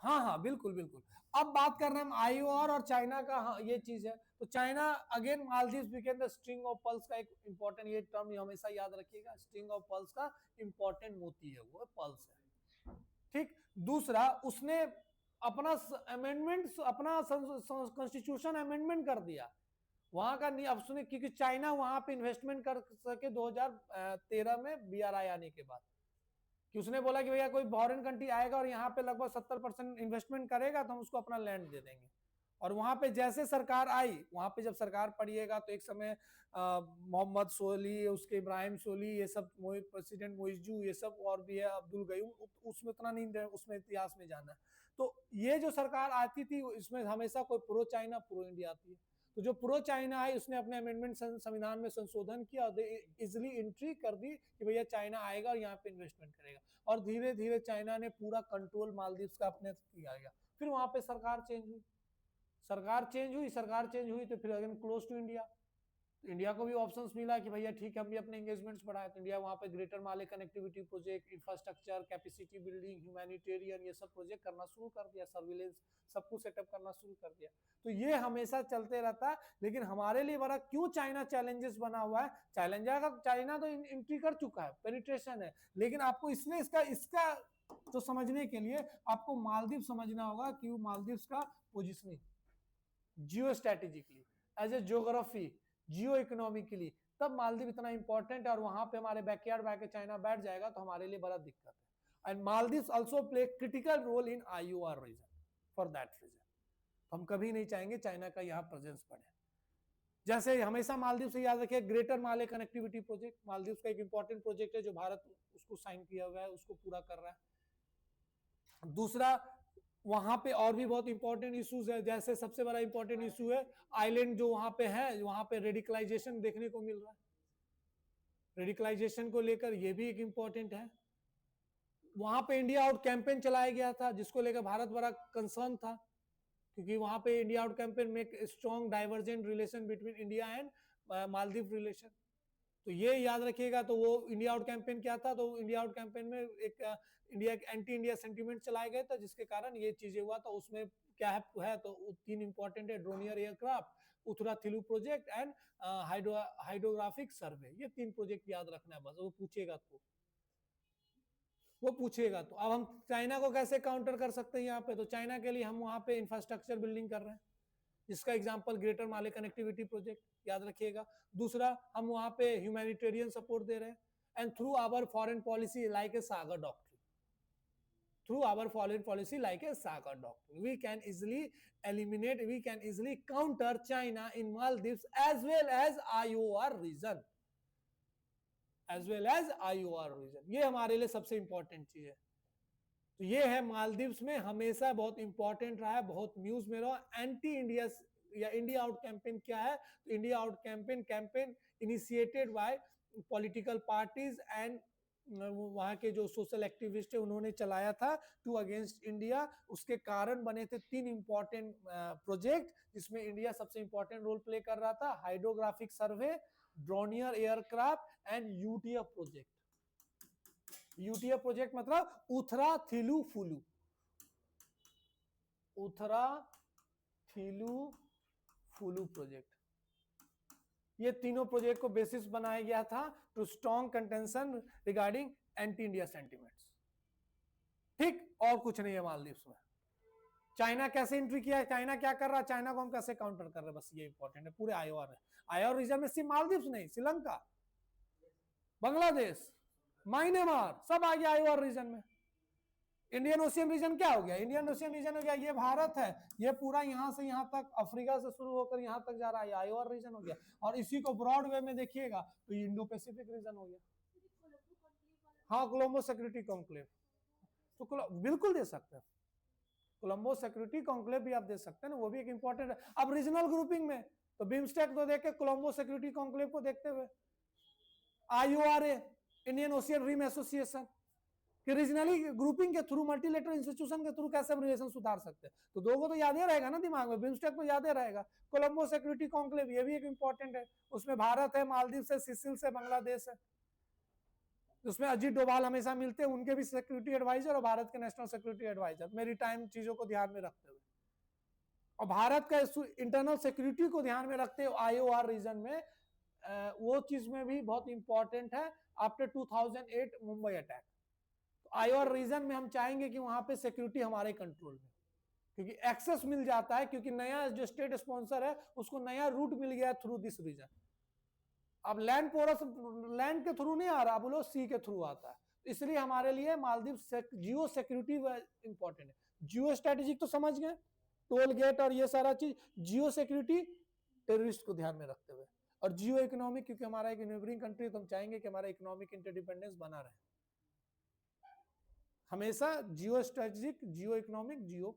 हाँ बिल्कुल बिल्कुल। अब बात कर रहे हैं हम आईओआर और चाइना का, हाँ ये चीज है। तो China again Maldives became the string of pearls का एक इंपॉर्टेंट, ये टर्म हमेशा याद रखिएगा, स्ट्रिंग ऑफ पर्ल्स का इंपॉर्टेंट मोती है वो पर्ल्स है, ठीक। दूसरा, उसने अपना अमेंडमेंट, अपना कॉन्स्टिट्यूशन अमेंडमेंट कर दिया वहां का, नहीं अब सुने, क्योंकि चाइना वहां पे इन्वेस्टमेंट कर सके 2013 में बीआरआई आने के बाद, कि उसने बोला कि भैया कोई फॉरेन कंट्री आएगा और यहाँ पे लगभग 70% इन्वेस्टमेंट करेगा तो हम उसको अपना लैंड दे देंगे। और वहां पे जैसे सरकार आई, वहां पे जब सरकार पड़िएगा तो एक समय मोहम्मद सोली, उसके इब्राहिम सोली, ये सब प्रेसिडेंट मोइजू, ये सब और भी है, अब्दुल गयूम, उसमें उतना नहीं, उसमें इतिहास में जाना है। तो ये जो सरकार आती थी इसमें हमेशा कोई प्रो चाइना प्रो इंडिया आती है, तो जो प्रो चाइना आई उसने अपने अमेंडमेंट संविधान में संशोधन किया और इजिली एंट्री कर दी कि भैया चाइना आएगा और यहाँ पे इन्वेस्टमेंट करेगा, और धीरे धीरे चाइना ने पूरा कंट्रोल मालदीव्स का अपने किया गया। फिर वहां पे सरकार चेंज हुई, सरकार चेंज हुई तो फिर अगेन क्लोज टू इंडिया, तो इंडिया को भी ऑप्शंस मिला कि भैया ठीक है हम भी अपने एंगेजमेंट्स बढ़ाए, तो इंडिया वहां पे greater Male connectivity project, infrastructure, capacity building, humanitarian, ये सब प्रोजेक्ट करना शुरू कर दिया, सर्विलेंस सब कुछ सेटअप करना शुरू कर दिया। तो ये हमेशा चलते रहता है। लेकिन हमारे लिए बड़ा क्यों चाइना चैलेंजेस बना हुआ है? चाइना तो एंट्री कर चुका है, पेनिट्रेशन है, लेकिन आपको इसमें इसका तो समझने के लिए आपको मालदीव समझना होगा कि मालदीव्स का positioning geo strategically, as a geography, geo economically, तब मालदीव इतना इंपॉर्टेंट है। और वहां पे हमारे बैकयार्ड में चाइना बैठ जाएगा तो हमारे लिए बड़ा दिक्कत है। And Maldives also play critical role in IOR region, for that region हम कभी नहीं चाहेंगे चाइना का यहाँ प्रेजेंस बढ़े। जैसे हमेशा मालदीव से याद रखिए, greater Male connectivity project Maldives का एक इंपॉर्टेंट प्रोजेक्ट है जो भारत उसको साइन किया हुआ है, उसको पूरा कर रहा है। दूसरा, वहां पे और भी बहुत इंपॉर्टेंट इश्यूज है, जैसे सबसे बड़ा इंपॉर्टेंट इशू है आइलैंड जो वहां पे है, वहां पे रेडिकलाइजेशन देखने को मिल रहा है। रेडिकलाइजेशन को लेकर ये भी एक इंपॉर्टेंट है। वहां पे इंडिया आउट कैंपेन चलाया गया था जिसको लेकर भारत बड़ा कंसर्न था, क्योंकि वहां पे इंडिया आउट कैंपेन में strong divergent relation between India and Maldives relation. तो ये याद रखिएगा। तो वो इंडिया आउट कैंपेन क्या था? तो इंडिया आउट कैंपेन में एक एंटी इंडिया सेंटीमेंट चलाए गए थे जिसके कारण ये चीजें हुआ। तो उसमें क्या है तो तीन इंपॉर्टेंट है, ड्रोनियर एयरक्राफ्ट, उथरा थिलू प्रोजेक्ट एंड हाइड्रोग्राफिक सर्वे। ये तीन प्रोजेक्ट याद रखना है बस, वो पूछेगा तो। अब हम चाइना को कैसे काउंटर कर सकते हैं यहाँ पे? तो चाइना के लिए हम वहां पे इंफ्रास्ट्रक्चर बिल्डिंग कर रहे हैं, जिसका example greater Male connectivity project याद रखिएगा। दूसरा, हम वहां पे ह्यूमैनिटेरियन सपोर्ट दे रहे हैं, and through our foreign policy like a Sagar doctrine, we can easily eliminate, we can easily counter China in Maldives as well as IOR region, ये हमारे लिए सबसे इंपॉर्टेंट चीज है। तो ये है मालदीव्स में हमेशा बहुत इंपॉर्टेंट रहा है, बहुत न्यूज में रहा। एंटी इंडिया या इंडिया आउट कैंपेन क्या है? तो India out campaign initiated by political parties and वहां के जो सोशल एक्टिविस्ट है उन्होंने चलाया था टू अगेंस्ट इंडिया। उसके कारण बने थे तीन इंपॉर्टेंट प्रोजेक्ट जिसमें इंडिया सबसे इंपॉर्टेंट रोल प्ले कर रहा था, hydrographic survey, Dornier aircraft and UTF project. UTF project मतलब उथरा थिलू फुलू प्रोजेक्ट। ये तीनों प्रोजेक्ट को बेसिस बनाया गया था to strong contention regarding anti India sentiments. ठीक, और कुछ नहीं है मालदीव्स में। चाइना कैसे एंट्री किया है, चाइना क्या कर रहा है, चाइना को हम कैसे काउंटर कर रहे हैं, बस ये इंपॉर्टेंट है। पूरे आईओआर रीजन में सिर्फ मालदीव्स नहीं, श्रीलंका, बांग्लादेश, म्यांमार सब आ गया आईओआर रीजन में। इंडियन ओशियन रीजन क्या हो गया? इंडियन ओशियन रीजन हो गया, ये भारत है, ये पूरा यहां से यहां तक, अफ्रीका से शुरू होकर यहां तक जा रहा है, आईओआर रीजन हो गया। और इसी को ब्रॉड वे में देखिएगा तो इंडो पैसिफिक रीजन हो गया। हाँ, कोलंबो सिक्योरिटी कॉन्क्लेव तो बिल्कुल दे सकते हैं, कोलंबो सिक्योरिटी कॉन्क्लेव भी आप दे सकते हैं ना, वो भी एक इंपॉर्टेंट है। अब रीजनल ग्रुपिंग में तो बिम्स्टेक को देख के कोलंबो सिक्योरिटी कॉन्क्लेव को देखते हुए IORA, Indian ocean rim association कि रीजनली ग्रुपिंग के थ्रू, मल्टीलेटरल इंस्टीट्यूशन के थ्रू कैसे हम रिलेशन सुधार सकते हैं। तो दो को तो याद ही रहेगा ना दिमाग में, बिम्स्टेक तो याद ही रहेगा। कोलंबो सिक्योरिटी कॉन्क्लेव ये भी एक इंपॉर्टेंट है, उसमें भारत है, मालदीव से, सिसिल से, बांग्लादेश है। उसमें अजीत डोभाल हमेशा मिलते हैं, उनके भी सिक्योरिटी एडवाइजर और भारत के नेशनल सिक्योरिटी एडवाइजर, मेरी टाइम चीजों को ध्यान में रखते हुए और भारत का इंटरनल सिक्योरिटी को ध्यान में रखते हुए IOR रीजन में वो चीज में भी बहुत इंपॉर्टेंट है। After 2008 Mumbai attack, IOR region में हम चाहेंगे कि वहां पे सिक्योरिटी हमारे कंट्रोल में, क्योंकि एक्सेस मिल जाता है, क्योंकि नया जो स्टेट स्पॉन्सर है उसको नया रूट मिल गया थ्रू दिस रीजन। अब लैंड पोरस लैंड के थ्रू नहीं आ रहा, बोलो सी के थ्रू आता है। इसलिए हमारे लिए मालदीव जियो सिक्योरिटी इंपॉर्टेंट है। जियो स्ट्रेटेजिक तो समझ गए, टोल गेट और ये सारा चीज। जियो सिक्योरिटी टेररिस्ट को ध्यान में रखते हुए, और जियो इकोनॉमिक, क्योंकि हमारा एक नेबरिंग कंट्री, तो हम चाहेंगे कि हमारा इकोनॉमिक इंटरडिपेंडेंस बना रहे। हमेशा जियो स्ट्रेटेजिक, जियो इकोनॉमिक, जियो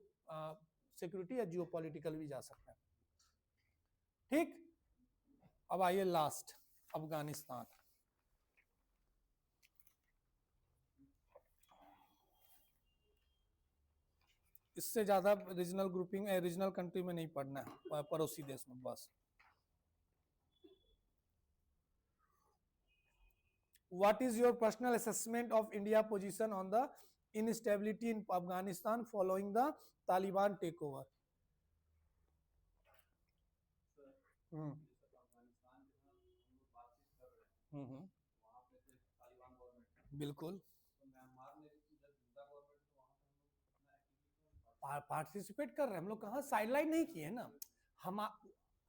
सिक्योरिटी या जियो पॉलिटिकल भी जा सकता है। ठीक, अब आइए लास्ट, अफगानिस्तान। इससे ज्यादा रीजनल ग्रुपिंग रीजनल कंट्री में नहीं पढ़ना है, पड़ोसी देश में बस। What is your personal assessment of India position on the instability in Afghanistan following the Taliban takeover?
Sir
hmm
जैसे अफगानिस्तान जो है हम लोग बातचीत कर रहे हैं, वहाँ पे तो एक तालिबान गवर्नमेंट है,
बिल्कुल
तो म्यांमार में जब जिंदा गवर्नमेंट तो वहाँ पे हम लोग अपना एक्टिविटी
पार्टिसिपेट कर रहे हैं। हम लोग कहाँ साइडलाइन नहीं किए ना।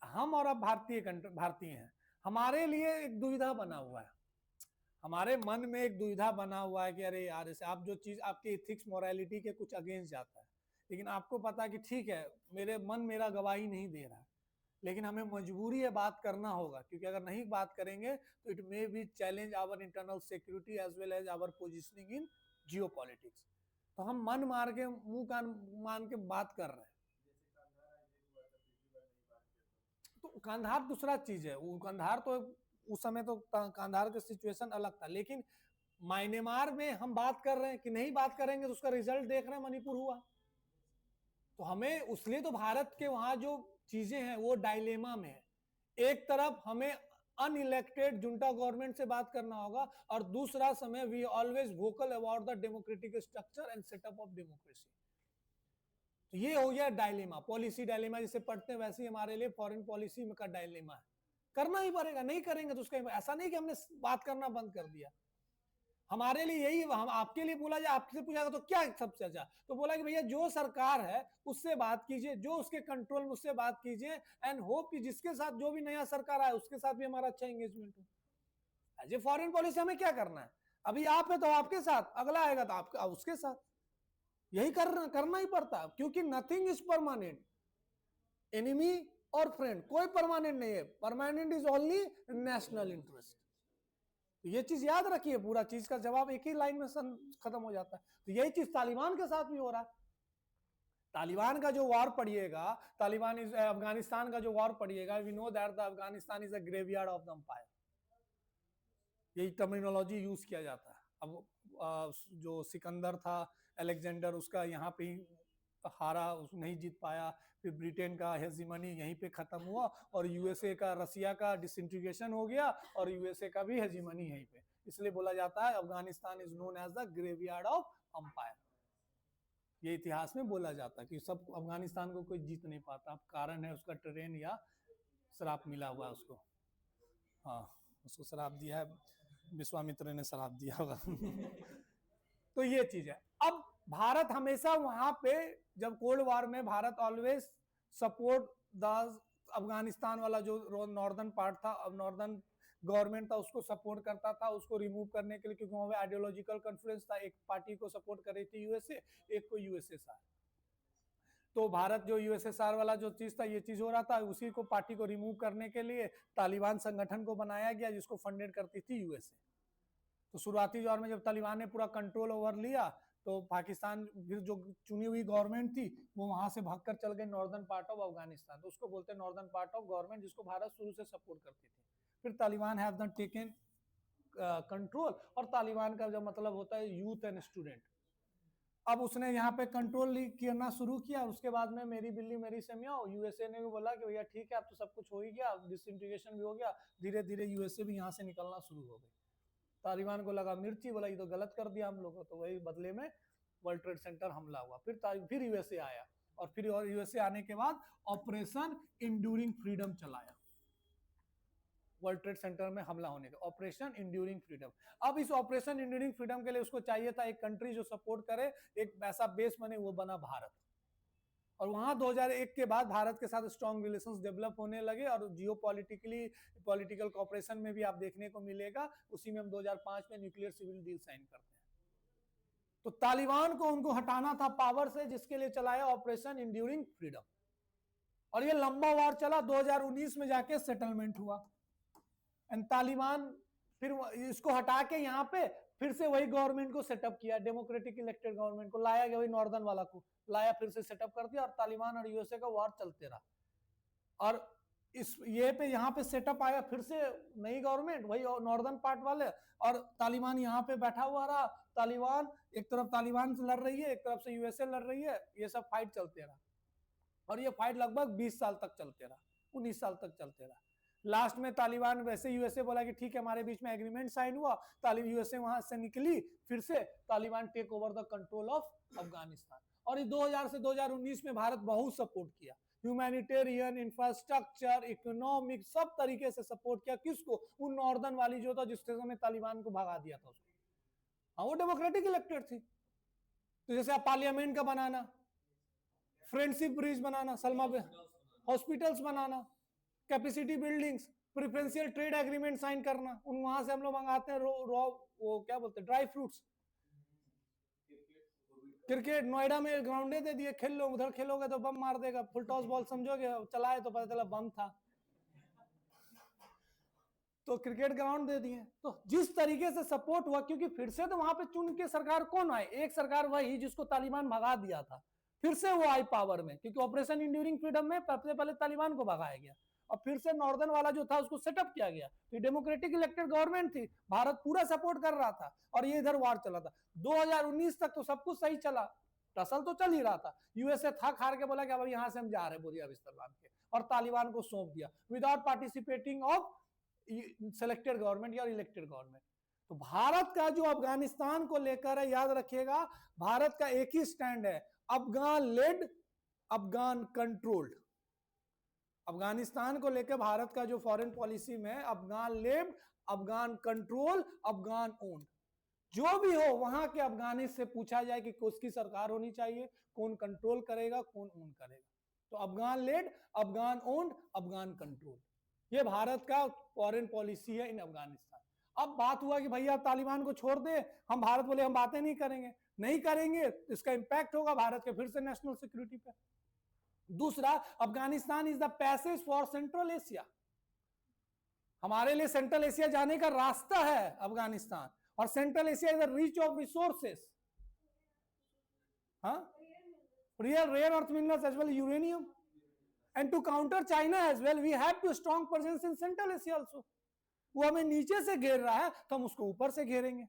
हम और अब भारतीय हैं। हमारे लिए एक दुविधा बना हुआ है, हमारे मन में एक दुविधा बना हुआ है कि अरे यार ऐसे आप जो चीज आपके इथिक्स मोरालिटी के कुछ अगेंस्ट जाता है, लेकिन आपको पता है कि ठीक है मेरे मन मेरा गवाही नहीं दे रहा है, लेकिन हमें मजबूरी है, बात करना होगा, क्योंकि अगर नहीं बात करेंगे तो it may be challenge our internal security as well as our positioning in geopolitics. तो हम मन मार के मुंह कान मान के बात कर रहे हैं। तो कंधार दूसरा चीज है, वो कंधार तो उस समय तो कंधार का सिचुएशन अलग था, लेकिन म्यांमार में हम बात कर रहे हैं कि नहीं बात करेंगे तो उसका रिजल्ट देख रहे हैं, मणिपुर हुआ। तो हमें उसलिए तो भारत के वहां जो चीजें हैं वो डायलेमा में है। एक तरफ हमें अनइलेक्टेड जुंटा गवर्नमेंट से बात करना होगा, और दूसरा समय we always vocal about the democratic structure and setup of democracy. तो ये हो गया डायलेमा, पॉलिसी डायलेमा जिसे पढ़ते हैं वैसे ही हमारे लिए फॉरेन पॉलिसी का डायलेमा है। करना ही पड़ेगा, नहीं करेंगे तो उसका ऐसा नहीं कि हमने बात करना बंद कर दिया। हमारे लिए यही, हम आपके लिए बोला जाए, आपसे पूछा तो क्या सबसे अच्छा, तो बोला कि भैया जो सरकार है उससे बात कीजिए, जो उसके कंट्रोल में उससे बात कीजिए, एंड होप कि जिसके साथ जो भी नया सरकार आए उसके साथ भी हमारा अच्छा एंगेजमेंट हो। एज ए फॉरेन पॉलिसी हमें क्या करना है, अभी आप है तो आपके साथ, अगला आएगा तो आपका उसके साथ, यही करना ही पड़ता है, क्योंकि नथिंग इज परमानेंट, एनिमी और फ्रेंड कोई परमानेंट नहीं है, permanent is only national interest. तो ये चीज याद रखिए, पूरा चीज का जवाब एक ही लाइन में खत्म हो जाता है। तो यही चीज तालिबान के साथ भी हो रहा है। तालिबान का जो वॉर पढ़िएगा, तालिबान इज अफगानिस्तान का जो वॉर पढ़िएगा, we know that the Afghanistan is a graveyard of the empire, यही टर्मिनोलॉजी यूज किया जाता है। अब जो सिकंदर था अलेक्जेंडर, उसका यहाँ पे ही हारा, उस नहीं जीत पाया, फिर ब्रिटेन का हेजीमनी यहीं पे खत्म हुआ, और यूएसए का, रसिया का डिसइंटीग्रेशन हो गया, और यूएसए का भी हेजीमनी यहीं पे। इसलिए बोला जाता है Afghanistan is known as the graveyard of empire. ये इतिहास में बोला जाता है कि सब अफगानिस्तान को कोई जीत नहीं पाता, अब कारण है उसका ट्रेन या शराब मिला हुआ उसको। हाँ, उसको शराब दिया है, विश्वामित्र ने शराब दिया होगा। तो ये चीज है। अब भारत हमेशा वहां पे, जब कोल्ड वॉर में Bharat always support the Afghanistan वाला जो नॉर्दर्न पार्ट था, अब नॉर्दर्न गवर्नमेंट था उसको सपोर्ट करता था, उसको रिमूव करने के लिए, क्योंकि वहां पे आइडियोलॉजिकल कॉन्फ्लिक्ट था, एक पार्टी को सपोर्ट कर रही थी यूएसए, एक को यूएसएसआर। तो भारत जो यूएसएसआर वाला जो चीज था, ये चीज हो रहा था, उसी को पार्टी को रिमूव करने के लिए तालिबान संगठन को बनाया गया, जिसको फंडेड करती थी यूएसए। तो शुरुआती दौर में जब तालिबान ने पूरा कंट्रोल ओवर लिया, तो पाकिस्तान फिर जो चुनी हुई गवर्नमेंट थी वो वहां से भागकर चल गई नॉर्दर्न पार्ट ऑफ अफगानिस्तान, तो उसको बोलते हैं नॉर्दर्न पार्ट ऑफ गवर्नमेंट, जिसको भारत शुरू से सपोर्ट करती थी। फिर तालिबान हैव टेकन कंट्रोल, और तालिबान का जो मतलब होता है यूथ एंड स्टूडेंट। अब उसने यहाँ पे कंट्रोल करना शुरू किया, और उसके बाद में मेरी बिल्ली मेरी सेमिया, यूएसए ने भी बोला कि भैया ठीक है अब तो सब कुछ हो ही गया, डिसइंटीग्रेशन भी हो गया, धीरे धीरे यूएसए भी यहाँ से निकलना शुरू हो गई। तालिबान को लगा मिर्ची, बोला ये तो गलत कर दिया हम लोग को, तो वही बदले में वर्ल्ड ट्रेड सेंटर हमला हुआ। फिर यूएसए आया, और फिर यूएसए आने के बाद ऑपरेशन इंड्यूरिंग फ्रीडम चलाया, वर्ल्ड ट्रेड सेंटर में हमला होने का ऑपरेशन इंड्यूरिंग फ्रीडम। अब इस ऑपरेशन इंड्यूरिंग फ्रीडम के लिए उसको चाहिए था एक कंट्री जो सपोर्ट करे, एक ऐसा बेस बने, वो बना भारत। और वहां 2001 के बाद भारत के साथ स्ट्रॉन्ग रिलेशंस डेवलप होने लगे, और जियो पॉलिटिकल कॉपरेशन में भी आप देखने को मिलेगा, उसी में हम 2005 में न्यूक्लियर सिविल डील साइन करते हैं। तो तालिबान को उनको हटाना था पावर से, जिसके लिए चलाया ऑपरेशन इंड्यूरिंग फ्रीडम, और ये लंबा वार चला, 2019 में जाके सेटलमेंट हुआ। एंड तालिबान फिर इसको हटा के यहाँ पे फिर से वही गवर्नमेंट को सेटअप किया, डेमोक्रेटिक इलेक्टेड गवर्नमेंट को लाया गया, वही नॉर्दर्न वाला को लाया, फिर से सेटअप कर दिया, और तालिबान और यूएसए का वार चलते रहा। और इस ये पे यहाँ पे सेटअप आया फिर से नई गवर्नमेंट, वही नॉर्दर्न पार्ट वाले, और तालिबान यहाँ पे बैठा हुआ रहा। तालिबान एक तरफ तालिबान से लड़ रही है, एक तरफ से यूएसए लड़ रही है, ये सब फाइट चलते रहा, और ये फाइट लगभग 20 साल तक चलते रहा, 19 साल तक चलते रहा। लास्ट में तालिबान वैसे यूएसए बोला कि ठीक है हमारे बीच में एग्रीमेंट साइन हुआ, यूएसए वहां से निकली, फिर से Taliban take over the control of Afghanistan. और 2000 से 2019 में भारत बहुत सपोर्ट किया, ह्यूमैनिटेरियन, इंफ्रास्ट्रक्चर, इकोनॉमिक, सब तरीके से सपोर्ट किया। किसको? उन नॉर्दर्न वाली जो था जिसके समय तालिबान को भगा दिया था उसको। हाँ वो डेमोक्रेटिक इलेक्टेड थी। तो जैसे आप पार्लियामेंट का बनाना, फ्रेंडशिप ब्रिज बनाना, सलमा हॉस्पिटल्स बनाना, capacity buildings, preferential trade agreement sign करना, उन वहां से हम लोग मंगाते हैं वो क्या बोलते हैं, ड्राई फ्रूट्स। क्रिकेट नोएडा में ग्राउंडे दे दिए, खेल लो, उधर खेलोगे तो बम मार देगा, फुल टॉस बॉल समझोगे, चलाए तो पता चला बम था, तो क्रिकेट ग्राउंड दे दिए। तो जिस तरीके से सपोर्ट हुआ, क्योंकि फिर से तो वहां पे चुन के सरकार कौन आए? एक सरकार वही जिसको तालिबान भगा दिया था, फिर से वो आई पावर में, क्योंकि ऑपरेशन इंड्यूरिंग फ्रीडम में सबसे पहले तालिबान को भगाया गया और फिर से नॉर्दर्न वाला जो था उसको सेटअप किया गया। तो डेमोक्रेटिक इलेक्टेड गवर्नमेंट थी, भारत पूरा सपोर्ट कर रहा था और ये इधर वार चला था। 2019 तक तो सब कुछ सही चला, टसल तो चल ही रहा था। यूएसए था हार के बोला कि अब यहां से हम जा रहे हैं बोरिया बिस्तर बांध के, और तालिबान को सौंप दिया without participating of selected government या इलेक्टेड गवर्नमेंट। तो भारत का जो अफगानिस्तान को लेकर है, याद रखिएगा, भारत का एक ही स्टैंड है, अफगान लेड, अफगान कंट्रोल्ड। अफगानिस्तान को लेकर भारत का जो फॉरेन पॉलिसी में है, Afghan led, Afghan control, Afghan owned. जो भी हो वहां के अफगानिस्तान से पूछा जाए कि किसकी सरकार होनी चाहिए, कौन कंट्रोल करेगा, कौन ओन करेगा। तो Afghan led, Afghan owned, Afghan control, ये भारत का फॉरेन पॉलिसी है इन अफगानिस्तान। अब बात हुआ कि भैया तालिबान को छोड़ दे, हम भारत बोले हम बातें नहीं करेंगे, नहीं करेंगे, इसका इंपैक्ट होगा भारत के फिर से नेशनल सिक्योरिटी पे। दूसरा, Afghanistan is the passage for central Asia, हमारे लिए सेंट्रल एशिया जाने का रास्ता है अफगानिस्तान, और central Asia is the reach of resources, हाँ, real rare earth minerals as well uranium, and to counter China as well we have to strong presence in Central Asia also। वो हमें नीचे से घेर रहा है तो हम उसको ऊपर से घेरेंगे,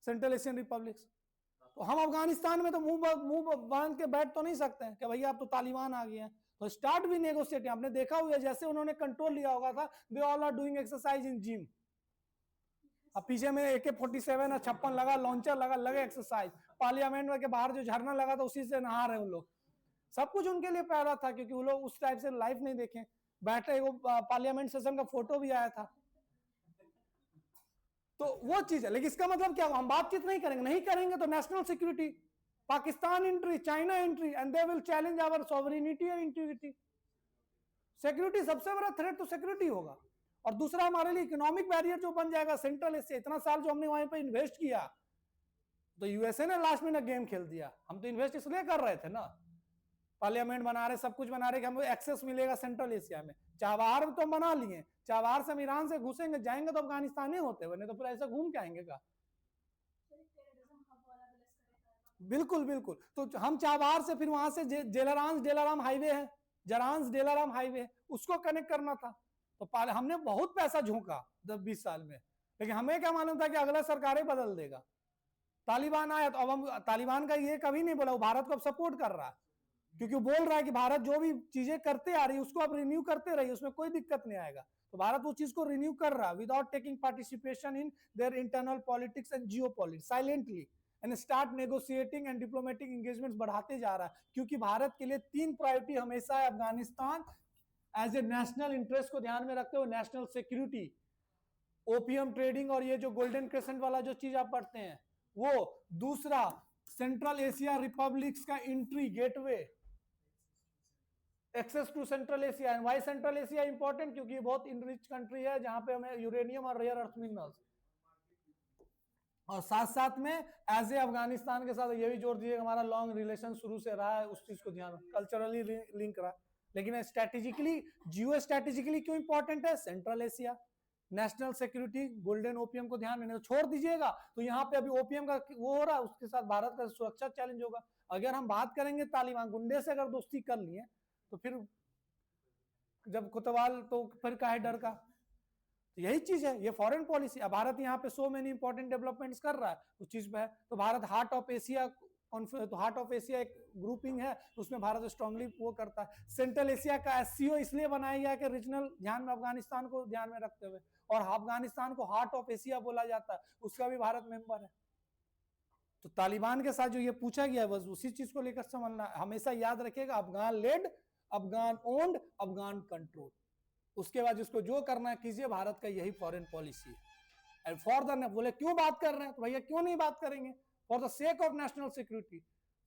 सेंट्रल एशियन रिपब्लिक्स। तो हम अफगानिस्तान में तो मुंह बांध के बैठ तो नहीं सकते हैं कि भैया अब तो तालिबान आ गए हैं, तो स्टार्ट भी नेगोशिएट। आपने देखा हुआ जैसे उन्होंने कंट्रोल लिया होगा था, they all are doing exercise in gym. अब पीछे में AK-47 और 56 लगा, लॉन्चर लगे एक्सरसाइज। पार्लियामेंट में के बाहर जो झरना लगा था उसी से नहा रहे उन लोग, सब कुछ उनके लिए पैदा था, क्योंकि वो लोग उस टाइप से लाइफ नहीं देखे बैठे। वो पार्लियामेंट सेशन का फोटो भी आया था, तो वो चीज है। लेकिन इसका मतलब क्या, हम बातचीत नहीं करेंगे, नहीं करेंगे तो national security, Pakistan entry, China entry, and they will challenge our sovereignty और इंटीग्रिटी। सिक्योरिटी सबसे बड़ा थ्रेट तो सिक्योरिटी होगा। और दूसरा, हमारे लिए इकोनॉमिक बैरियर जो बन जाएगा सेंट्रल एशिया। इतना साल जो हमने वहां पे इन्वेस्ट किया, तो यूएसए ने लास्ट में गेम खेल दिया। हम तो इन्वेस्ट इसलिए कर रहे थे ना, पार्लियामेंट बना रहे, सब कुछ बना रहे कि हमें एक्सेस मिलेगा सेंट्रल एशिया में। चाबार तो बना लिए, चाबार से हम ईरान से घुसेंगे, जाएंगे तो अफगानिस्तान ही होते हुए, नहीं तो फिर ऐसा घूम के आएंगे का। बिल्कुल बिल्कुल। तो हम चाबार से फिर वहां से डेलाराम हाईवे है, जरांस डेलाराम हाईवे, उसको कनेक्ट करना था। तो हमने बहुत पैसा झोंका 10-20 साल में, लेकिन हमें क्या मालूम था कि अगला सरकारें बदल देगा। तालिबान आया तो अब हम, तालिबान का ये कभी नहीं बोला, वो भारत को अब सपोर्ट कर रहा है, क्योंकि बोल रहा है कि भारत जो भी चीजें करते आ रही है उसको आप रिन्यू करते रहिए, उसमें कोई दिक्कत नहीं आएगा। तो भारत वो चीज को रिन्यू कर रहा है without taking participation in their internal politics and geopolitics, silently, and start negotiating and diplomatic engagements बढ़ाते जा रहा है। क्योंकि भारत के लिए 3 प्रायोरिटी हमेशा है, Afghanistan as a national interest को ध्यान में रखते हुए नेशनल सिक्योरिटी, ओपीएम ट्रेडिंग और ये जो गोल्डन क्रेसेंट वाला जो चीज आप पढ़ते हैं वो, दूसरा सेंट्रल एशिया रिपब्लिक्स का entry gateway, access to Central Asia. And why Central Asia important, क्योंकि ये बहुत इनरिच कंट्री है जहां पे हमें यूरेनियम और रेयर अर्थ मिनरल्स, और साथ साथ में एज ए अफगानिस्तान के साथ ये भी जोड़ दीजिए हमारा लॉन्ग रिलेशन शुरू से रहा है, उस चीज को ध्यान, कल्चरली लिंक रहा। लेकिन स्ट्रेटेजिकली, जियो स्ट्रेटेजिकली क्यों इंपॉर्टेंट है, Central Asia, national security, golden OPM को ध्यान में छोड़ दीजिएगा तो यहाँ पे अभी ओपीएम का वो हो रहा है, उसके साथ भारत का सुरक्षा चैलेंज होगा। अगर हम बात करेंगे तालिबान गुंडे से अगर दोस्ती कर लिए तो फिर जब कोतवाल तो फिर काहे डर का। तो यही चीज है, ये फॉरेन पॉलिसी। अब भारत यहाँ पे सो मेनी इंपॉर्टेंट डेवलपमेंट्स कर रहा है उस चीज पे है, तो Bharat heart of Asia on तो हार्ट ऑफ एशिया एक ग्रुपिंग है, उसमें भारत स्ट्रांगली वो करता है। सेंट्रल एशिया का एससीओ इसलिए बनाया गया कि रीजनल ध्यान में अफगानिस्तान को ध्यान में रखते हुए, और अफगानिस्तान को हार्ट ऑफ एशिया बोला जाता है, उसका भी भारत मेंबर है। तो तालिबान के साथ जो ये पूछा गया है बस उसी चीज को लेकर समझना, हमेशा याद रखिएगा, Afghan led, Afghan owned, Afghan control. उसके बाद जिसको जो करना है कीजिए, भारत का यही फॉरेन पॉलिसी है। एंड फॉर द, बोले क्यों बात कर रहे हैं, तो भैया क्यों नहीं बात करेंगे, for the sake of national security,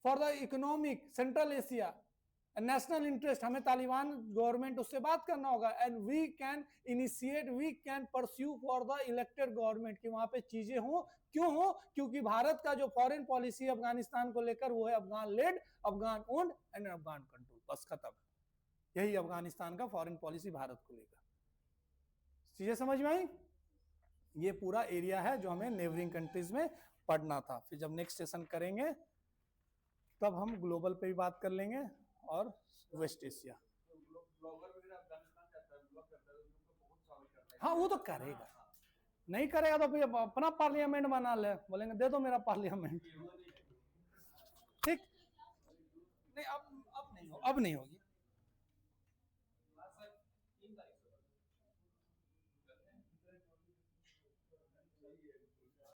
for the economic, Central Asia, national interest, हमें तालिबान गवर्नमेंट उससे बात करना होगा। And we can initiate, we can pursue for the elected government, कि वहां पे चीजें हो। क्यों हो, क्योंकि भारत का जो फॉरेन पॉलिसी अफगानिस्तान को लेकर वो है Afghan led, Afghan owned and Afghan control, बस खत्म। यही अफगानिस्तान का फॉरेन पॉलिसी भारत को लेकर। चीजें समझ में आई? ये पूरा एरिया है जो हमें नेबरिंग कंट्रीज में पढ़ना था। फिर जब नेक्स्ट सेशन करेंगे तब हम ग्लोबल पे भी बात कर लेंगे और वेस्ट एशिया।
ब्लॉगर वगैरह अफगानिस्तान जाता है, ब्लॉग करता है, उनको बहुत स्वागत करता है।
हाँ वो तो करेगा, नहीं करेगा तो फिर अपना पार्लियामेंट बना ले, बोलेंगे दे दो मेरा पार्लियामेंट। ठीक नहीं, अब नहीं होगी।